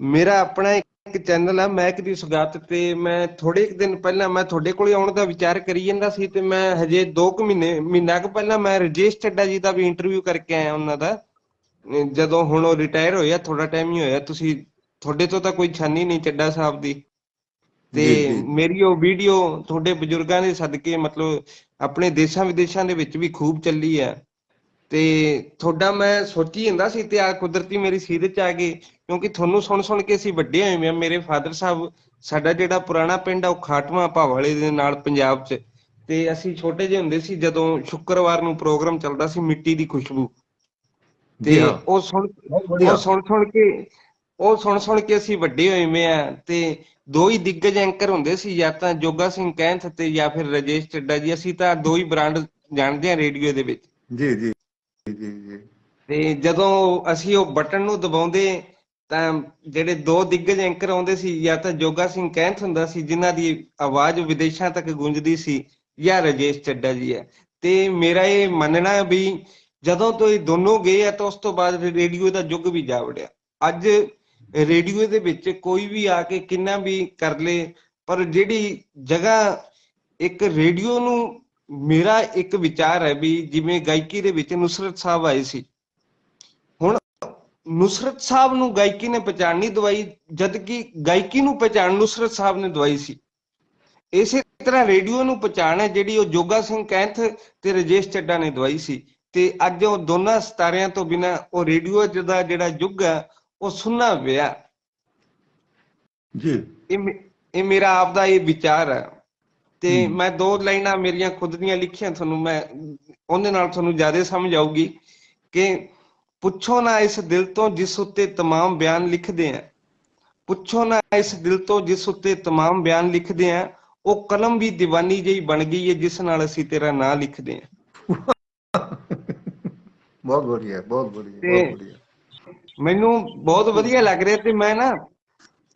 मेरा अपना एक चैनल है महक दी सुगात ते मैं थोड़े दिन पहला मैं थोड़े कोल आउण दा विचार करी ਜਾਂਦਾ ਸੀ ਤੇ मैं हजे 2 ਮਹੀਨਾ ਕੁ ਪਹਿਲਾਂ मैं राजेश ਚੱਡਾ जी ਦਾ भी ਇੰਟਰਵਿਊ ਕਰਕੇ ਆਇਆ ਉਹਨਾਂ ਦਾ, ਜਦੋਂ ਹੁਣ ਉਹ ਰਿਟਾਇਰ ਹੋਇਆ ਥੋੜਾ ਟਾਈਮ ਹੀ ਹੋਇਆ। ਤੁਸੀਂ ਤੁਹਾਡੇ ਤੋਂ ਤਾਂ ਕੋਈ ਛਾਨੀ ਨਹੀਂ ਚੱਡਾ ਸਾਹਿਬ ਦੀ। ਤੇ ਜੀ ਜੀ ਮੇਰੀ ਉਹ ਵੀਡੀਓ ਤੁਹਾਡੇ ਬਜ਼ੁਰਗਾਂ ਦੇ ਸਦਕੇ ਮਤਲਬ ਆਪਣੇ ਦੇਸ਼ਾਂ ਵਿਦੇਸ਼ਾਂ ਦੇ ਵਿੱਚ ਵੀ ਖੂਬ ਚੱਲੀ ਹੈ। ਤੇ ਤੁਹਾਡਾ ਮੈਂ ਸੋਚੀ ਜਾਂਦਾ ਸੀ ਤੇ ਆ ਕੁਦਰਤੀ ਮੇਰੀ ਸੀਰਤ ਚ ਆ ਗਈ, ਕਿਉਂਕਿ ਤੁਹਾਨੂੰ ਸੁਣ ਕੇ ਅਸੀਂ ਵੱਡੇ ਹੋਏ ਹਾਂ। ਮੇਰੇ ਫਾਦਰ ਸਾਹਿਬ, ਸਾਡਾ ਜਿਹੜਾ ਪੁਰਾਣਾ ਪਿੰਡ ਆ ਉਹ ਖਾਟਵਾ ਭਾਵਾਲੇ ਦੇ ਨਾਲ ਪੰਜਾਬ ਚ, ਤੇ ਅਸੀਂ ਛੋਟੇ ਜਿਹੇ ਹੁੰਦੇ ਸੀ ਜਦੋਂ ਸ਼ੁੱਕਰਵਾਰ ਨੂੰ ਪ੍ਰੋਗਰਾਮ ਚੱਲਦਾ ਸੀ ਮਿੱਟੀ ਦੀ ਖੁਸ਼ਬੂ, ਜੀ ਤੇ ਹਾਂ ਉਹ ਸੁਣ ਬਹੁਤ बढ़िया ਸੁਣ ਕੇ ਅਸੀਂ ਵੱਡੇ ਹੋਏ ਆ। ਤੇ ਦੋ ਹੀ ਦਿੱਗਜ ਐਂਕਰ ਹੁੰਦੇ ਸੀ, ਜਾਂ ਤਾਂ ਜੋਗਾ ਸਿੰਘ ਕੈਂਥ ਤੇ ਜਾਂ ਫਿਰ ਰਾਜੇਸ਼ ਚੱਡਾ ਜੀ। ਅਸੀਂ ਤਾਂ ਦੋ ਹੀ ਬ੍ਰਾਂਡ ਜਾਣਦੇ ਆ ਰੇਡੀਓ ਦੇ ਵਿੱਚ। जी जी जी जी ਤੇ ਜਦੋਂ ਅਸੀਂ ਉਹ ਬਟਨ ਨੂੰ ਦਬਾਉਂਦੇ ਤਾਂ ਜਿਹੜੇ ਦੋ ਦਿੱਗਜ ਐਂਕਰ ਆਉਂਦੇ ਸੀ, ਜਾਂ ਤਾਂ ਜੋਗਾ ਸਿੰਘ ਕੈਂਥ ਹੁੰਦਾ ਸੀ ਜਿਨ੍ਹਾਂ ਦੀ ਆਵਾਜ਼ ਵਿਦੇਸ਼ਾਂ ਤੱਕ ਗੂੰਜਦੀ ਸੀ, ਜਾਂ ਰਾਜੇਸ਼ ਚੱਡਾ ਜੀ ਹੈ। ਤੇ ਮੇਰਾ ਇਹ ਮੰਨਣਾ ਹੈ ਵੀ ਜਦੋਂ ਤੋਂ ਇਹ ਦੋਨੋਂ ਗਏ ਆ ਤਾਂ ਉਸ ਤੋਂ ਬਾਅਦ ਰੇਡੀਓ ਦਾ ਯੁੱਗ ਵੀ ਜਾ ਵੜਿਆ। ਅੱਜ ਰੇਡੀਓ ਦੇ ਵਿੱਚ ਕੋਈ ਵੀ ਆ ਕੇ ਕਿੰਨਾ ਵੀ ਕਰ ਲੇ, ਪਰ ਜਿਹੜੀ ਜਗ੍ਹਾ ਇੱਕ ਰੇਡੀਓ ਨੂੰ, ਮੇਰਾ ਇੱਕ ਵਿਚਾਰ ਹੈ ਵੀ ਜਿਵੇਂ ਗਾਇਕੀ ਦੇ ਵਿੱਚ ਨੁਸਰਤ ਸਾਹਿਬ ਆਏ ਸੀ, ਹੁਣ ਨੁਸਰਤ ਸਾਹਿਬ ਨੂੰ ਗਾਇਕੀ ਨੇ ਪਹਿਚਾਣ ਨਹੀਂ ਦਵਾਈ, ਜਦ ਕਿ ਗਾਇਕੀ ਨੂੰ ਪਹਿਚਾਣ ਨੁਸਰਤ ਸਾਹਿਬ ਨੇ ਦਵਾਈ ਸੀ। ਇਸੇ ਤਰ੍ਹਾਂ ਰੇਡੀਓ ਨੂੰ ਪਹਿਚਾਣ ਹੈ ਜਿਹੜੀ ਉਹ ਜੋਗਾ ਸਿੰਘ ਕੈਂਥ ਤੇ ਰਾਜੇਸ਼ ਚੱਡਾ ਨੇ ਦਵਾਈ ਸੀ। ਤੇ ਅੱਜ ਉਹ ਦੋਨਾਂ ਸਿਤਾਰਿਆਂ ਤੋਂ ਬਿਨਾਂ ਉਹ ਰੇਡੀਓ ਦਾ ਜਿਹੜਾ ਯੁੱਗ ਹੈ ਉਹ ਸੁੰਨਾ ਪਿਆ जी ਇਹ ਮੇਰਾ ਆਪ ਦਾ ਇਹ ਵਿਚਾਰ ਹੈ। ਤੇ ਮੈਂ ਦੋ ਲਾਈਨਾਂ ਮੇਰੀਆਂ ਖੁਦ ਦੀਆਂ ਲਿਖੀਆਂ ਤੁਹਾਨੂੰ, ਮੈਂ ਉਹਦੇ ਨਾਲ ਤੁਹਾਨੂੰ ਜ਼ਿਆਦਾ ਸਮਝ ਆਊਗੀ ਕਿ ਪੁੱਛੋ ਨਾ ਇਸ ਦਿਲ ਤੋਂ ਜਿਸ ਉੱਤੇ तमाम ਬਿਆਨ ਲਿਖਦੇ ਆ, ਪੁੱਛੋ ਨਾ ਇਸ ਦਿਲ ਤੋਂ ਜਿਸ ਉੱਤੇ तमाम ਬਿਆਨ ਲਿਖਦੇ ਆ, ਉਹ ਕਲਮ ਵੀ ਦੀਵਾਨੀ ਜਿਹੀ ਬਣ ਗਈ ਹੈ ਜਿਸ ਨਾਲ ਅਸੀਂ ਤੇਰਾ ਨਾਂ ਲਿਖਦੇ ਆ। बहुत बढ़िया बहुत बढ़िया ਤੇ बहुत बढ़िया ਮੈਨੂੰ ਬਹੁਤ ਵਧੀਆ ਲੱਗ ਰਿਹਾ। ਤੇ ਮੈਂ ਨਾ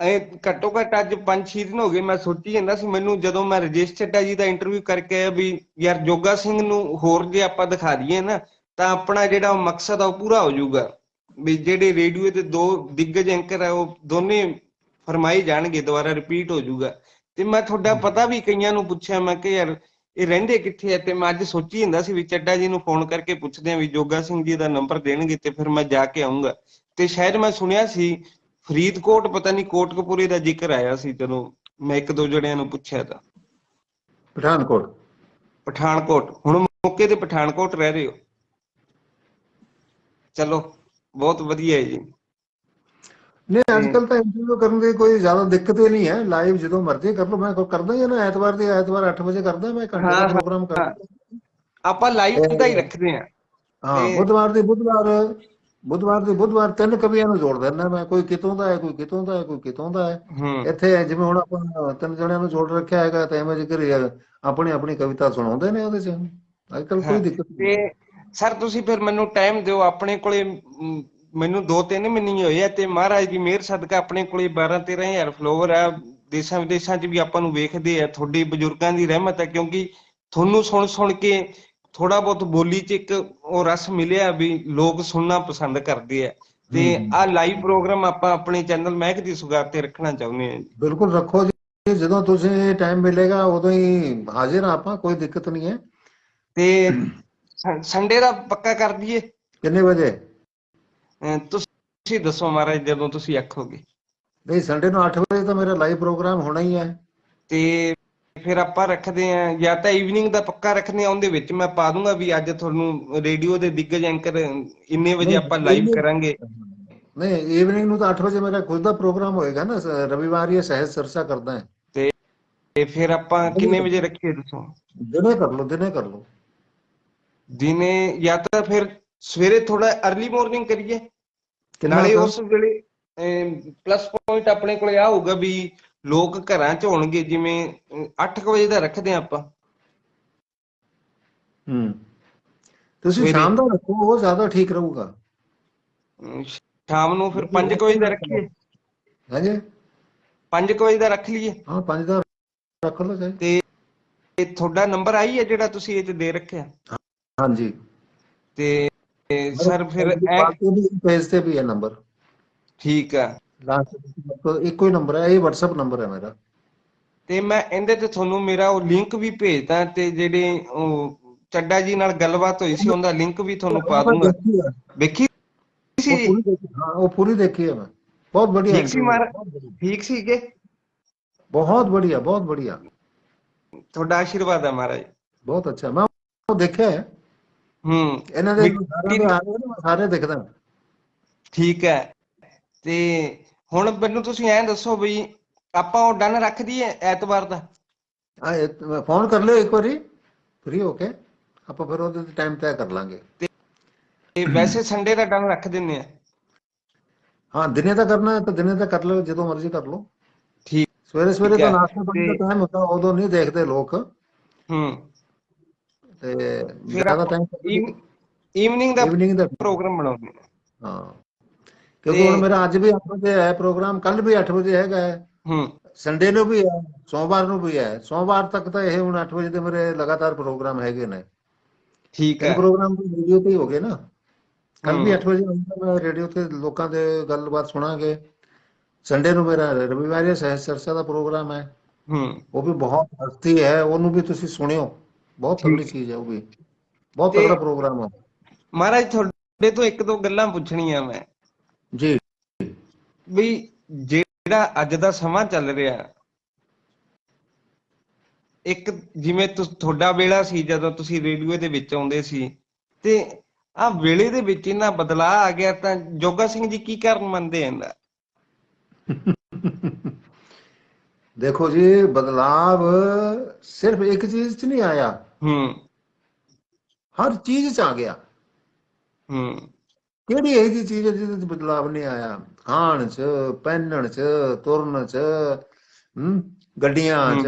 ਇਹ ਘੱਟੋ ਘੱਟ ਅੱਜ 5-6 ਦਿਨ ਹੋ ਗਏ ਮੈਂ ਸੋਚੀ ਜਾਂਦਾ ਸੀ, ਮੈਨੂੰ ਜਦੋਂ ਮੈਂ ਰਾਜੇਸ਼ ਚੱਡਾ ਜੀ ਦਾ ਇੰਟਰਵਿਊ ਕਰਕੇ ਆਇਆ ਵੀ ਯਾਰ ਜੋਗਾ ਸਿੰਘ ਨੂੰ ਹੋਰ ਜੇ ਆਪਾਂ ਦਿਖਾ ਦਈਏ ਨਾ ਤਾਂ ਆਪਣਾ ਜਿਹੜਾ ਉਹ ਮਕਸਦ ਆ ਉਹ ਪੂਰਾ ਹੋ ਜਾਊਗਾ। ਵੀ ਜਿਹੜੇ ਰੇਡੀਓ ਦੇ ਦੋ ਦਿੱਗਜ ਐਂਕਰ ਆ ਉਹ ਦੋਨੇ ਫਰਮਾਈ ਜਾਣਗੇ, ਦੁਬਾਰਾ ਰਿਪੀਟ ਹੋ ਜਾਊਗਾ। ਤੇ ਮੈਂ ਤੁਹਾਡਾ ਪਤਾ ਵੀ ਕਈਆਂ ਨੂੰ ਪੁੱਛਿਆ, ਮੈਂ ਕਿ ਯਾਰ ਇਹ ਰਹਿੰਦੇ ਕਿੱਥੇ ਆ। ਤੇ ਮੈਂ ਅੱਜ ਸੋਚੀ ਜਾਂਦਾ ਸੀ ਵੀ ਚੱਡਾ ਜੀ ਨੂੰ ਫੋਨ ਕਰਕੇ ਪੁੱਛਦੇ ਆ ਵੀ ਜੋਗਾ ਸਿੰਘ ਜੀ ਦਾ ਨੰਬਰ ਦੇਣਗੇ ਤੇ ਫਿਰ ਮੈਂ ਜਾ ਕੇ ਆਉਂਗਾ। ਤੇ ਸ਼ਾਇਦ ਮੈਂ ਸੁਣਿਆ ਸੀ ਫਰੀਦਕੋਟ, ਪਤਾ ਨਹੀਂ ਕੋਟਕਪੂਰੇ ਦਾ ਜ਼ਿਕਰ ਆਇਆ ਸੀ ਜਦੋਂ ਮੈਂ ਇੱਕ ਦੋ ਜਣਿਆਂ ਨੂੰ ਪੁੱਛਿਆ ਤਾਂ। ਪਠਾਨਕੋਟ ਹੁਣ ਮੌਕੇ ਤੇ ਪਠਾਨਕੋਟ ਰਹਿ ਰਹੇ ਹੋ, ਚਲੋ ਬਹੁਤ ਵਧੀਆ ਹੈ ਜੀ। नहीं आजकल तो इंटरव्यू करने की कोई ज्यादा दिक्कत ही नहीं है, लाइव जो मर्जी कर लो। मैं करदा ही है ना, ਐਤਵਾਰ ਦੀ ਐਤਵਾਰ 8 ਵਜੇ ਕਰਦਾ ਮੈਂ, ਘੰਟੇ ਦਾ ਪ੍ਰੋਗਰਾਮ ਕਰਦਾ ਆਪਾਂ ਲਾਈਵ ਦਾ ਹੀ ਰੱਖਦੇ ਆ। ਹਾਂ ਬੁੱਧਵਾਰ ਦੀ ਬੁੱਧਵਾਰ ਤਿੰਨ ਕਵੀਆਂ ਨੂੰ ਜੋੜ ਦਿੰਦਾ ਮੈਂ, ਕੋਈ ਕਿਤੋਂ ਦਾ ਹੈ, ਕੋਈ ਕਿਤੋਂ ਦਾ ਹੈ, ਕੋਈ ਕਿਤੋਂ ਦਾ ਹੈ। ਇੱਥੇ ਜਿਵੇਂ ਹੁਣ ਆਪਾਂ ਤਿੰਨ ਜਣਿਆਂ ਨੂੰ ਜੋੜ ਰੱਖਿਆ ਹੈਗਾ ਤੇ ਐਵੇਂ ਜ਼ਿਕਰ ਆਪਣੀ ਆਪਣੀ ਕਵਿਤਾ ਸੁਣਾਉਂਦੇ ਨੇ ਉਹਦੇ ਚ। ਅੱਜਕੱਲ ਕੋਈ ਦਿੱਕਤ ਨਹੀਂ। ਤੇ ਸਰ ਤੁਸੀਂ ਫਿਰ ਮੈਨੂੰ ਟਾਈਮ ਦਿਓ, ਆਪਣੇ ਕੋਲੇ ਮੈਨੂੰ 2-3 ਮਹੀਨੇ ਹੀ ਹੋਏ ਆ ਤੇ ਮਹਾਰਾਜ ਦੀ ਮਿਹਰ ਸਦਕਾ ਆਪਣੇ ਕੋਲੇ 12-13 ਹਜ਼ਾਰ ਫਲੋਵਰ ਆ। ਦੇਸ਼ਾਂ ਵਿਦੇਸ਼ਾਂ 'ਚ ਵੀ ਆਪਾਂ ਨੂੰ ਵੇਖਦੇ ਆ, ਤੁਹਾਡੇ ਬਜ਼ੁਰਗਾਂ ਦੀ ਰਹਿਮਤ ਹੈ, ਕਿਉਂਕਿ ਤੁਹਾਨੂੰ ਸੁਣ ਕੇ ਥੋੜਾ ਬਹੁਤ ਬੋਲੀ 'ਚ ਇੱਕ ਉਹ ਰਸ ਮਿਲਿਆ ਵੀ ਲੋਕ ਸੁਣਨਾ ਪਸੰਦ ਕਰਦੇ ਆ। ਤੇ ਆ ਲਾਈਵ ਪ੍ਰੋਗਰਾਮ ਆਪਾਂ ਆਪਣੇ ਚੈਨਲ ਮਹਿਕ ਦੀ ਸੁਗਾਤ ਤੇ ਰੱਖਣਾ ਚਾਹੁੰਦੇ ਆ। ਬਿਲਕੁਲ ਰੱਖੋ ਜੀ, ਜਦੋਂ ਤੁਸੀਂ ਟਾਈਮ ਮਿਲੇਗਾ ਉਦੋਂ ਹੀ ਹਾਜ਼ਰ ਆ ਆਪਾਂ, ਕੋਈ ਦਿੱਕਤ ਨਹੀਂ ਹੈ। ਤੇ ਸੰਡੇ ਦਾ ਪੱਕਾ ਕਰ ਦਈਏ ਕਿੰਨੇ ਵਜੇ? ਤੁਸੀਂ ਦੱਸੋ ਮਹਾਰਾਜ, ਜਦੋਂ ਤੁਸੀਂ ਆਖੋਗੇ। ਨਹੀਂ ਸੰਡੇ ਨੂੰ 8 ਵਜੇ ਤਾਂ ਮੇਰਾ ਲਾਈਵ ਪ੍ਰੋਗਰਾਮ ਹੋਣਾ ਹੀ ਹੈ। ਤੇ ਫਿਰ ਆਪਾਂ ਰੱਖਦੇ ਆ, ਜਾਂ ਤਾਂ ਈਵਨਿੰਗ ਦਾ ਪੱਕਾ ਰੱਖਦੇ ਆ, ਉਹਦੇ ਵਿੱਚ ਮੈਂ ਪਾ ਦੂੰਗਾ ਵੀ ਅੱਜ ਤੁਹਾਨੂੰ ਰੇਡੀਓ ਦੇ ਦਿੱਗਜ ਐਂਕਰ ਇੰਨੇ ਵਜੇ ਆਪਾਂ ਲਾਈਵ ਕਰਾਂਗੇ। ਨਹੀਂ ਈਵਨਿੰਗ ਨੂੰ ਤਾਂ 8 ਵਜੇ ਮੇਰਾ ਖੁਦ ਦਾ ਪ੍ਰੋਗਰਾਮ ਹੋਏਗਾ ਨਾ, ਰਵਿਵਾਰ ਇਹ ਸਹਿਜ ਚਰਚਾ ਕਰਦਾ ਹੈ। ਤੇ ਫਿਰ ਆਪਾਂ ਕਿੰਨੇ ਵਜੇ ਰੱਖੀਏ ਦੱਸੋ? ਦਿਨੇ ਕਰ ਲਓ, ਦਿਨੇ ਕਰ ਲਓ। ਦਿਨੇ ਜਾਂ ਤਾਂ ਫਿਰ ਸਵੇਰੇ ਥੋੜਾ अर्ਲੀ ਮਾਰਨਿੰਗ ਕਰੀਏ, ਨਾਲੇ ਉਸ ਵੇਲੇ ਪਲੱਸ ਪੁਆਇੰਟ ਆਪਣੇ ਕੋਲੇ ਆ ਹੋਊਗਾ ਵੀ ਲੋਕ ਘਰਾਂ 'ਚ ਹੋਣਗੇ। ਜਿਵੇਂ 8 ਵਜੇ ਦਾ ਰੱਖਦੇ ਆ ਆਪਾਂ। ਤੁਸੀਂ ਸ਼ਾਮ ਦਾ ਰੱਖੋ, ਉਹ ਜ਼ਿਆਦਾ ਠੀਕ ਰਹੂਗਾ। ਸ਼ਾਮ ਨੂੰ ਫਿਰ 5 ਵਜੇ ਦਾ ਰੱਖੀਏ। ਹਾਂਜੀ 5 ਵਜੇ ਦਾ ਰੱਖ ਲਈਏ। ਹਾਂ 5 ਦਾ ਰੱਖ ਲਓ ਜੀ। ਤੇ ਤੁਹਾਡਾ ਨੰਬਰ ਆਈ ਹੈ ਜਿਹੜਾ ਤੁਸੀਂ ਇਹ 'ਚ ਦੇ ਰੱਖਿਆ? ਹਾਂਜੀ। ਤੇ ਸਰ ਫਿਰ ਪੇਜ ਤੇ ਵੀ ਹੈ ਨੰਬਰ। ਠੀਕ ਆ, ਇੱਕੋ ਹੀ ਨੰਬਰ ਹੈ, ਇਹ WhatsApp ਨੰਬਰ ਹੈ ਮੇਰਾ। ਤੇ ਮੈਂ ਇਹਦੇ ਤੇ ਤੁਹਾਨੂੰ ਮੇਰਾ ਉਹ ਲਿੰਕ ਵੀ ਭੇਜਦਾ, ਤੇ ਜਿਹੜੇ ਉਹ ਚੱਡਾ ਜੀ ਨਾਲ ਗੱਲਬਾਤ ਹੋਈ ਸੀ ਉਹਦਾ ਲਿੰਕ ਵੀ ਤੁਹਾਨੂੰ ਪਾ ਦੂੰਗਾ। ਵੇਖੀ ਸੀ? ਹਾਂ ਉਹ ਪੂਰੀ ਦੇਖੀ ਹੈ ਮੈਂ, बहुत बढ़िया ठीक सी इंटरव्यू, महाराज, बहुत बढ़िया, ठीक सी के बहुत बढ़िया, बहुत बढ़िया, ਤੁਹਾਡਾ ਆਸ਼ੀਰਵਾਦ ਹੈ ਮਹਾਰਾਜ। बहुत अच्छा। मैं वो देखा है ਇਹਨਾਂ ਦੇ ਸਾਰਿਆਂ ਦੇ ਆ ਰਹੇ ਨੇ, ਸਾਰੇ ਦਿਖਦੇ ਨੇ। ਠੀਕ ਹੈ, ਤੇ ਹੁਣ ਮੈਨੂੰ ਤੁਸੀਂ ਐਂ ਦੱਸੋ ਵੀ ਆਪਾਂ ਉਹ ਡਨ ਰੱਖ ਦਈਏ ਐਤਵਾਰ ਦਾ? ਫੋਨ ਕਰ ਲਿਓ ਇੱਕ ਵਾਰੀ ਫ੍ਰੀ ਹੋ ਕੇ, ਆਪਾਂ ਫਿਰ ਉਹਦੇ ਟਾਈਮ ਤੈਅ ਕਰ ਲਾਂਗੇ। ਤੇ ਵੈਸੇ ਸੰਡੇ ਦਾ ਡਨ ਰੱਖ ਦਿੰਨੇ ਆ। ਹਾਂ, ਦਿਨੇ ਤਾਂ ਕਰਨਾ ਹੈ ਤਾਂ ਦਿਨੇ ਤਾਂ ਕਰ ਲਓ, ਜਦੋਂ ਮਰਜ਼ੀ ਕਰ ਲਓ। ਠੀਕ, ਸਵੇਰੇ ਸਵੇਰੇ ਤਾਂ ਨਾਸ਼ਤੇ ਪਾਣੀ ਦਾ ਟਾਈਮ ਹੁੰਦਾ, ਉਦੋਂ ਨਹੀਂ ਦੇਖਦੇ ਲੋਕ। ਤੇ ਜ਼ਿਆਦਾ ਟਾਈਮ ਈਵਨਿੰਗ ਦਾ ਪ੍ਰੋਗਰਾਮ ਬਣਾਉਂਦੇ ਹਾਂ, ਕਿਉਂਕਿ ਹੁਣ ਮੇਰਾ ਅੱਜ ਵੀ 8 ਵਜੇ ਹੈ ਪ੍ਰੋਗਰਾਮ, ਕੱਲ ਵੀ 8 ਵਜੇ ਹੈਗਾ ਹੈ, ਸੰਡੇ ਨੂੰ ਵੀ ਹੈ, ਸੋਮਵਾਰ ਨੂੰ ਵੀ ਹੈ। ਸੋਮਵਾਰ ਤੱਕ ਤਾਂ ਇਹ ਹੁਣ 8 ਵਜੇ ਦੇ ਮੇਰੇ ਲਗਾਤਾਰ ਪ੍ਰੋਗਰਾਮ ਹੈਗੇ ਨੇ। ਠੀਕ ਹੈ, ਪ੍ਰੋਗਰਾਮ ਰੇਡੀਓ ਤੇ ਹੀ ਹੋ ਗਏ ਨਾ। ਕੱਲ ਵੀ 8 ਵਜੇ ਮੈਂ ਰੇਡੀਓ ਤੇ ਲੋਕਾਂ ਦੇ ਗੱਲਬਾਤ ਸੁਣਾਂਗੇ। ਸੰਡੇ ਨੂੰ ਮੇਰਾ ਰਵਿਵਾਰੀ ਸਹਿਜ ਚਰਚਾ ਦਾ ਪ੍ਰੋਗਰਾਮ ਹੈ, ਉਹ ਵੀ ਬਹੁਤ ਹਸਤੀ ਹੈ, ਉਹਨੂੰ ਵੀ ਤੁਸੀਂ ਸੁਣਿਓ, ਬਹੁਤ ਤਗੜੀ ਚੀਜ਼ ਹੈ ਉਹ ਵੀ, ਬਹੁਤ ਤਗੜਾ ਪ੍ਰੋਗਰਾਮ ਹੈ। ਮਹਾਰਾਜ ਤੁਹਾਡੇ ਤੋਂ ਇੱਕ ਦੋ ਗੱਲਾਂ ਪੁੱਛਣੀਆਂ ਮੈਂ ਜੀ। ਵੀ ਜਿਹੜਾ ਅੱਜ ਦਾ ਸਮਾਂ ਚੱਲ ਰਿਹਾ, ਇੱਕ ਜਿਵੇਂ ਤੁਹਾਡਾ ਵੇਲਾ ਸੀ ਜਦੋਂ ਤੁਸੀਂ ਰੇਡੀਓ ਦੇ ਵਿੱਚ ਆਉਂਦੇ ਸੀ, ਤੇ ਆ ਵੇਲੇ ਦੇ ਵਿੱਚ ਇੰਨਾ ਬਦਲਾਅ ਆ ਗਿਆ, ਤਾਂ ਜੋਗਾ ਸਿੰਘ ਜੀ ਕੀ ਕਾਰਨ ਮੰਨਦੇ ਆ ਇਹਦਾ? ਦੇਖੋ ਜੀ, ਬਦਲਾਵ ਸਿਰਫ ਇੱਕ ਚੀਜ਼ 'ਚ ਨਹੀਂ ਆਇਆ, ਹਰ ਚੀਜ਼ 'ਚ ਆ ਗਿਆ। ਕਿਹੜੀ ਇਹੋ ਜਿਹੀ ਚੀਜ਼ ਹੈ ਜਿਹਦੇ 'ਚ ਬਦਲਾਵ ਨਹੀਂ ਆਇਆ? ਖਾਣ 'ਚ, ਪਹਿਨਣ 'ਚ, ਤੁਰਨ 'ਚ, ਗੱਡੀਆਂ 'ਚ,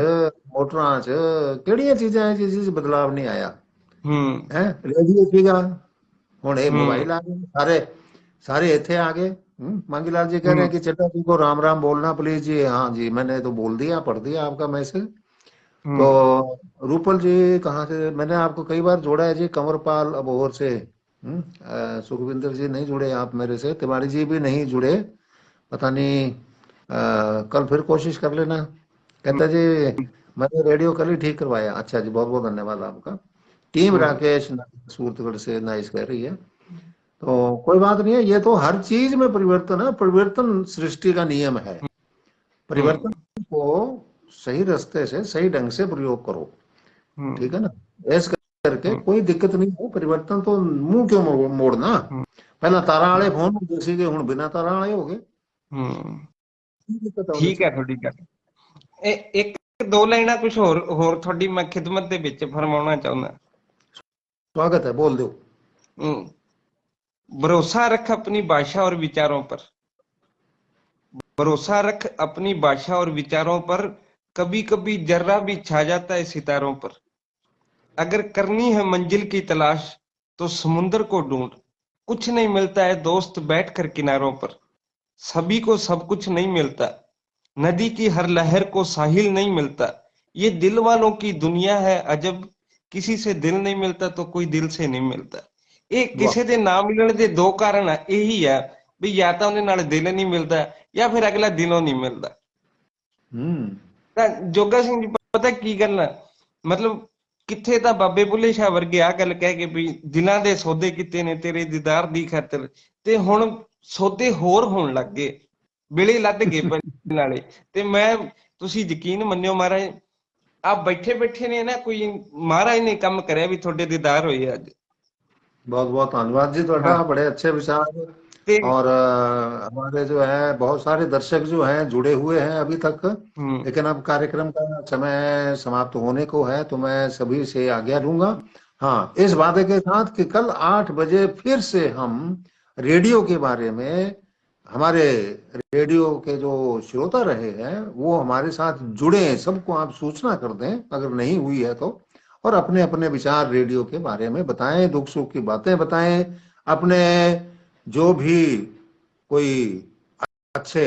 ਮੋਟਰਾਂ 'ਚ, ਕਿਹੜੀਆਂ ਚੀਜ਼ਾਂ ਜਿਸ 'ਚ ਬਦਲਾਵ ਨਹੀਂ ਆਇਆ? ਹੈ ਰੇਡੀਓ ਸੀਗਾ, ਹੁਣ ਇਹ मोबाइल आ गए, सारे ਇੱਥੇ आ गए। मांगी लाल जी कह रहे हैं कि चड्डा जी को राम राम बोलना प्लीज जी। हाँ जी, मैंने तो बोल दिया, पढ़ दिया आपका मैसेज। तो रूपल जी कहाँ से? मैंने आपको कई बार जोड़ा है जी, कंवरपाल अबोहर से। सुखविंदर जी नहीं जुड़े आप मेरे से, तिवारी जी भी नहीं जुड़े, पता नहीं कल फिर कोशिश कर लेना। कहता जी मैंने रेडियो कल ही ठीक करवाया। अच्छा जी, बहुत बहुत धन्यवाद आपका। टीम राकेश सूरतगढ़ से नाइस कह रही है, तो कोई बात नहीं है। ये तो हर चीज में परिवर्तन है, परिवर्तन सृष्टि का नियम है। परिवर्तन को सही रास्ते से सही ढंग से प्रयोग करो, ठीक है ना? ऐसे करके कोई दिक्कत नहीं है। परिवर्तन तो मुंह क्यों मोड़ना? पहला तारा वाले फोन ਹੁੰਦੇ ਸੀਗੇ, ਹੁਣ ਬਿਨਾਂ ਤਾਰਾਂ ਵਾਲੇ ਹੋ ਗਏ। ਠੀਕ ਹੈ ਤੁਹਾਡੀ ਗੱਲ। ਇਹ ਇੱਕ ਦੋ ਲਾਈਨਾਂ ਕੁਝ ਹੋਰ ਤੁਹਾਡੀ ਮੈਂ ਖਿਦਮਤ ਦੇ ਵਿੱਚ ਫਰਮਾਉਣਾ ਚਾਹੁੰਦਾ। स्वागत है, बोल दो। भरोसा रख अपनी भाषा और विचारों पर, भरोसा रख अपनी भाषा और विचारों पर, कभी कभी जर्रा भी छा जाता है सितारों पर। अगर करनी है मंजिल की तलाश तो समुंदर को ढूंढ, कुछ नहीं मिलता है दोस्त बैठकर किनारों पर। सभी को सब कुछ नहीं मिलता, नदी की हर लहर को साहिल नहीं मिलता। ये दिल वालों की दुनिया है अजब, किसी से दिल नहीं मिलता तो कोई दिल से नहीं मिलता। ਇਹ ਕਿਸੇ ਦੇ ਨਾ ਮਿਲਣ ਦੇ ਦੋ ਕਾਰਨ ਆ, ਇਹੀ ਆ ਵੀ ਜਾਂ ਤਾਂ ਉਹਦੇ ਨਾਲ ਦਿਲ ਨਹੀਂ ਮਿਲਦਾ ਜਾਂ ਫਿਰ ਅਗਲਾ ਦਿਲੋਂ ਨਹੀਂ ਮਿਲਦਾ। ਤਾਂ ਜੋਗਾ ਸਿੰਘ ਜੀ ਪਤਾ ਕੀ ਗੱਲ ਆ, ਮਤਲਬ ਕਿੱਥੇ ਤਾਂ ਬਾਬੇ ਬੁੱਲੇ ਸ਼ਾਹ ਵਰਗੇ ਆ ਗੱਲ ਕਹਿ ਕੇ ਵੀ ਦਿਲਾਂ ਦੇ ਸੌਦੇ ਕੀਤੇ ਨੇ ਤੇਰੇ ਦੀਦਾਰ ਦੀ ਖਾਤਰ, ਤੇ ਹੁਣ ਸੌਦੇ ਹੋਰ ਹੋਣ ਲੱਗ ਗਏ, ਵੇਲੇ ਲੱਦ ਗਏ ਨਾਲੇ। ਤੇ ਮੈਂ, ਤੁਸੀਂ ਯਕੀਨ ਮੰਨਿਓ ਮਹਾਰਾਜ, ਆਪ ਬੈਠੇ ਬੈਠੇ ਨੇ ਨਾ, ਕੋਈ ਮਹਾਰਾਜ ਨੇ ਕੰਮ ਕਰਿਆ ਵੀ ਤੁਹਾਡੇ ਦੀਦਾਰ ਹੋਏ ਅੱਜ। बहुत बहुत धन्यवाद जी ਤੁਹਾਡਾ, बड़े अच्छे विचार। और हमारे जो है बहुत सारे दर्शक जो हैं जुड़े हुए हैं अभी तक, लेकिन अब कार्यक्रम का समय समाप्त होने को है, तो मैं सभी से आज्ञा लूंगा। हाँ, इस वादे के साथ कि कल 8 बजे फिर से हम रेडियो के बारे में, हमारे रेडियो के जो श्रोता रहे हैं वो हमारे साथ जुड़े, सबको आप सूचना कर दें अगर नहीं हुई है तो, और अपने अपने विचार रेडियो के बारे में बताएं, दुख सुख की बातें बताएं, अपने जो भी कोई अच्छे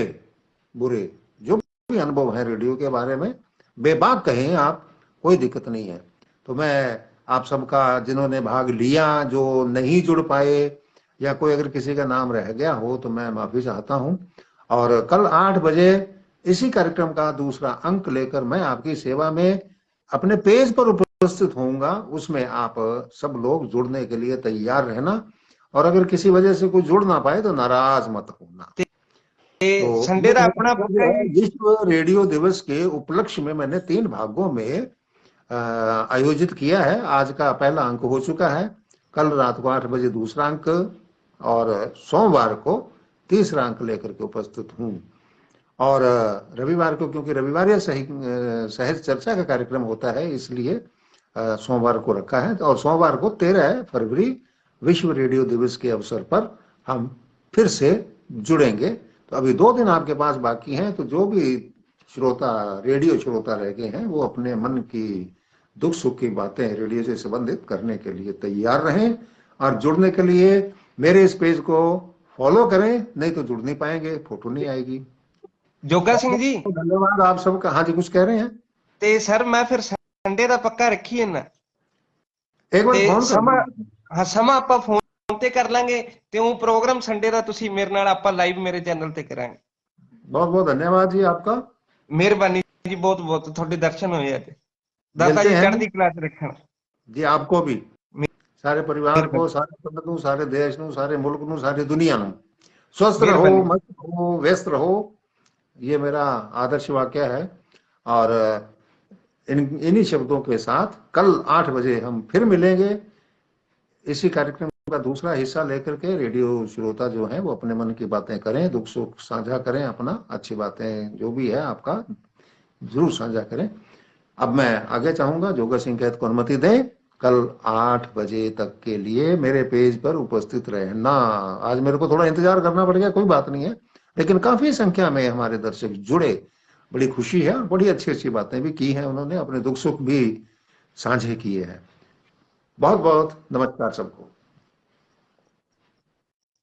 बुरे जो भी अनुभव है रेडियो के बारे में बेबाक कहें आप, कोई दिक्कत नहीं है। तो मैं आप सबका, जिन्होंने भाग लिया, जो नहीं जुड़ पाए, या कोई अगर किसी का नाम रह गया हो तो मैं माफी चाहता हूं। और कल 8 बजे इसी कार्यक्रम का दूसरा अंक लेकर मैं आपकी सेवा में अपने पेज पर उपस्थित होऊंगा, उसमें आप सब लोग जुड़ने के लिए तैयार रहना। और अगर किसी वजह से कोई जुड़ ना पाए तो नाराज मत होना। तो संडे का अपना विश्व रेडियो दिवस के उपलक्ष्य में मैंने 3 भागों में आयोजित किया है। आज का पहला अंक हो चुका है, कल रात को 8 बजे दूसरा अंक, और सोमवार को तीसरा अंक लेकर के उपस्थित हूँ। और रविवार को, क्योंकि रविवार यह सहज चर्चा का कार्यक्रम होता है, इसलिए सोमवार को रखा है। और सोमवार को 13 फरवरी विश्व रेडियो दिवस के अवसर पर हम फिर से जुड़ेंगे। तो अभी 2 दिन आपके पास बाकी हैं, तो जो भी श्रोता, रेडियो श्रोता रह गए हैं, वो अपने मन की दुख सुख की बातें रेडियो से संबंधित करने के लिए तैयार रहें। और जुड़ने के लिए मेरे इस पेज को फॉलो करें, नहीं तो जुड़ नहीं पाएंगे, फोटो नहीं आएगी। जोगा सिंह जी धन्यवाद आप सबका। हाँ जी, कुछ कह रहे हैं? ते सर मैं फिर संडे का पक्का रखिए ना, एक बार फोन समा, हाँ समा ਆਪਾਂ फोन ਤੇ कर ਲਾਂਗੇ ਤੇ ਉਹ ਪ੍ਰੋਗਰਾਮ ਸੰਡੇ ਦਾ ਤੁਸੀਂ ਮੇਰੇ ਨਾਲ ਆਪਾਂ ਲਾਈਵ ਮੇਰੇ ਚੈਨਲ ਤੇ ਕਰਾਂਗੇ। बहुत बहुत धन्यवाद जी आपका, ਮਿਹਰਬਾਨੀ ਜੀ, ਬਹੁਤ ਬਹੁਤ ਤੁਹਾਡੇ ਦਰਸ਼ਨ ਹੋਏ ਅੱਜ। दाता जी चढ़ती क्लास रखना जी, आपको भी, सारे परिवार को, सारे संगत नूं, सारे देश नूं, सारे मुल्क नूं, सारी दुनिया नूं स्वस्थ रहो, मस्त रहो, व्यस्त रहो, ये मेरा आदर्श वाक्य है। और इन्हीं शब्दों के साथ कल 8 बजे हम फिर मिलेंगे। इसी कार्यक्रम का दूसरा हिस्सा लेकर के रेडियो श्रोता जो है वो अपने मन की बातें करें, दुख सुख साझा करें, अपना अच्छी बातें जो भी है आपका जरूर साझा करें। अब मैं आगे चाहूंगा जोगा सिंह कहत को अनुमति दें, कल 8 बजे तक के लिए मेरे पेज पर उपस्थित रहना। आज मेरे को थोड़ा इंतजार करना पड़ गया, कोई बात नहीं है, लेकिन काफी संख्या में हमारे दर्शक जुड़े, बड़ी खुशी है। बड़ी अच्छी अच्छी बातें भी की हैं उन्होंने, अपने दुख सुख भी साझे किए हैं। बहुत बहुत नमस्कार सबको।